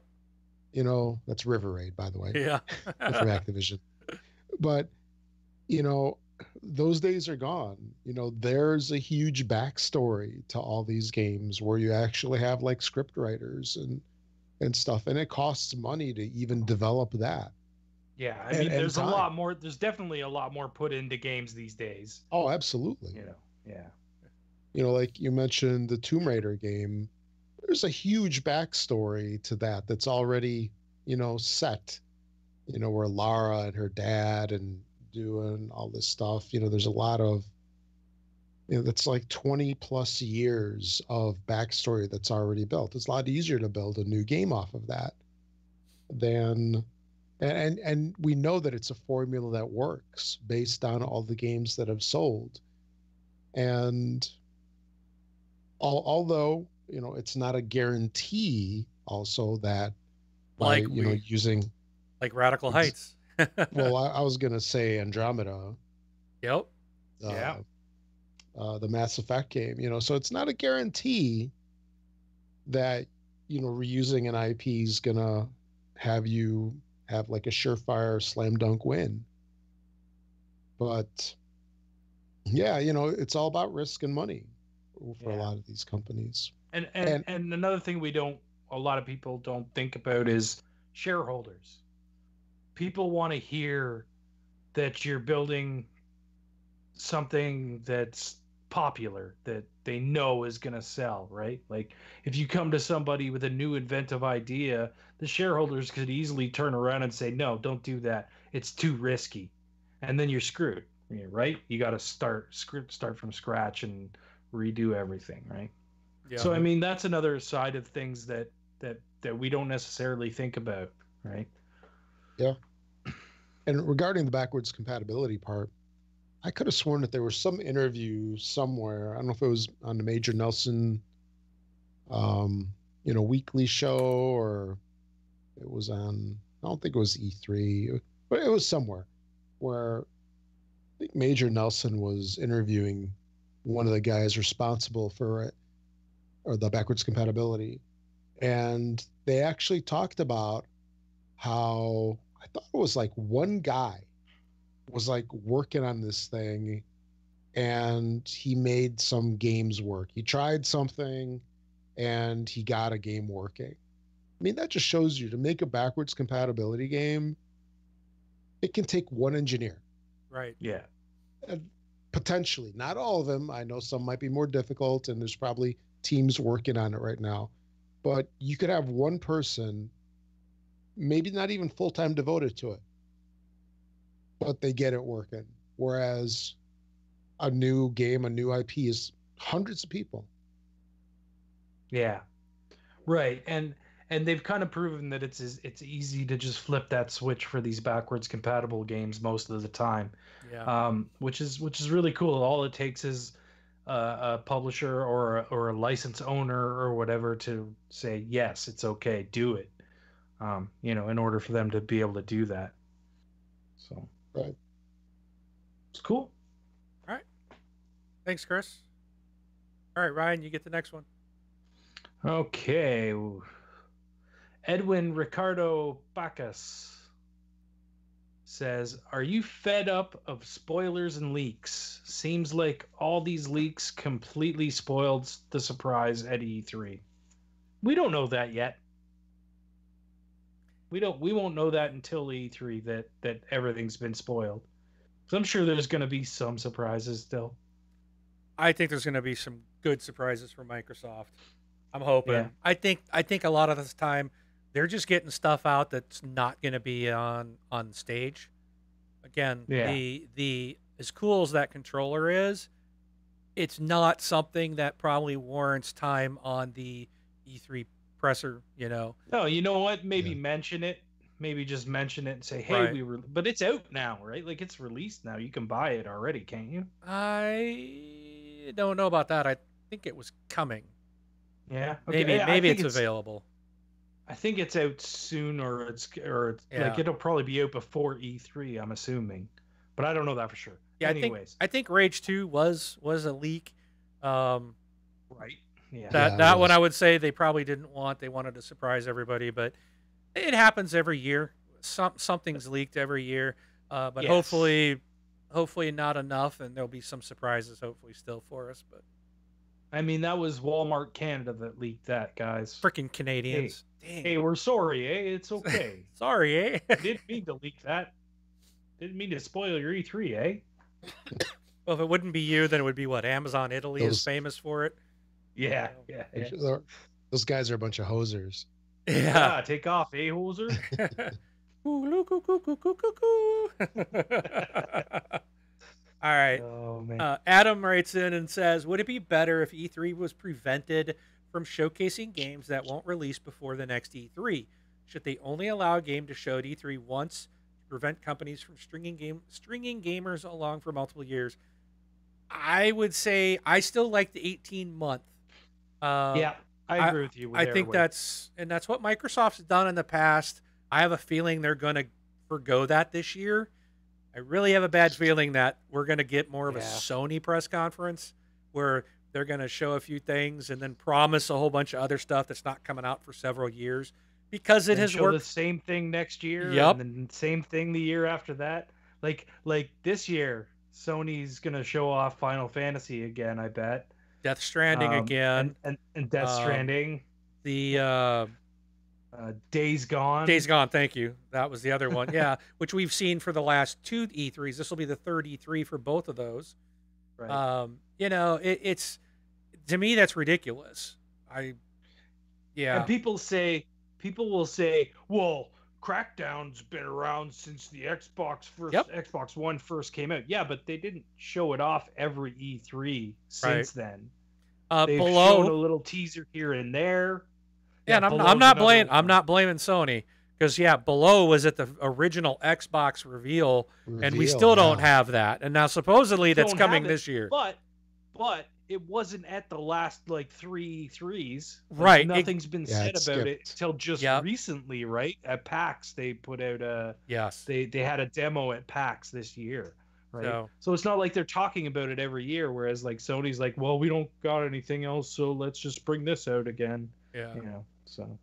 That's River Raid, by the way, Yeah. from Activision. But you know, those days are gone. There's a huge backstory to all these games where you actually have like script writers and stuff, and it costs money to even develop that. Yeah, I And- mean, and there's a time. lot more. There's definitely a lot more put into games these days. Oh, absolutely. Yeah. Like you mentioned the Tomb Raider game, there's a huge backstory to that's already, set, where Lara and her dad and doing all this stuff. There's a lot of, that's like 20 plus years of backstory that's already built. It's a lot easier to build a new game off of that than, and we know that it's a formula that works based on all the games that have sold. And although it's not a guarantee also that by using like Radical Heights. well I was gonna say Andromeda, Yep. Yeah. The Mass Effect game, so it's not a guarantee that reusing an IP is gonna have you have like a surefire slam dunk win. But yeah, it's all about risk and money for a lot of these companies. And another thing a lot of people don't think about is shareholders. People want to hear that you're building something that's popular, that they know is going to sell, right? Like if you come to somebody with a new inventive idea, the shareholders could easily turn around and say, no, don't do that. It's too risky. And then you're screwed, right? You got to start from scratch and redo everything, right? Yeah. So I mean, that's another side of things that we don't necessarily think about, right? Yeah. And regarding the backwards compatibility part, I could have sworn that there was some interview somewhere. I don't know if it was on the Major Nelson, weekly show, or it was on, I don't think it was E3, but it was somewhere where I think Major Nelson was interviewing one of the guys responsible for it, or the backwards compatibility. And they actually talked about how I thought it was like one guy was like working on this thing and he made some games work. He tried something and he got a game working. I mean, that just shows you to make a backwards compatibility game, it can take one engineer. Right. Yeah. Potentially. Not all of them. I know some might be more difficult and there's probably teams working on it right now. But you could have one person, maybe not even full-time devoted to it, but they get it working. Whereas a new game, a new IP is hundreds of people. Yeah. Right. And they've kind of proven that it's easy to just flip that switch for these backwards compatible games most of the time. Yeah. Which is really cool. All it takes is a publisher or a license owner or whatever to say, yes, it's okay, do it. In order for them to be able to do that. So Right. It's cool. All right. Thanks, Chris. All right, Ryan, you get the next one. Okay. Edwin Ricardo Bacchus says, are you fed up of spoilers and leaks? Seems like all these leaks completely spoiled the surprise at E3. We don't know that yet. We won't know that until E3 that everything's been spoiled. So I'm sure there's going to be some surprises still. I think there's going to be some good surprises for Microsoft. I'm hoping. Yeah. I think a lot of this time they're just getting stuff out that's not going to be on stage. Again, Yeah. the as cool as that controller is, it's not something that probably warrants time on the E3 presser, you know. No, you know what? Maybe Yeah. mention it. Maybe just mention it and say, "Hey, Right. but it's out now, right? Like it's released now. You can buy it already, can't you?" I don't know about that. I think it was coming. Yeah. Maybe Okay. I maybe think it's available. I think it's out soon, or it's Yeah. like it'll probably be out before E3. I'm assuming, but I don't know that for sure. Yeah, Anyways, I think Rage 2 was a leak. right? Yeah. That Yeah, it that one was. I would say they probably didn't want. They wanted to surprise everybody, but it happens every year. Something's leaked every year. But Yes. hopefully not enough, and there'll be some surprises hopefully still for us. But I mean, that was Walmart Canada that leaked that, guys. freaking Canadians. Dang. Hey, we're sorry, eh? It's okay. Sorry, eh? Didn't mean to leak that. Didn't mean to spoil your E3, eh? Well, if it wouldn't be you, then it would be what? Amazon Italy is Those- famous for it. Yeah, yeah. Those guys are a bunch of hosers. Yeah. Take off, eh, hoser? All right. Oh man. Adam writes in and says, "Would it be better if E3 was prevented from showcasing games that won't release before the next E3? Should they only allow a game to show at E3 once to prevent companies from stringing gamers along for multiple years?" I would say I still like the 18-month. Yeah, I agree with you. I think that's what Microsoft's done in the past. I have a feeling they're going to forgo that this year. I really have a bad feeling that we're going to get more of a Yeah. Sony press conference where they're going to show a few things and then promise a whole bunch of other stuff that's not coming out for several years because it has show worked. the same thing next year. Yep. And then same thing the year after that. Like this year, Sony's gonna show off Final Fantasy again. I bet. Death Stranding again. And Death Stranding. The Days Gone. Days Gone, thank you. That was the other one. Yeah, which we've seen for the last 2 E3s. This will be the third E3 for both of those. Right. It's to me that's ridiculous. Yeah. And people will say, well, Crackdown's been around since the Xbox One first came out. Yeah, but they didn't show it off every E3 since then. They've shown a little teaser here and there. Yeah, and I'm not blaming Sony because Below was at the original Xbox reveal and we still don't have that. And now supposedly that's coming this year. But it wasn't at the last like 3 E3s. Right. Nothing's been said about it skipped. till just recently, right? At PAX they put out they had a demo at PAX this year. Right. So it's not like they're talking about it every year, whereas like Sony's like, well, we don't got anything else, so let's just bring this out again. Yeah. So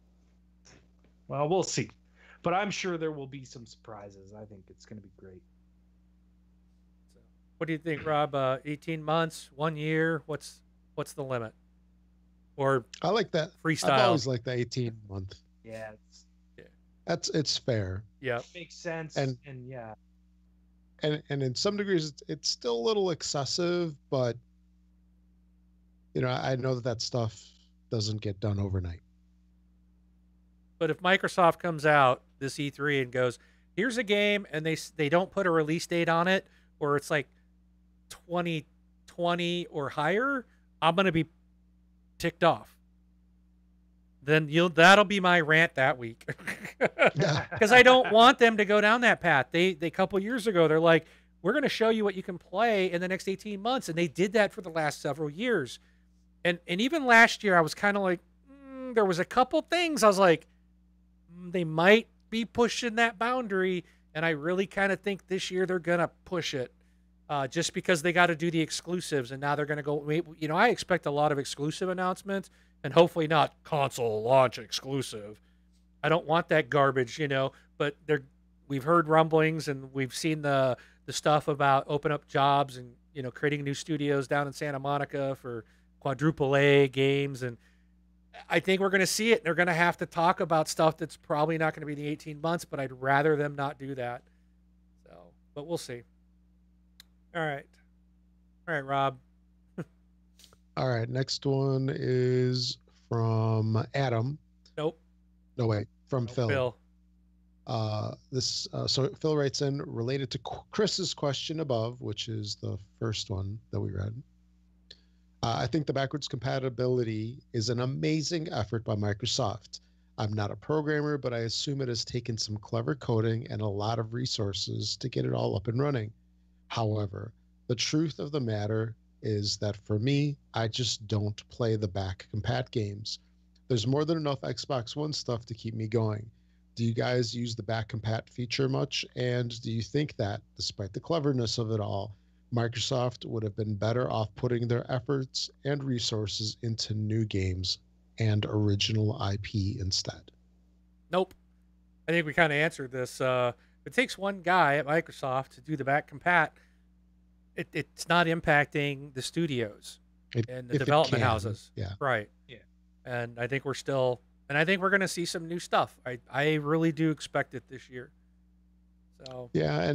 well, we'll see. But I'm sure there will be some surprises. I think it's gonna be great. What do you think, Rob? 18 months, 1 year? What's the limit? Or I like that. freestyle? I've always liked the 18-month. Yeah, It's fair. Yeah, makes sense. And yeah, and in some degrees it's still a little excessive, but I know that stuff doesn't get done overnight. but if Microsoft comes out this E3 and goes, "Here's a game," and they don't put a release date on it, or it's like 2020 or higher, I'm gonna be ticked off. Then that'll be my rant that week. Because I don't want them to go down that path. They a couple years ago, they're like, we're going to show you what you can play in the next 18 months. And they did that for the last several years. And even last year, I was kind of like, there was a couple things. I was like, they might be pushing that boundary. And I really kind of think this year they're going to push it just because they got to do the exclusives. And now they're going to go, I expect a lot of exclusive announcements and hopefully not console launch exclusive. I don't want that garbage, but we've heard rumblings and we've seen the stuff about open up jobs and, creating new studios down in Santa Monica for quadruple A games. And I think we're going to see it. They're going to have to talk about stuff that's probably not going to be the 18 months, but I'd rather them not do that. So, but we'll see. All right, Rob. All right, next one is from Adam. Nope. No, wait, from Phil. Phil. So Phil writes in related to Chris's question above, which is the first one that we read. I think the backwards compatibility is an amazing effort by Microsoft. I'm not a programmer, but I assume it has taken some clever coding and a lot of resources to get it all up and running. However, the truth of the matter is that for me, I just don't play the back compat games. There's more than enough Xbox One stuff to keep me going. Do you guys use the back compat feature much? And do you think that, despite the cleverness of it all, Microsoft would have been better off putting their efforts and resources into new games and original IP instead? Nope. I think we kind of answered this. It takes one guy at Microsoft to do the back compat. It's not impacting the studios and the If it development can, houses. yeah. Right. Yeah. And I think I think we're going to see some new stuff. I really do expect it this year. So Yeah,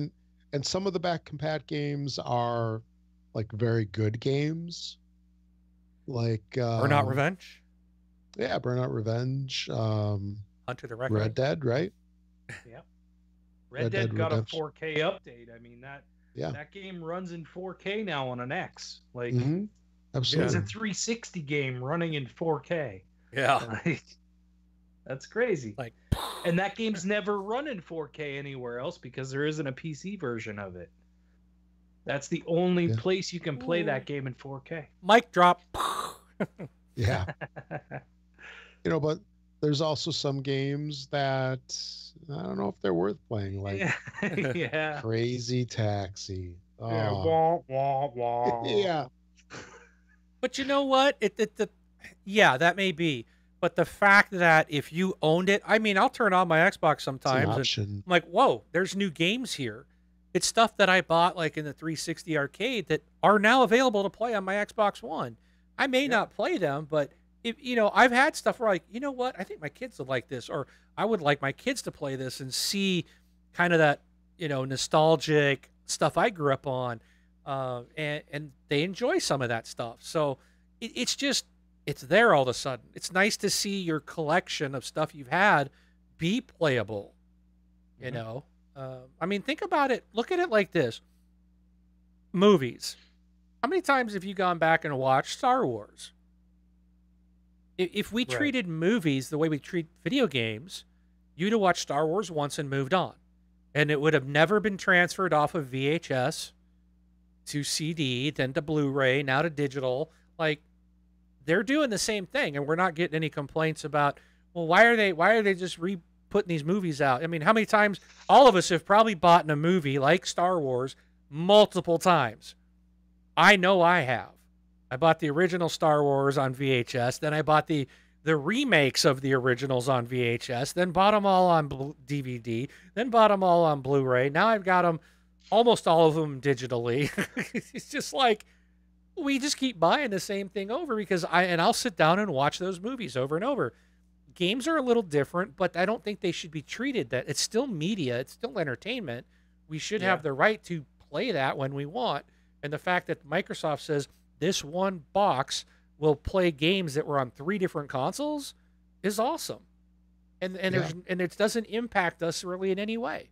and some of the back compat games are like very good games, like Burnout Revenge, yeah, Burnout Revenge, Hunter the Reckoning. Red Dead, right? Yep. Red Red Dead Dead got a Redemption. 4K update. I mean Yeah. that game runs in 4K now on an X. Like Hmm. it's Absolutely. a 360 game running in 4K. Yeah. Like, that's crazy. Like, And that game's never run in 4K anywhere else because there isn't a PC version of it. That's the only Yeah. place you can play that game in 4K. mic drop. Yeah. But there's also some games that I don't know if they're worth playing, like Yeah. Crazy Taxi. Yeah. Oh, Wah, wah, wah. yeah. But you know what? Yeah, that may be. But the fact that if you owned it, I mean, I'll turn on my Xbox It's an sometimes and option. I'm like, whoa, there's new games here. It's stuff that I bought like in the 360 arcade that are now available to play on my Xbox One. I may not play them, but if I've had stuff where like, you know what, I think my kids would like this, or I would like my kids to play this and see kind of that, nostalgic stuff I grew up on. And they enjoy some of that stuff. So it's there all of a sudden. It's nice to see your collection of stuff you've had be playable. You know, I mean, think about it. Look at it like this: movies. How many times have you gone back and watched Star Wars? If we treated movies the way we treat video games, you'd have watched Star Wars once and moved on, and it would have never been transferred off of VHS to CD, then to Blu-ray, now to digital. Like, they're doing the same thing, and we're not getting any complaints about, well, why are they just putting these movies out? I mean, how many times all of us have probably bought in a movie like Star Wars multiple times? I know I have. I bought the original Star Wars on VHS, then I bought the remakes of the originals on VHS, then bought them all on DVD, then bought them all on Blu-ray. Now I've got them, almost all of them digitally. It's just like, we just keep buying the same thing over because I'll sit down and watch those movies over and over. Games are a little different, but I don't think they should be treated that. It's still media. It's still entertainment. We should have the right to play that when we want. And the fact that Microsoft says this one box will play games that were on 3 different consoles is awesome. And it doesn't impact us really in any way.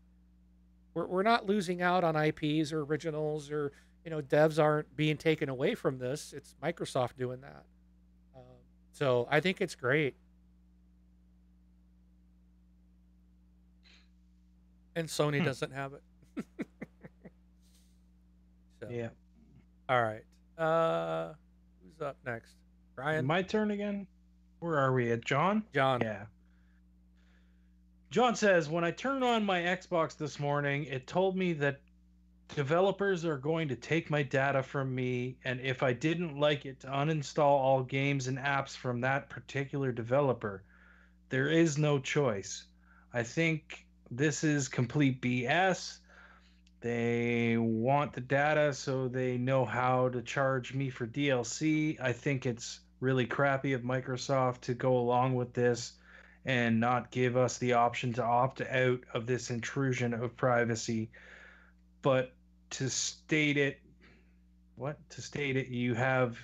We're not losing out on IPs or originals, or devs aren't being taken away from this. It's Microsoft doing that. So I think it's great. And Sony doesn't have it. So, Yeah. all right. Who's up next? Brian? My turn again? Where are we at? John? John. Yeah. John says, when I turned on my Xbox this morning, it told me that developers are going to take my data from me, and if I didn't like it, to uninstall all games and apps from that particular developer. There is no choice. I think this is complete BS. They want the data so they know how to charge me for DLC. I think it's really crappy of Microsoft to go along with this and not give us the option to opt out of this intrusion of privacy. But to state it, you have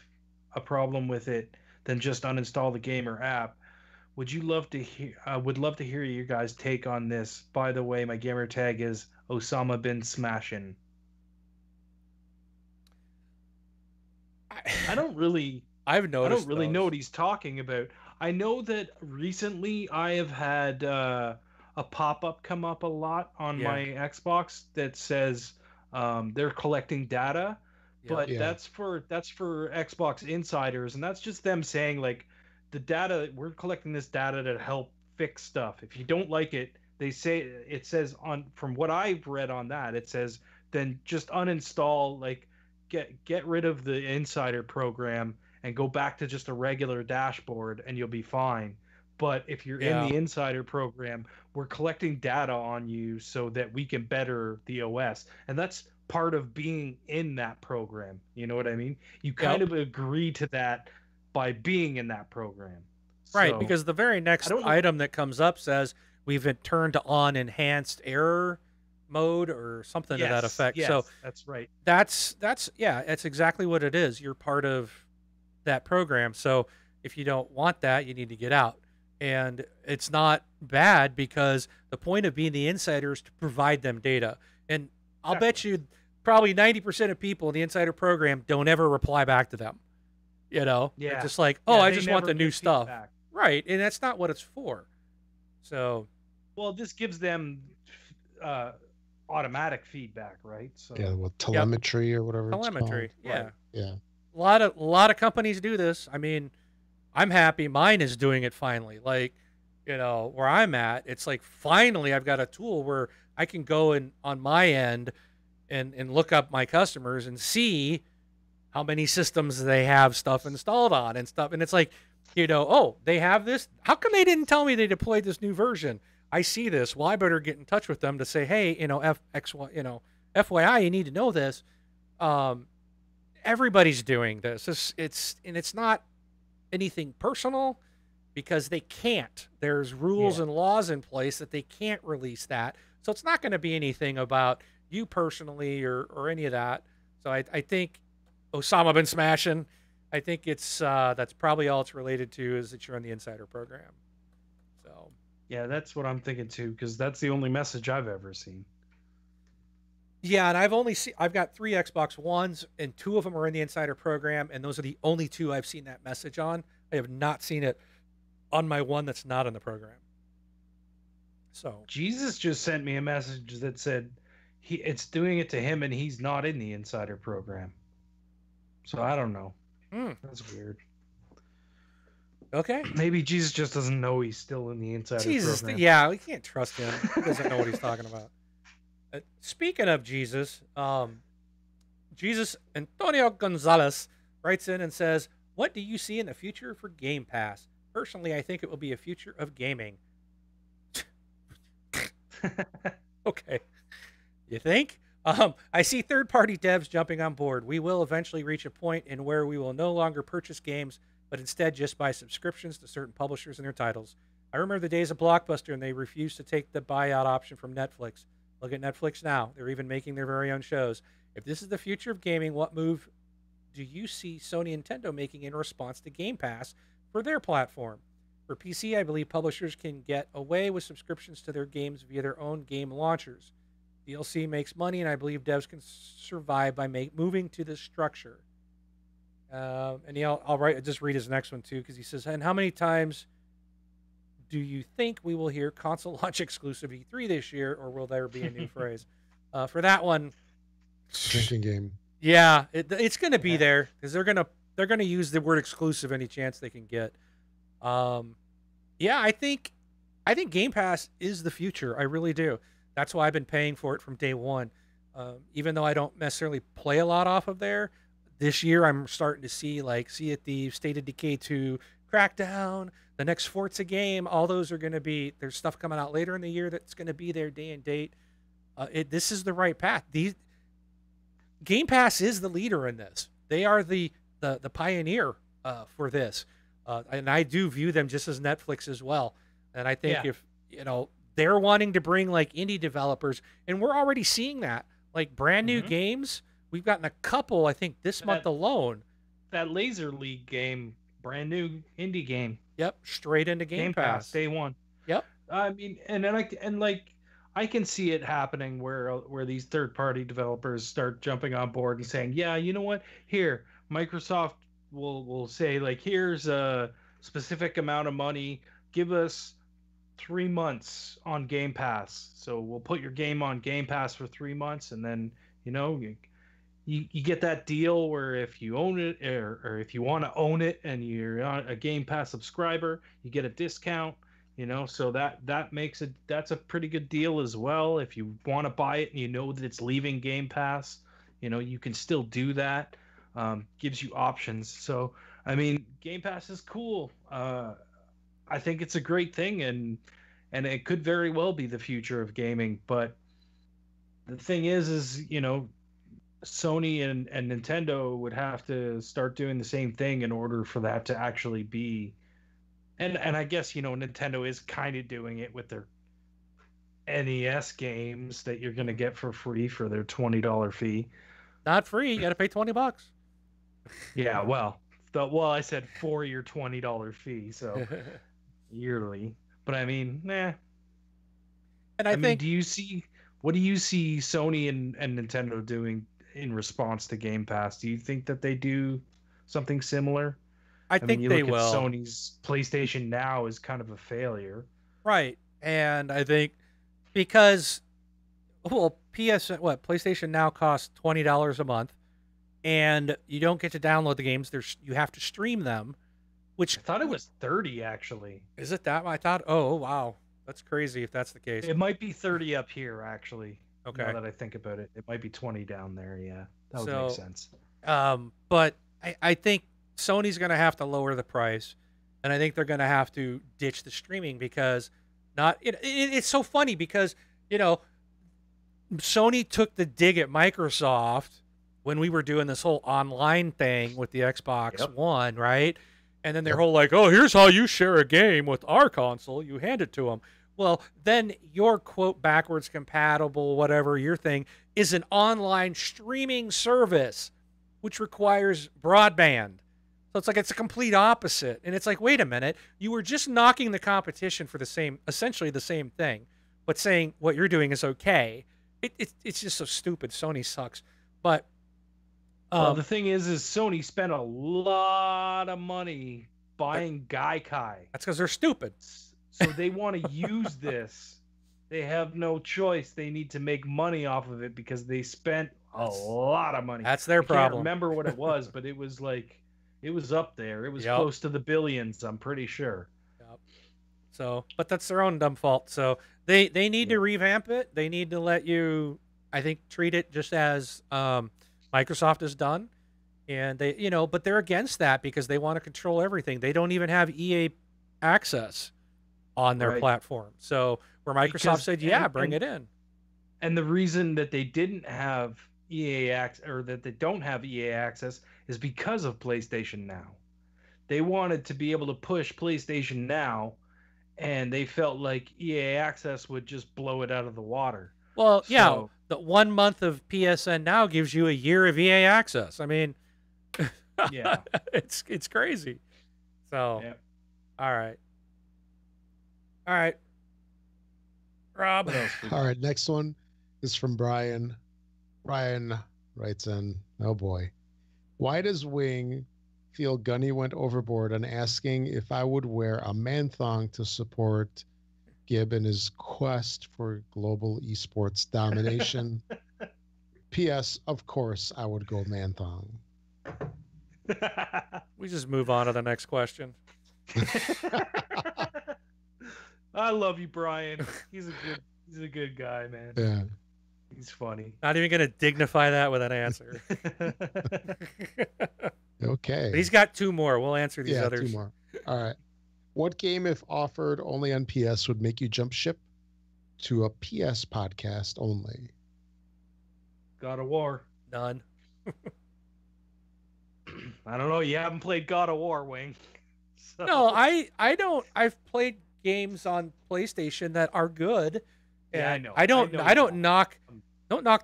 a problem with it, then just uninstall the game or app. Would love to hear you guys' take on this. By the way, my gamer tag is Osama bin Smashin. I don't really I've noticed. know those. what he's talking about. I know that recently I have had a pop-up come up a lot on Yeah. my Xbox that says they're collecting data, Yep. but Yeah. that's for Xbox insiders, and that's just them saying like the data, we're collecting this data to help fix stuff. If you don't like it, they say, it says on, from what I've read on that, it says then just uninstall, like get rid of the insider program and go back to just a regular dashboard and you'll be fine. But if you're in Yeah. the insider program, we're collecting data on you so that we can better the OS. And that's part of being in that program. You know what I mean? You kind of agree to that by being in that program. Right, So, because the very next don't know- item that comes up says we've turned on enhanced error mode or something to that effect. Yes, So that's right. that's yeah, that's exactly what it is. You're part of that program. So if you don't want that, you need to get out. And it's not bad because the point of being the insider is to provide them data. And I'll bet you probably 90% of people in the insider program don't ever reply back to them. You know, Yeah. They're just like, oh, Yeah, I they just want never the new give stuff. feedback. Right. And that's not what it's for. So, Well, this gives them automatic feedback, right? So Yeah, well, telemetry or whatever telemetry. it's Yeah. called. Yeah. A lot of companies do this. I mean, I'm happy mine is doing it finally. Like, you know, where I'm at, it's like finally I've got a tool where I can go and on my end and look up my customers and see how many systems they have stuff installed on and stuff. And it's like, you know, oh, they have this. How come they didn't tell me they deployed this new version? I see this. Well, I better get in touch with them to say, hey, you know, FYI, you need to know this. Everybody's doing this. It's not anything personal because they can't. There's rules and laws in place that they can't release that. So it's not going to be anything about you personally or any of that. So I think Osama bin smashing. I think it's that's probably all it's related to is that you're on the insider program. So yeah, that's what I'm thinking too, because that's the only message I've ever seen. yeah, and I've got 3 Xbox Ones and 2 of them are in the insider program, and those are the only 2 I've seen that message on. I have not seen it on my one that's not in the program. So Jesus just sent me a message that said it's doing it to him and he's not in the insider program. So I don't know. That's weird. okay. Maybe Jesus just doesn't know he's still in the insider program. Yeah, we can't trust him. He doesn't know what he's talking about. Speaking of Jesus, Jesus Antonio Gonzalez writes in and says, "What do you see in the future for Game Pass? Personally, I think it will be a future of gaming." Okay, you think? I see third-party devs jumping on board. We will eventually reach a point in where we will no longer purchase games, but instead just buy subscriptions to certain publishers and their titles. I remember the days of Blockbuster and they refused to take the buyout option from Netflix. Look at Netflix now. They're even making their very own shows. If this is the future of gaming, what move do you see Sony and Nintendo making in response to Game Pass for their platform? For PC, I believe publishers can get away with subscriptions to their games via their own game launchers. DLC makes money, and I believe devs can survive by moving to this structure. And I'll just read his next one too, because he says, "And how many times do you think we will hear console launch exclusive E3 this year, or will there be a new phrase?" For that one, Drinking game. yeah, it's going to be there because they're gonna use the word exclusive any chance they can get. Yeah, I think Game Pass is the future. I really do. That's why I've been paying for it from day one. Even though I don't necessarily play a lot off of there, this year I'm starting to see Sea of Thieves, State of Decay 2, Crackdown, the next Forza game. All those are going to be, there's stuff coming out later in the year that's going to be there day and date. This is the right path. Game Pass is the leader in this. They are the pioneer for this. And I do view them just as Netflix as well. And I think if, they're wanting to bring indie developers, and we're already seeing that, brand new games. We've gotten a couple, I think, this month alone. That Laser League game, brand new indie game. Yep, straight into Game Pass. Day one. Yep. I mean, I can see it happening where these third-party developers start jumping on board and saying, yeah, you know what? Here, Microsoft will say like, here's a specific amount of money. Give us 3 months on Game Pass. So we'll put your game on Game Pass for 3 months, and then you get that deal where if you own it or if you want to own it and you're on a Game Pass subscriber, you get a discount. So that makes it, that's a pretty good deal as well. If you want to buy it and you know that it's leaving Game Pass, you can still do that. Gives you options. So I mean, Game Pass is cool. I think it's a great thing, and it could very well be the future of gaming. But the thing is Sony and Nintendo would have to start doing the same thing in order for that to actually be. And I guess Nintendo is kind of doing it with their NES games that you're going to get for free for their $20 fee. Not free. You got to pay $20. Yeah, well, I said for your $20 fee, so yearly. But I mean, nah. And I think, what do you see Sony and Nintendo doing in response to Game Pass? Do you think that they do something similar? I think they will. Sony's PlayStation Now is kind of a failure, right? And I think because PlayStation Now costs $20 a month, and you don't get to download the games. You have to stream them, which I thought it was 30 actually. Is it that? I thought. Oh wow, that's crazy if that's the case. It might be 30 up here actually. Okay. Now that I think about it, it might be 20 down there. Yeah, that would make sense. But I think Sony's going to have to lower the price, and I think they're going to have to ditch the streaming because it's so funny because Sony took the dig at Microsoft when we were doing this whole online thing with the Xbox One, right? And then they're whole like, oh, here's how you share a game with our console. You hand it to them. Well, then your quote backwards compatible, whatever your thing, is an online streaming service, which requires broadband. So it's a complete opposite. And it's like, wait a minute, you were just knocking the competition for essentially the same thing, but saying what you're doing is okay. It's just so stupid. Sony sucks. But well, the thing is Sony spent a lot of money buying Gaikai. That's because they're stupid. So they want to use this. They have no choice. They need to make money off of it because they spent a lot of money. That's their problem. I can't remember what it was, but it was up there. It was close to the billions, I'm pretty sure. Yep. So, but that's their own dumb fault. So they need to revamp it. They need to let you, I think, treat it just as Microsoft has done. And they, but they're against that because they want to control everything. They don't even have EA access on their platform. So where Microsoft said, bring it in. And the reason that they didn't have EA access, or that they don't have EA access, is because of PlayStation Now. They wanted to be able to push PlayStation Now, and they felt like EA access would just blow it out of the water. Well, yeah, the 1 month of PSN Now gives you a year of EA access. I mean, yeah, it's crazy. So, all right. Rob. All right, next one is from Brian. Brian writes in, oh boy. Why does Wing feel Gunny went overboard on asking if I would wear a man thong to support Gib in his quest for global esports domination? P.S. Of course, I would go man thong. We just move on to the next question. I love you, Brian. He's a good guy, man. Yeah. He's funny. Not even going to dignify that with an answer. Okay. But he's got two more. We'll answer these others. 2 more. All right. What game, if offered only on PS, would make you jump ship to a PS podcast only? God of War. None. I don't know. You haven't played God of War, Wing. So. No, I don't. I've played games on PlayStation that are good. Yeah, I know. I don't knock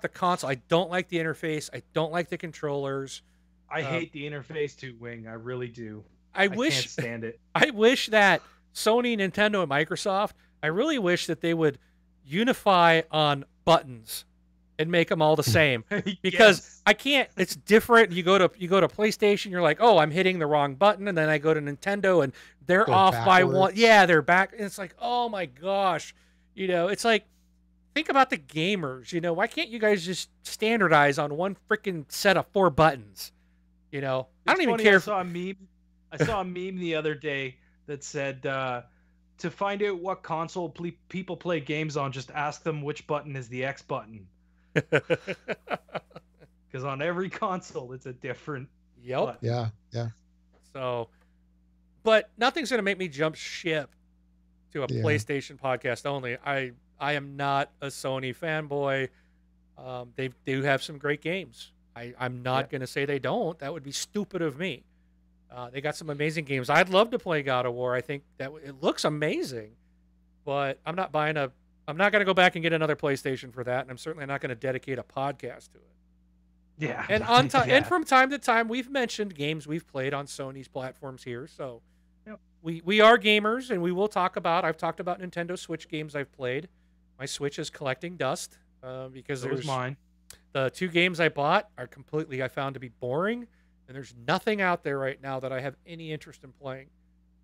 the console. I don't like the interface. I don't like the controllers. I hate the interface too, Wing. I really do. I can't stand it. I wish that Sony, Nintendo, and Microsoft, I really wish that they would unify on buttons and make them all the same. Because I can't. It's different. You go to PlayStation. You're like, oh, I'm hitting the wrong button, and then I go to Nintendo, and they're Go off by one. backwards. Yeah, they're back. And it's like, oh my gosh, it's like, think about the gamers. Why can't you guys just standardize on one freaking set of 4 buttons? I don't It's even funny, care. I saw a meme the other day that said, to find out what console people play games on, just ask them which button is the X button. Because on every console, it's a different. Yep. button. Yeah. So, but nothing's going to make me jump ship to a Yeah. PlayStation podcast only. I am not a Sony fanboy. They do have some great games. I'm not going to say they don't. That would be stupid of me. They got some amazing games. I'd love to play God of War. I think that it looks amazing, but I'm not going to go back and get another PlayStation for that, and I'm certainly not going to dedicate a podcast to it. Yeah. And and from time to time, we've mentioned games we've played on Sony's platforms here. So Yep. we are gamers, and we will talk about. I've talked about Nintendo Switch games I've played. My Switch is collecting dust because So was there's mine. the 2 games I bought are completely I found to be boring, and there's nothing out there right now that I have any interest in playing.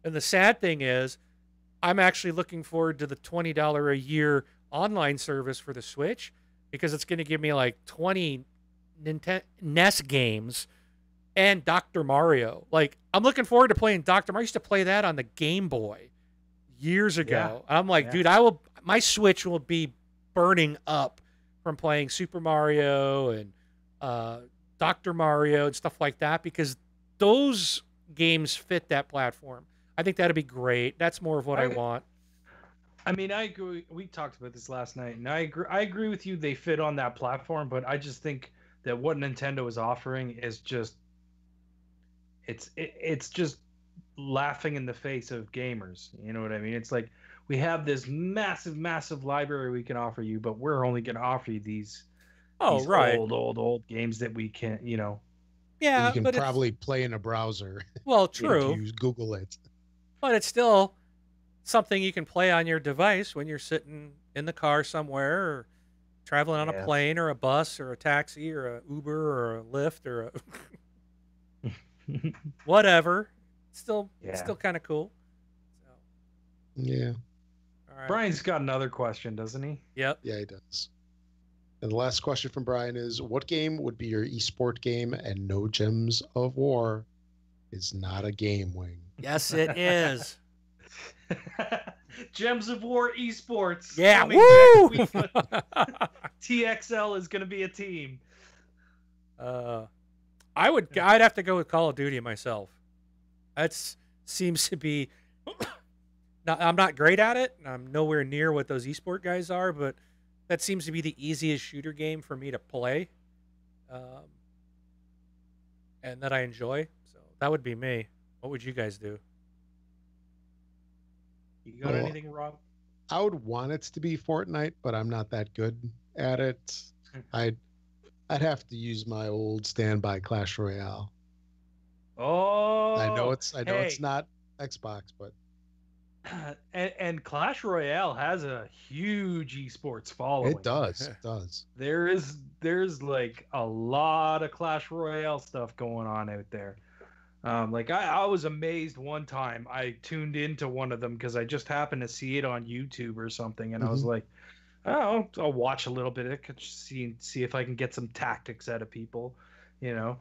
And the sad thing is, I'm actually looking forward to the $20 a year online service for the Switch, because it's going to give me like 20 NES games and Dr. Mario. Like, I'm looking forward to playing Dr. Mario. I used to play that on the Game Boy years ago. And I'm like, dude, my Switch will be burning up from playing Super Mario and Dr. Mario and stuff like that, because those games fit that platform. I think that'd be great. That's more of what I want. I mean, I agree. We talked about this last night, and I agree with you. They fit on that platform, but I just think that what Nintendo is offering is just it's just laughing in the face of gamers. You know what I mean? It's like, we have this massive library we can offer you, but we're only going to offer you these Right. old games that we can't, Yeah, You can but probably play in a browser well, if true. you Google it. But it's still something you can play on your device when you're sitting in the car somewhere, or traveling on a Yeah. plane or a bus or a taxi or a Uber or a Lyft or whatever. It's still kind of cool. So, Yeah. all right. Brian's got another question, doesn't he? Yep. Yeah, he does. And the last question from Brian is, what game would be your esport game and no Gems of War is not a game, Wing? Yes, it is. Gems of War Esports. Yeah. coming Woo! next week. TXL is going to be a team. I'd have to go with Call of Duty myself. That seems to be. I'm not great at it. I'm nowhere near what those esport guys are, but that seems to be the easiest shooter game for me to play, and that I enjoy. So that would be me. What would you guys do? You got Well, anything, Rob? I would want it to be Fortnite, but I'm not that good at it. I'd have to use my old standby Clash Royale. Oh, I know it's hey. not Xbox, but and Clash Royale has a huge esports following. it does. It does. There's like a lot of Clash Royale stuff going on out there. Like I was amazed one time. I tuned into one of them because I just happened to see it on YouTube or something, and I was like, "Oh, I'll watch a little bit of it, see if I can get some tactics out of people," And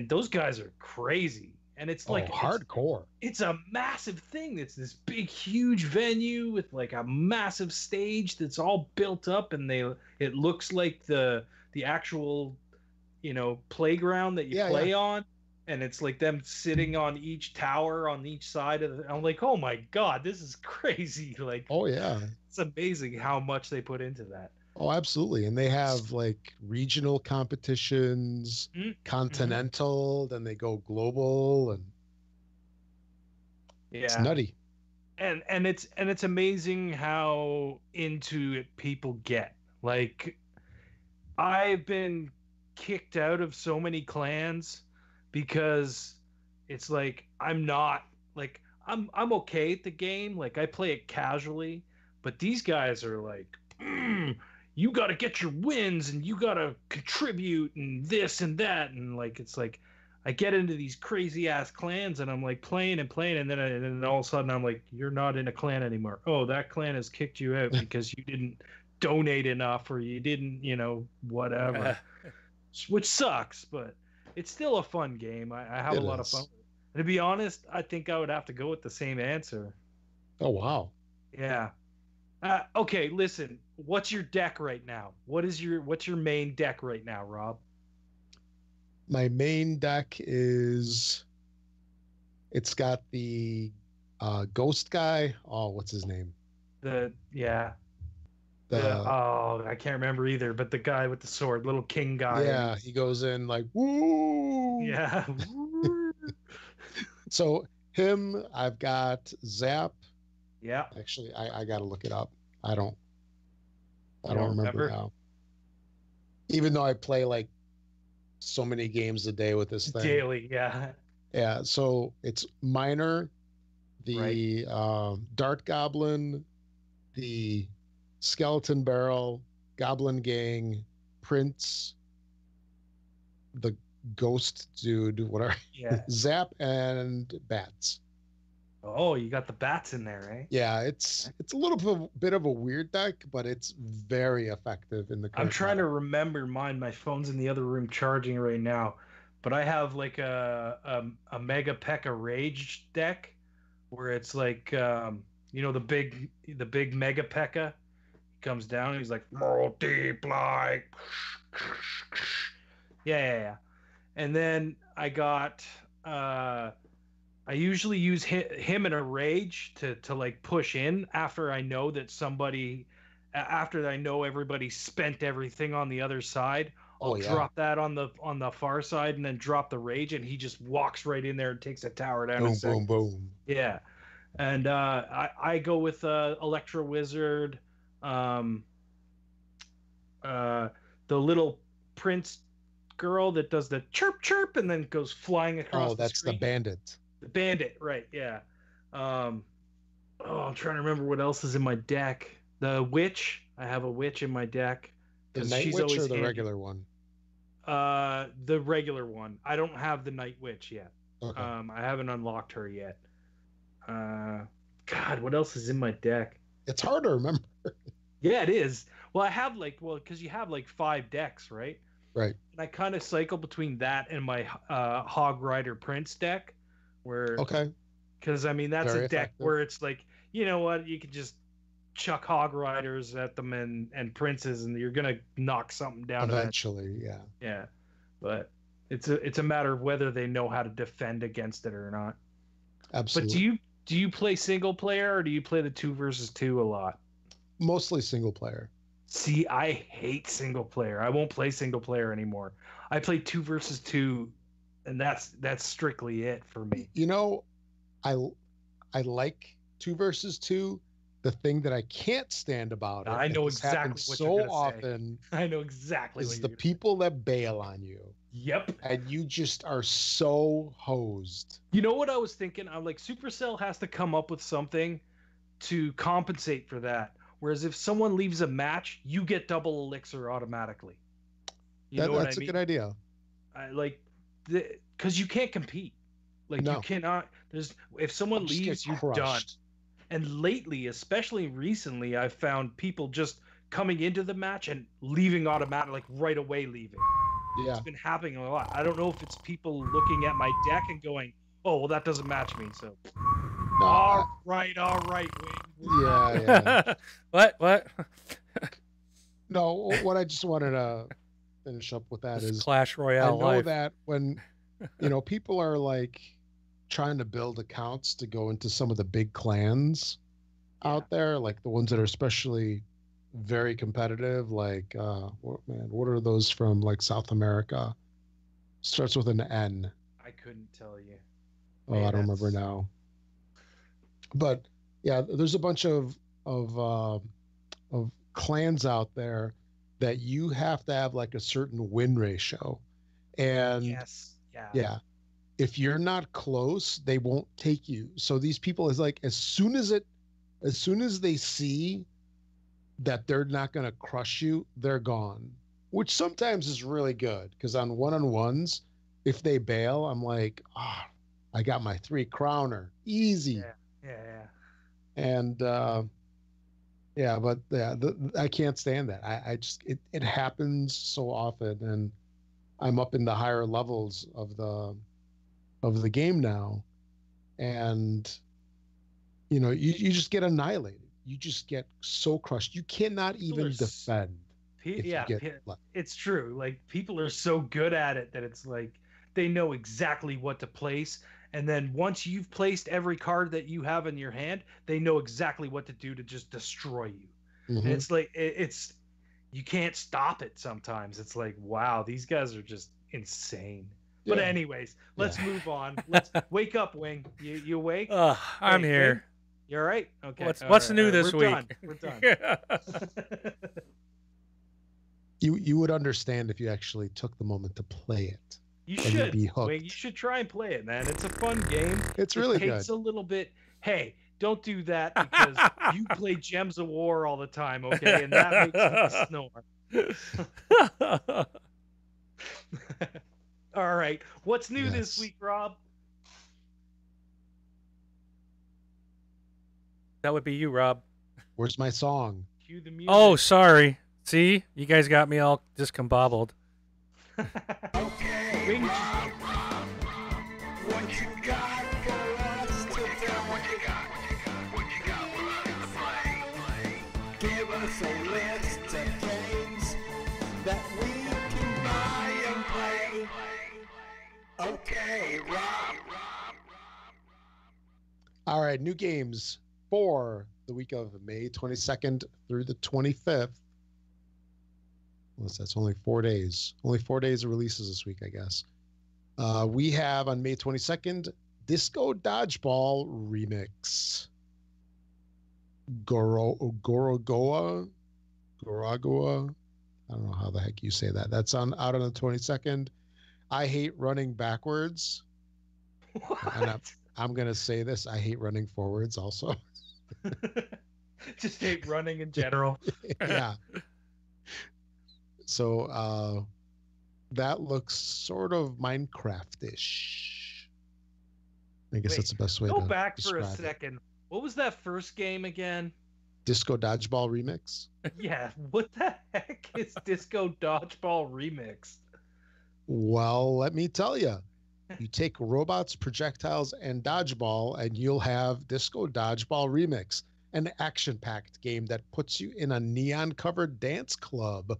those guys are crazy, and it's like hardcore. It's a massive thing. It's this big, huge venue with like a massive stage that's all built up, and it looks like the actual, playground that you play on. And it's like them sitting on each tower on each side of I'm like, oh my God, this is crazy. Like, oh yeah, it's amazing how much they put into that. Oh, absolutely. And they have like regional competitions, continental, then they go global, and it's nutty. And it's amazing how into it people get. Like, I've been kicked out of so many clans because it's like I'm okay at the game. Like, I play it casually, but these guys are like, you got to get your wins and you got to contribute and this and that. And like, it's like, I get into these crazy ass clans and I'm like playing and playing. And then all of a sudden I'm like, you're not in a clan anymore. Oh, that clan has kicked you out because you didn't donate enough or you didn't, whatever, which sucks, but it's still a fun game. I have a lot of fun. And to be honest, I think I would have to go with the same answer. Oh, wow. Yeah. Okay, listen. What's your deck right now? What's your main deck right now, Rob? My main deck it's got the ghost guy. Oh, what's his name? I can't remember either, but the guy with the sword, little king guy. Yeah, he goes in like, woo! Yeah. So him, I've got Zap. Yeah. Actually, I got to look it up. I don't remember now. Even though I play like so many games a day with this thing. Daily, yeah. Yeah, so it's Miner, the Dart Goblin, the Skeleton Barrel, Goblin Gang, Prince, the Ghost Dude, whatever. Yeah. Zap, and Bats. Oh, you got the bats in there, eh? Yeah, it's a little bit of a weird deck, but it's very effective in the. I'm trying to remember mine. My phone's in the other room charging right now, but I have like a Mega P.E.K.K.A. Rage deck, where it's like the big Mega P.E.K.K.A. He comes down and he's like multiply. Yeah. And then I got I usually use him in a rage to like push in after I know that everybody spent everything on the other side. I'll drop that on the far side and then drop the rage, and he just walks right in there and takes a tower down. Boom, boom, boom. Yeah, and I go with Electro Wizard, the little prince girl that does the chirp chirp and then goes flying across. Oh, that's the bandit. The bandit, right? Yeah. I'm trying to remember what else is in my deck. The witch. I have a witch in my deck. The Night Witch or the regular one? The regular one. I don't have the Night Witch yet. Okay. I haven't unlocked her yet. God, what else is in my deck? It's hard to remember. Yeah, it is. Well, I have because you have like 5 decks, right? Right. And I kind of cycle between that and my Hog Rider Prince deck. Because I mean that's very a deck effective. Where it's like, you know what, you could just chuck Hog Riders at them and princes and you're gonna knock something down eventually. Yeah, but it's a matter of whether they know how to defend against it or not. Absolutely. But do you play single player or do you play the 2 versus 2 a lot? Mostly single player. See, I hate single player. I won't play single player anymore. I play 2 versus 2. And that's strictly it for me. I like 2 versus 2. The thing that I can't stand about it, I know exactly what so you're gonna often. Say. I know exactly is the people that bail on you. Yep. And you just are so hosed. You know what I was thinking? I'm like, Supercell has to come up with something to compensate for that. Whereas if someone leaves a match, you get double elixir automatically. That's a good idea. Because you can't compete. You cannot. If someone leaves, you're done. And lately, especially recently, I've found people just coming into the match and leaving automatically, right away leaving. Yeah, it's been happening a lot. I don't know if it's people looking at my deck and going, "Oh, well, that doesn't match me." So, all right, Wayne. Yeah. What? No, what I just wanted to finish up with that is Clash Royale. I know that when people are like trying to build accounts to go into some of the big clans out there, like the ones that are especially very competitive, like what are those from like South America? Starts with an N. I couldn't tell you. Oh, I don't remember now. But yeah, there's a bunch of clans out there that you have to have like a certain win ratio. And yeah. If you're not close, they won't take you. So these people is like, as soon as they see that they're not going to crush you, they're gone. Which sometimes is really good because on one-on-ones, if they bail, I'm like, I got my 3 crowner. Easy. Yeah. And I can't stand that. I just it happens so often, and I'm up in the higher levels of the game now, and you just get annihilated. You just get so crushed. You cannot even defend. It's true. Like, people are so good at it that it's like they know exactly what to place, and then once you've placed every card that you have in your hand, they know exactly what to do to just destroy you. Mhm. And it's like it's you can't stop it sometimes. It's like, wow, these guys are just insane. But Yeah. anyways, let's move on. Let's wake up, Wing. You awake? I'm Wait, here. Wing? You all right? Okay. What's all new right. this We're week? Done. We're done. You would understand if you actually took the moment to play it. You And you'd should. be hooked. Wing, you should try and play it, man. It's a fun game. It's really It takes good. a little bit. Hey, don't do that because you play Gems of War all the time, okay? And that makes me snore. All right. What's new this Yes. week, Rob? That would be you, Rob. Where's my song? Cue the music. Oh, sorry. See, you guys got me all discombobbled. Okay, Wing, what you got for us today? What you got for us to play? Give us a list of games that we can buy and play. Okay, Rob. All right, new games for the week of May 22nd through the 25th. Well, that's only 4 days. Only 4 days of releases this week, I guess. We have on May 22nd, Disco Dodgeball Remix. Gorogoa. I don't know how the heck you say that. That's out on the 22nd. I hate running backwards. And I'm going to say this. I hate running forwards also. just hate running in general. Yeah. So that looks sort of Minecraft-ish. I guess Wait, that's the best way Go to back for a describe it. second. What was that first game again? Disco Dodgeball Remix. Yeah, what the heck is Disco Dodgeball Remix? Well, let me tell you. You take robots, projectiles, and dodgeball, and you'll have Disco Dodgeball Remix, an action-packed game that puts you in a neon-covered dance club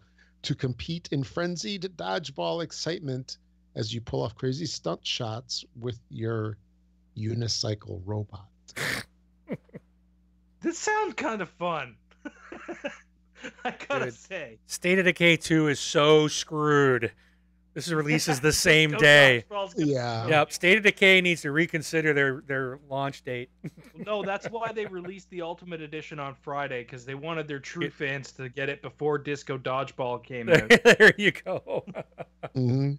to compete in frenzied dodgeball excitement as you pull off crazy stunt shots with your unicycle robot. This sounds kind of fun. I gotta Dude. say. State of Decay 2 is so screwed. This releases the same Disco day. Dodgeball's gonna Yeah. suck. Yep, State of Decay needs to reconsider their launch date. No, that's why they released the Ultimate Edition on Friday, because they wanted their true fans to get it before Disco Dodgeball came out. There you go. Mm-hmm.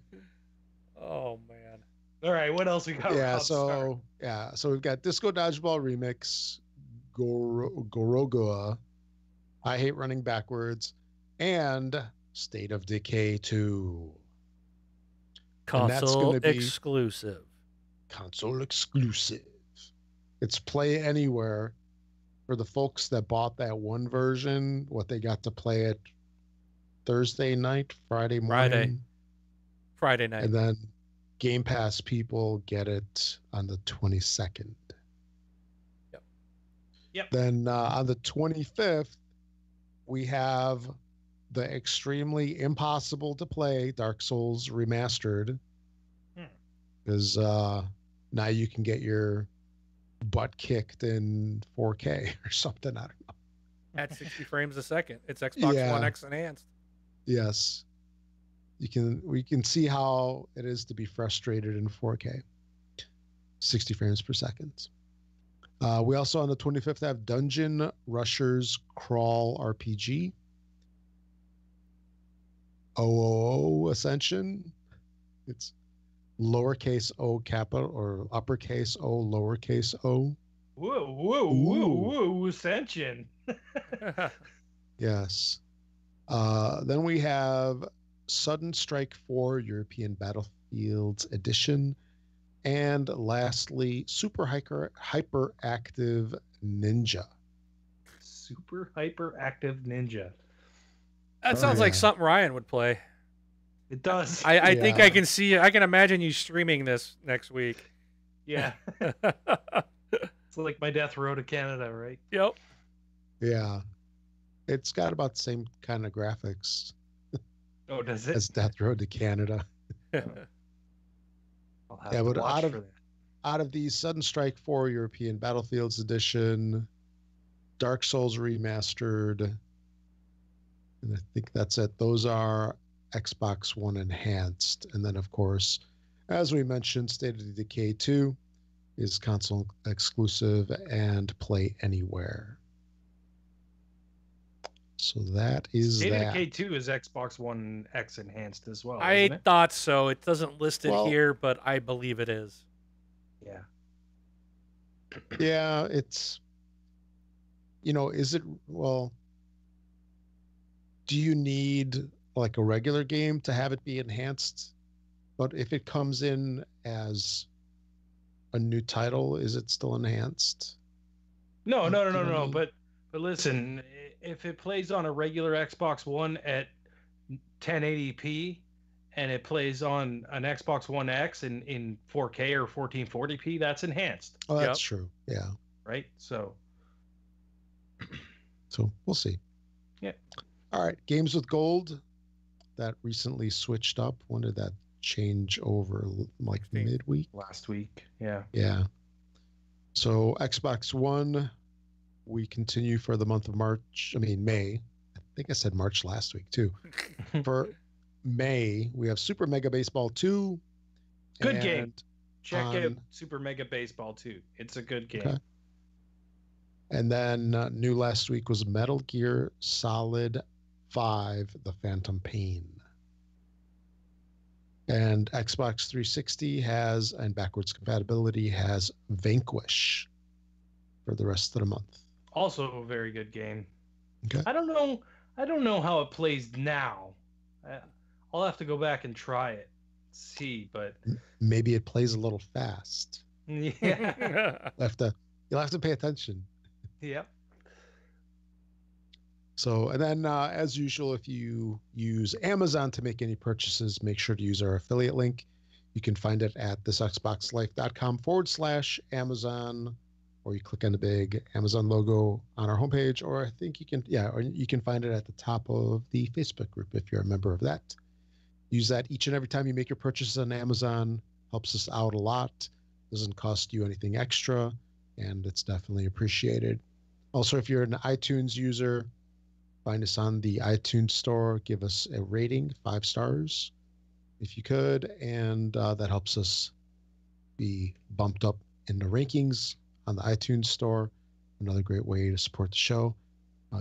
Oh man. All right, what else we got? Yeah, Rob? Sorry. so we've got Disco Dodgeball Remix, Gorogoa, I Hate Running Backwards, and State of Decay 2. And that's Console gonna be- exclusive. Console exclusive. It's play anywhere for the folks that bought that one version. What they got to play it Thursday night, Friday morning, Friday night. and then Game Pass people get it on the 22nd. Yep. Then on the 25th, we have the extremely impossible to play Dark Souls Remastered. Because now you can get your butt kicked in 4K or something. I don't know. At 60 frames a second. It's Xbox Yeah. One X enhanced. Yes. We can see how it is to be frustrated in 4K. 60 frames per second. We also on the 25th have Dungeon Rushers Crawl RPG. OOO Ascension. It's lowercase o capital or uppercase o lowercase o. Whoa, Ooh. whoa, Ascension. Yes. Then we have Sudden Strike 4 European Battlefields Edition. And lastly, Super Hyperactive Ninja. Super Hyperactive Ninja. That Oh, sounds like yeah. something Ryan would play. It does. I think Yeah. I can see it. I can imagine you streaming this next week. Yeah. It's like my Death Row to Canada, right? Yep. Yeah. It's got about the same kind of graphics Oh, does it? as Death Road to Canada. I'll have Yeah, to but watch for that. out of these, Sudden Strike 4 European Battlefields Edition, Dark Souls Remastered, and I think that's it. Those are Xbox One enhanced. And then, of course, as we mentioned, State of Decay 2 is console exclusive and play anywhere. So that is State of that. Decay 2 is Xbox One X enhanced as well. I isn't it? thought so. It doesn't list it Well- here, but I believe it is. Yeah. Yeah, it's, is it, well, do you need like a regular game to have it be enhanced? But if it comes in as a new title, is it still enhanced? No. You know what I mean? But listen, if it plays on a regular Xbox One at 1080p and it plays on an Xbox One X in 4K or 1440p, that's enhanced, Oh, that's Yep. true. Yeah. right? So So we'll see. Yeah. All right. Games with Gold that recently switched up. When did that change over? Like 16th. midweek? last week, yeah. Yeah. So Xbox One, we continue for the month of March. I mean, May. I think I said March last week too. For May, we have Super Mega Baseball 2. Good game. and- Check out on- Super Mega Baseball 2. It's a good game. Okay. And then new last week was Metal Gear Solid 5, The Phantom Pain. And Xbox 360 has, and backwards compatibility has Vanquish for the rest of the month. Also a very good game. Okay. I don't know how it plays now. I'll have to go back and try it, see. But Maybe it plays a little fast. yeah, You'll have to pay attention. yep. So, and then as usual, if you use Amazon to make any purchases, make sure to use our affiliate link. You can find it at thisxboxlife.com/Amazon, or you click on the big Amazon logo on our homepage, or I think or you can find it at the top of the Facebook group if you're a member of that. Use that each and every time you make your purchases on Amazon. Helps us out a lot. Doesn't cost you anything extra, and it's definitely appreciated. Also, if you're an iTunes user, find us on the iTunes store. Give us a rating, 5 stars, if you could, and that helps us be bumped up in the rankings on the iTunes store. Another great way to support the show.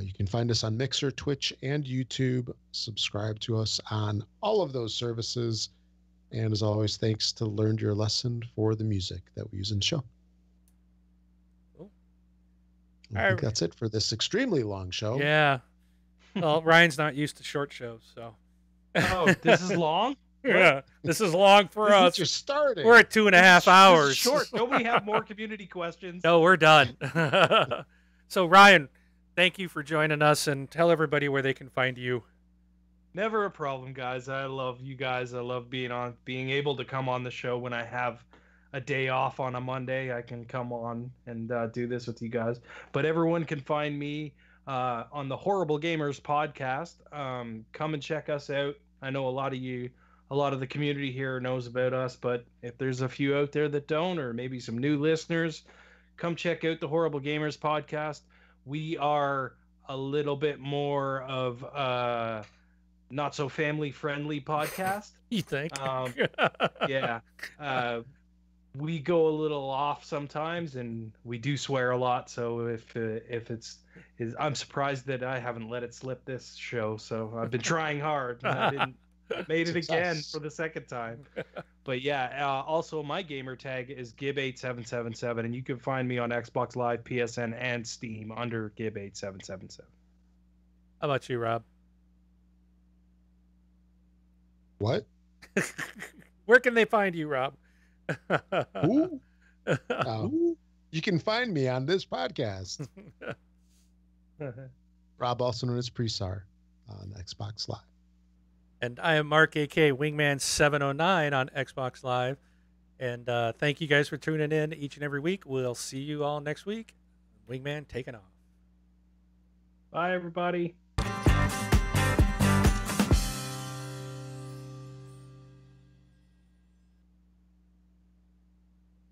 You can find us on Mixer, Twitch, and YouTube. Subscribe to us on all of those services. And as always, thanks to Learned Your Lesson for the music that we use in the show. Cool. I think that's it for this extremely long show. Yeah. Well, Ryan's not used to short shows, so. Oh, this is long. Yeah, this is long for This is us. just starting. We're at 2.5 This is hours. short. Don't we have more community questions? No, we're done. So, Ryan, thank you for joining us, and tell everybody where they can find you. Never a problem, guys. I love you guys. I love being able to come on the show when I have a day off on a Monday. I can come on and do this with you guys. But everyone can find me on the Horrible Gamers podcast. Come and check us out. I know a lot of the community here knows about us, but if there's a few out there that don't, or maybe some new listeners, come check out the Horrible Gamers podcast. We are a little bit more of not so family friendly podcast. You think? Yeah. We go a little off sometimes, and we do swear a lot. So if I'm surprised that I haven't let it slip this show. So I've been trying hard. And I didn't made it again Success. for the second time. But yeah, also my gamer tag is Gib8777, and you can find me on Xbox Live, PSN, and Steam under Gib8777. How about you, Rob? What? Where can they find you, Rob? Who? You can find me on this podcast. Rob, also known as Presar on Xbox Live. And I am Mark, a.k.a. Wingman709 on Xbox Live. And thank you guys for tuning in each and every week. We'll see you all next week. Wingman taking off. Bye, everybody.